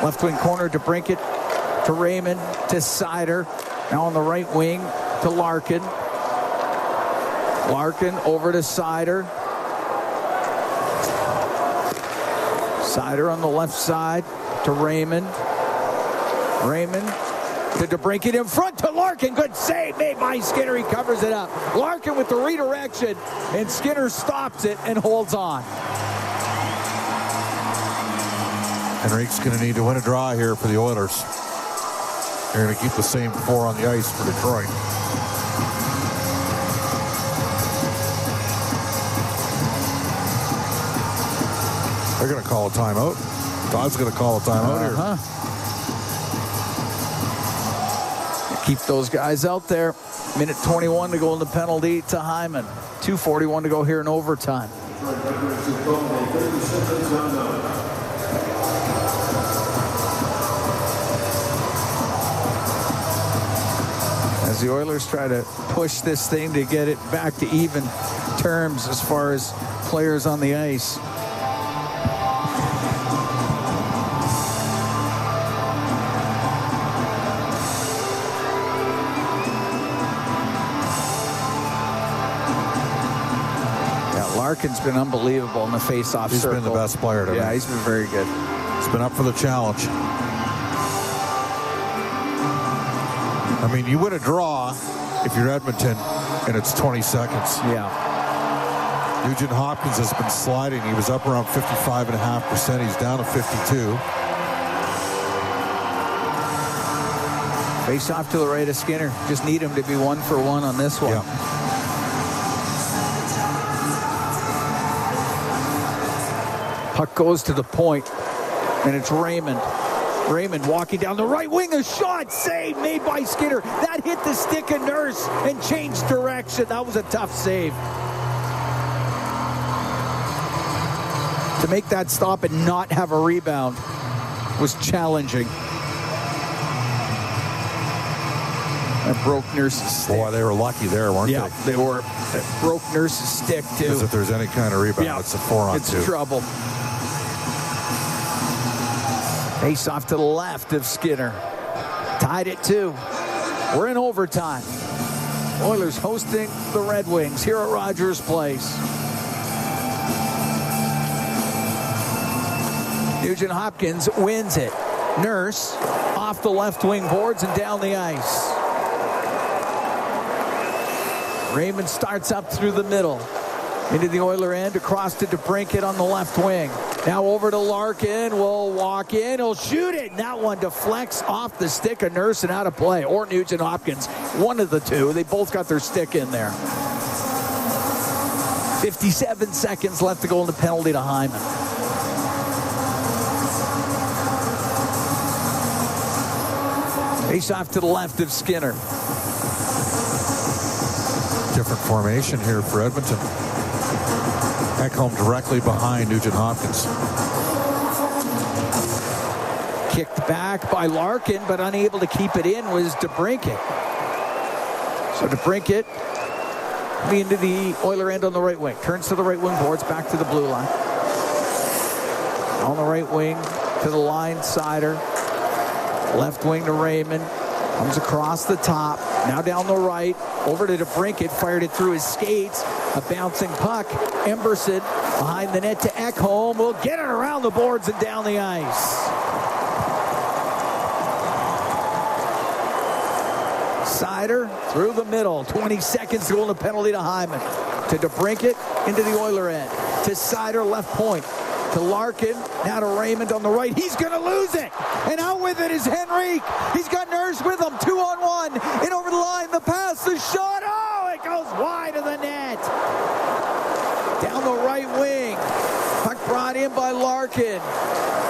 Left wing corner to Brinkett, to Raymond, to Seider. Now on the right wing to Larkin. Larkin over to Seider. Seider on the left side to Raymond. Raymond to DeBrincat in front to Larkin. Good save made by Skinner. He covers it up. Larkin with the redirection, and Skinner stops it and holds on. Henrique's going to need to win a draw here for the Oilers. They're going to keep the same 4 on the ice for Detroit. They're going to call a timeout. Todd's going to call a timeout here. Keep those guys out there. Minute 21 to go in the penalty to Hyman. 2:41 to go here in overtime. As the Oilers try to push this thing to get it back to even terms as far as players on the ice. Larkin's been unbelievable in the face-off circle. He's been the best player today. Yeah, he's been very good. He's been up for the challenge. I mean, you win a draw if you're Edmonton, and it's 20 seconds. Yeah. Nugent Hopkins has been sliding. He was up around 55.5%. He's down to 52. Face-off to the right of Skinner. Just need him to be 1-for-1 on this one. Yeah. Puck goes to the point, and it's Raymond. Raymond walking down the right wing. A shot save made by Skinner. That hit the stick of Nurse and changed direction. That was a tough save. To make that stop and not have a rebound was challenging. That broke Nurse's stick. Boy, they were lucky there, weren't they? Yeah, they were. It broke Nurse's stick, too. Because if there's any kind of rebound, it's a 4-on-2. It's trouble. Face off to the left of Skinner. Tied at 2. We're in overtime. Oilers hosting the Red Wings here at Rogers Place. Nugent Hopkins wins it. Nurse off the left wing boards and down the ice. Raymond starts up through the middle. Into the Oiler end, across to DeBrincat on the left wing. Now over to Larkin, will walk in, he'll shoot it. And that one deflects off the stick of Nurse and out of play. Or Nugent Hopkins, one of the two. They both got their stick in there. 57 seconds left to go in the penalty to Hyman. Face off to the left of Skinner. Different formation here for Edmonton. Ekholm directly behind Nugent Hopkins. Kicked back by Larkin, but unable to keep it in was DeBrincat. So DeBrincat into the Oiler end on the right wing. Turns to the right wing boards, back to the blue line. On the right wing to the line, Seider. Left wing to Raymond. Comes across the top. Now down the right. Over to DeBrincat. Fired it through his skates. A bouncing puck. Emberson behind the net to Ekholm. Will get it around the boards and down the ice. Seider through the middle. 20 seconds to go in the penalty to Hyman. To DeBrincat into the Oiler end. To Seider left point. To Larkin, now to Raymond on the right. He's going to lose it. And out with it is Henrique. He's got Nurse with him. 2-on-1. In over the line. The pass, the shot. Oh, it goes wide of the net. Down the right wing. Puck brought in by Larkin.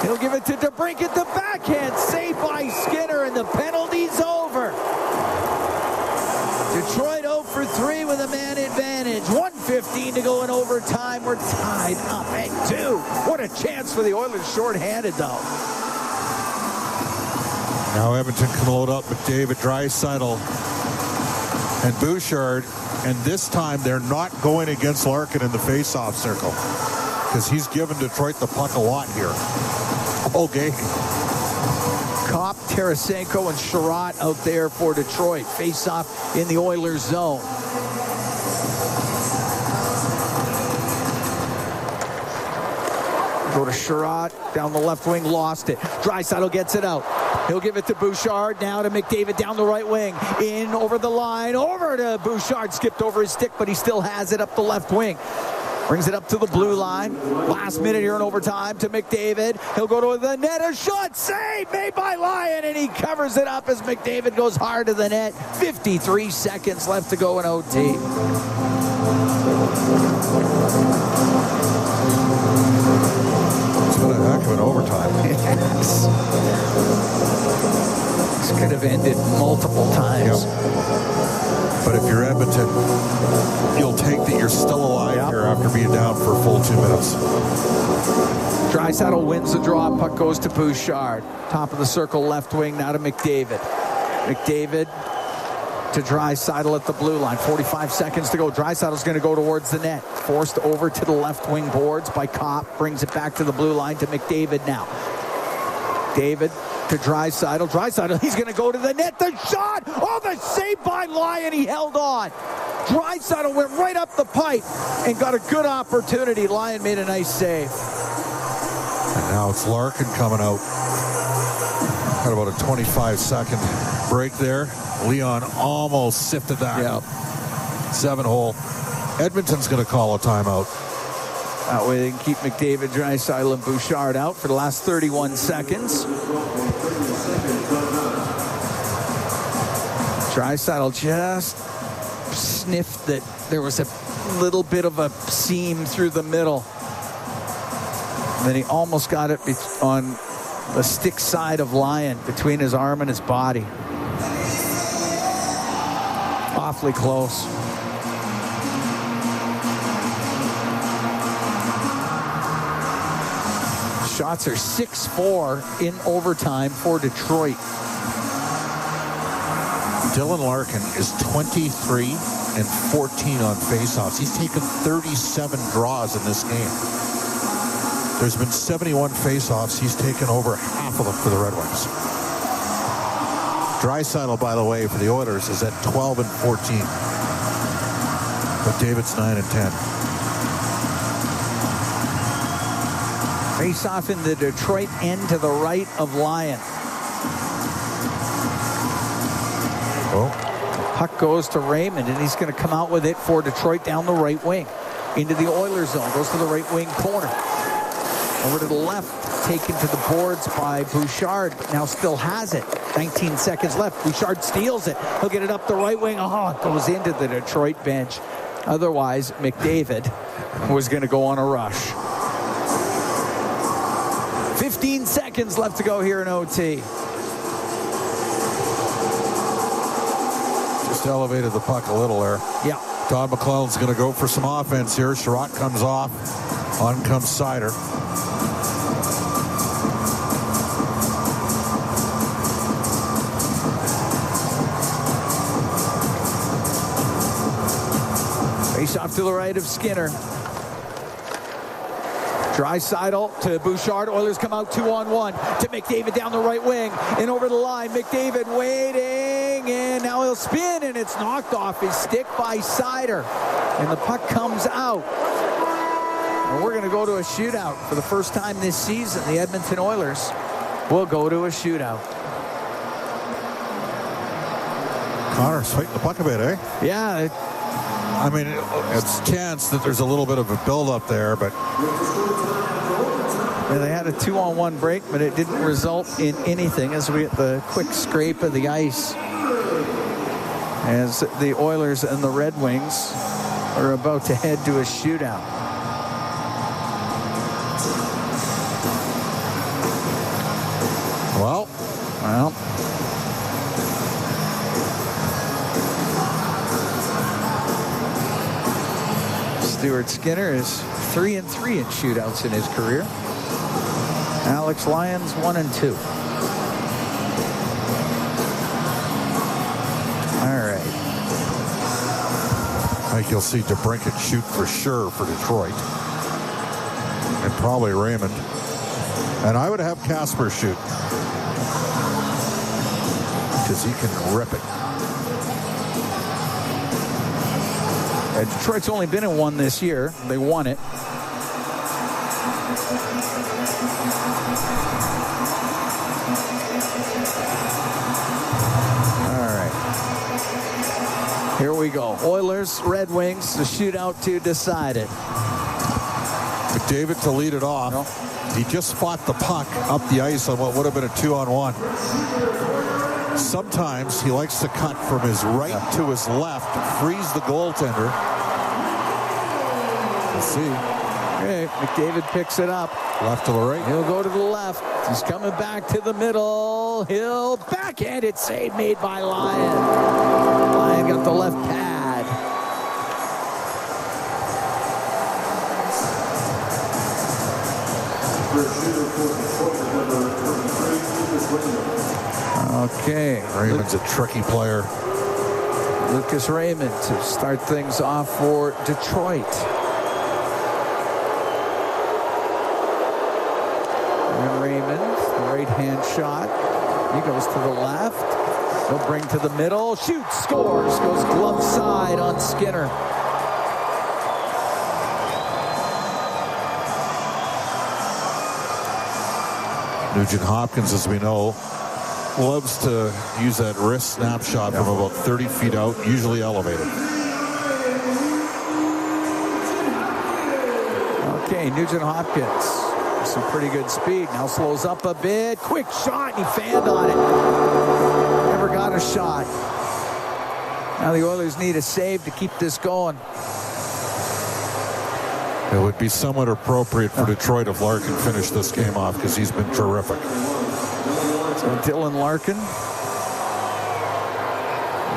He'll give it to DeBrincat. The backhand saved by Skinner, and the penalty's over. Detroit 0 for 3 with a man advantage. 1:15 to go in overtime. We're tied up at 2. What a chance for the Oilers, shorthanded though. Now Edmonton can load up McDavid, Draisaitl, and Bouchard. And this time they're not going against Larkin in the face-off circle, because he's given Detroit the puck a lot here. All game. Kopp, Tarasenko, and Sherratt out there for Detroit. Face-off in the Oilers zone. Go to Sherratt, down the left wing, lost it. Draisaitl gets it out. He'll give it to Bouchard, now to McDavid down the right wing. In over the line, over to Bouchard. Skipped over his stick, but he still has it up the left wing. Brings it up to the blue line. Last minute here in overtime to McDavid. He'll go to the net. A shot save made by Lyon, and he covers it up as McDavid goes hard to the net. 53 seconds left to go in OT. It's been a heck of an overtime. Yes. This could have ended multiple times. Yep. But if you're Edmonton, you'll take that you're still alive here after being down for a full 2 minutes. Draisaitl wins the draw. Puck goes to Bouchard. Top of the circle, left wing, now to McDavid. McDavid to Draisaitl at the blue line. 45 seconds to go. Draisaitl's going to go towards the net. Forced over to the left wing boards by Kopp. Brings it back to the blue line to McDavid now. David to Draisaitl. Draisaitl, he's going to go to the net. The shot! Oh, the save by Lyon. He held on. Draisaitl went right up the pipe and got a good opportunity. Lyon made a nice save. And now it's Larkin coming out. Had about a 25-second break there. Leon almost sifted that. Yep. 7-hole. Edmonton's going to call a timeout. That way they can keep McDavid, Draisaitl, and Bouchard out for the last 31 seconds. Draisaitl just sniffed that there was a little bit of a seam through the middle. And then he almost got it on the stick side of Lyon between his arm and his body. Awfully close. Shots are 6-4 in overtime for Detroit. Dylan Larkin is 23 and 14 on faceoffs. He's taken 37 draws in this game. There's been 71 faceoffs. He's taken over half of them for the Red Wings. Draisaitl, by the way, for the Oilers is at 12 and 14. But David's 9 and 10. Face-off in the Detroit end to the right of Lyon. Oh. Puck goes to Raymond, and he's going to come out with it for Detroit down the right wing. Into the Oilers zone. Goes to the right wing corner. Over to the left. Taken to the boards by Bouchard, but now still has it. 19 seconds left. Bouchard steals it. He'll get it up the right wing. Oh, it goes into the Detroit bench. Otherwise, McDavid was going to go on a rush. 15 seconds left to go here in OT. Just elevated the puck a little there. Yeah. Todd McLellan's going to go for some offense here. Sherratt comes off. On comes Seider. Face off to the right of Skinner. Draisaitl to Bouchard. Oilers come out 2-on-1 to McDavid down the right wing and over the line. McDavid waiting, and now he'll spin, and it's knocked off his stick by Seider, and the puck comes out. And we're going to go to a shootout for the first time this season. The Edmonton Oilers will go to a shootout. Connor's fighting the puck a bit, eh? Yeah. I mean, it's a chance that there's a little bit of a build-up there, but... Well, they had a 2-on-1 break, but it didn't result in anything as we get the quick scrape of the ice. As the Oilers and the Red Wings are about to head to a shootout. Well. Stuart Skinner is 3-3 in shootouts in his career. Alex Lyons 1-2. All right. I think you'll see DeBrincat shoot for sure for Detroit. And probably Raymond. And I would have Casper shoot. because he can rip it. Detroit's only been in one this year. They won it. All right. Here we go. Oilers, Red Wings, the shootout to decide it. McDavid to lead it off. No. He just fought the puck up the ice on what would have been a 2-on-1. Sometimes he likes to cut from his right to his left, freeze the goaltender. Let's see. Okay, McDavid picks it up. Left to the right. He'll go to the left. He's coming back to the middle. He'll backhand save made by Lyon. Lyon got the left pad. Okay. Raymond's a tricky player. Lucas Raymond to start things off for Detroit. And Raymond, the right-hand shot. He goes to the left. He'll bring to the middle. Shoots, scores. Goes glove side on Skinner. Nugent Hopkins, as we know, loves to use that wrist snapshot from about 30 feet out, usually elevated. Okay, Nugent Hopkins. Some pretty good speed. Now slows up a bit. Quick shot, and he fanned on it. Never got a shot. Now the Oilers need a save to keep this going. It would be somewhat appropriate for Detroit if Larkin finished this game off because he's been terrific. So Dylan Larkin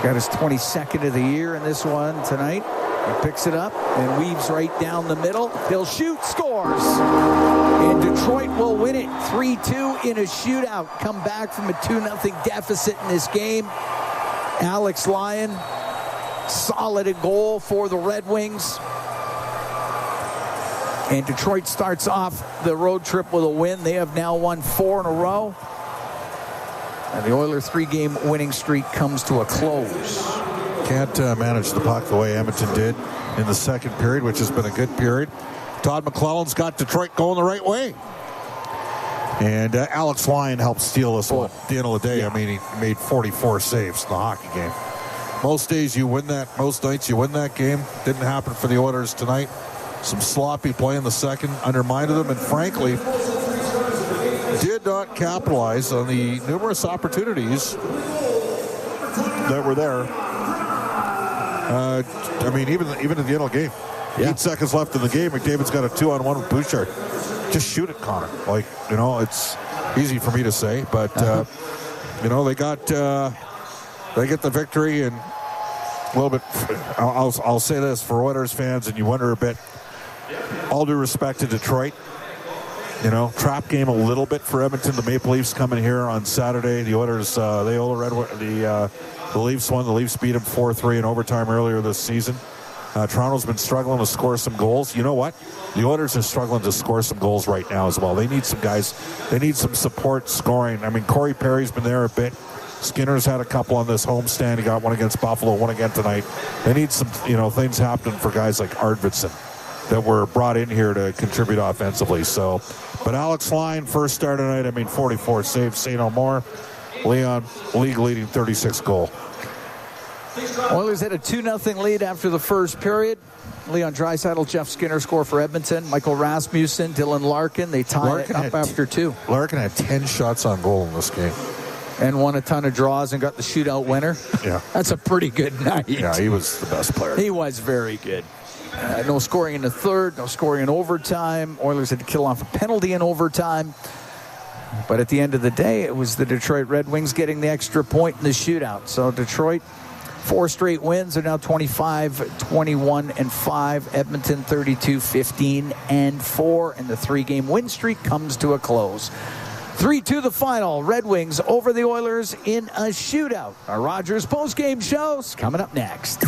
got his 22nd of the year in this one tonight. He picks it up and weaves right down the middle. He'll shoot, scores. And Detroit will win it 3-2 in a shootout. Come back from a 2-0 deficit in this game. Alex Lyon, solid a goal for the Red Wings. And Detroit starts off the road trip with a win. They have now won 4 in a row. And the Oilers' 3-game winning streak comes to a close. Can't manage the puck the way Edmonton did in the second period, which has been a good period. Todd McClellan's got Detroit going the right way. And Alex Lyon helped steal this one at the end of the day. I mean, he made 44 saves in the hockey game. Most days you win that. Most nights you win that game. Didn't happen for the Oilers tonight. Some sloppy play in the second undermined them, and frankly, did not capitalize on the numerous opportunities that were there. I mean, even at the end of the game, 8 seconds left in the game, McDavid's got a 2-on-1 with Bouchard. Just shoot it, Connor. Like, you know, it's easy for me to say, but you know, they get the victory, and a little bit. I'll say this for Oilers fans, and you wonder a bit. All due respect to Detroit, you know, trap game a little bit for Edmonton. The Maple Leafs coming here on Saturday. The Oilers, the Leafs won. The Leafs beat them 4-3 in overtime earlier this season. Toronto's been struggling to score some goals. You know what? The Oilers are struggling to score some goals right now as well. They need some guys. They need some support scoring. I mean, Corey Perry's been there a bit. Skinner's had a couple on this homestand. He got one against Buffalo, one again tonight. They need some, you know, things happening for guys like Arvidsson that were brought in here to contribute offensively. So, but Alex Lyon, first start tonight, I mean, 44 saves, say no more. Leon, league-leading 36 goal. Oilers had a 2-0 lead after the first period. Leon Draisaitl, Jeff Skinner score for Edmonton. Michael Rasmussen, Dylan Larkin, they tie it up after 2. Larkin had 10 shots on goal in this game. And won a ton of draws and got the shootout winner. Yeah. That's a pretty good night. Yeah, he was the best player. He was very good. No scoring in the third, no scoring in overtime. Oilers had to kill off a penalty in overtime. But at the end of the day, it was the Detroit Red Wings getting the extra point in the shootout. So Detroit, 4 straight wins. They're now 25-21-5. Edmonton 32-15-4. And the 3-game win streak comes to a close. 3-2 the final. Red Wings over the Oilers in a shootout. Our Rogers postgame show's coming up next.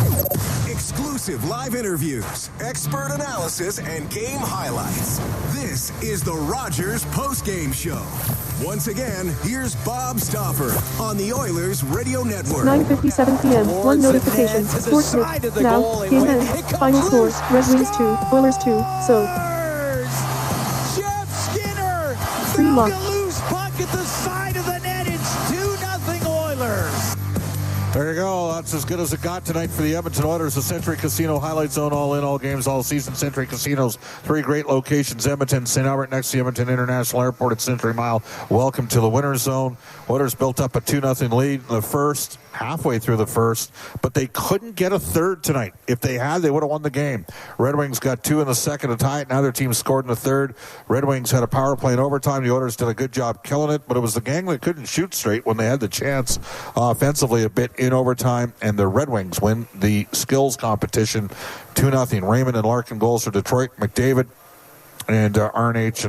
Exclusive live interviews, expert analysis, and game highlights. This is the Rogers Postgame Show. Once again, here's Bob Stauffer on the Oilers Radio Network. 9:57 p.m. One notification. Sportsnet. Now, game end. Final score. Redwings 2, Oilers 2. So. Jeff Skinner. Pre-lock. Loose puck at the side of the net. It's 2-0 Oilers. There you go. That's as good as it got tonight for the Edmonton Oilers. The Century Casino Highlight Zone, all in, all games, all season. Century Casinos, 3 great locations. Edmonton, St. Albert, next to Edmonton International Airport at Century Mile. Welcome to the Winner's Zone. Oilers built up a 2-0 lead in the first, halfway through the first, but they couldn't get a third tonight. If they had, they would have won the game. Red Wings got 2 in the second to tie it. Now their team scored in the third. Red Wings had a power play in overtime. The Oilers did a good job killing it, but it was the gang that couldn't shoot straight when they had the chance offensively a bit in overtime, and the Red Wings win the skills competition 2-0. Raymond and Larkin goals for Detroit. McDavid and RNH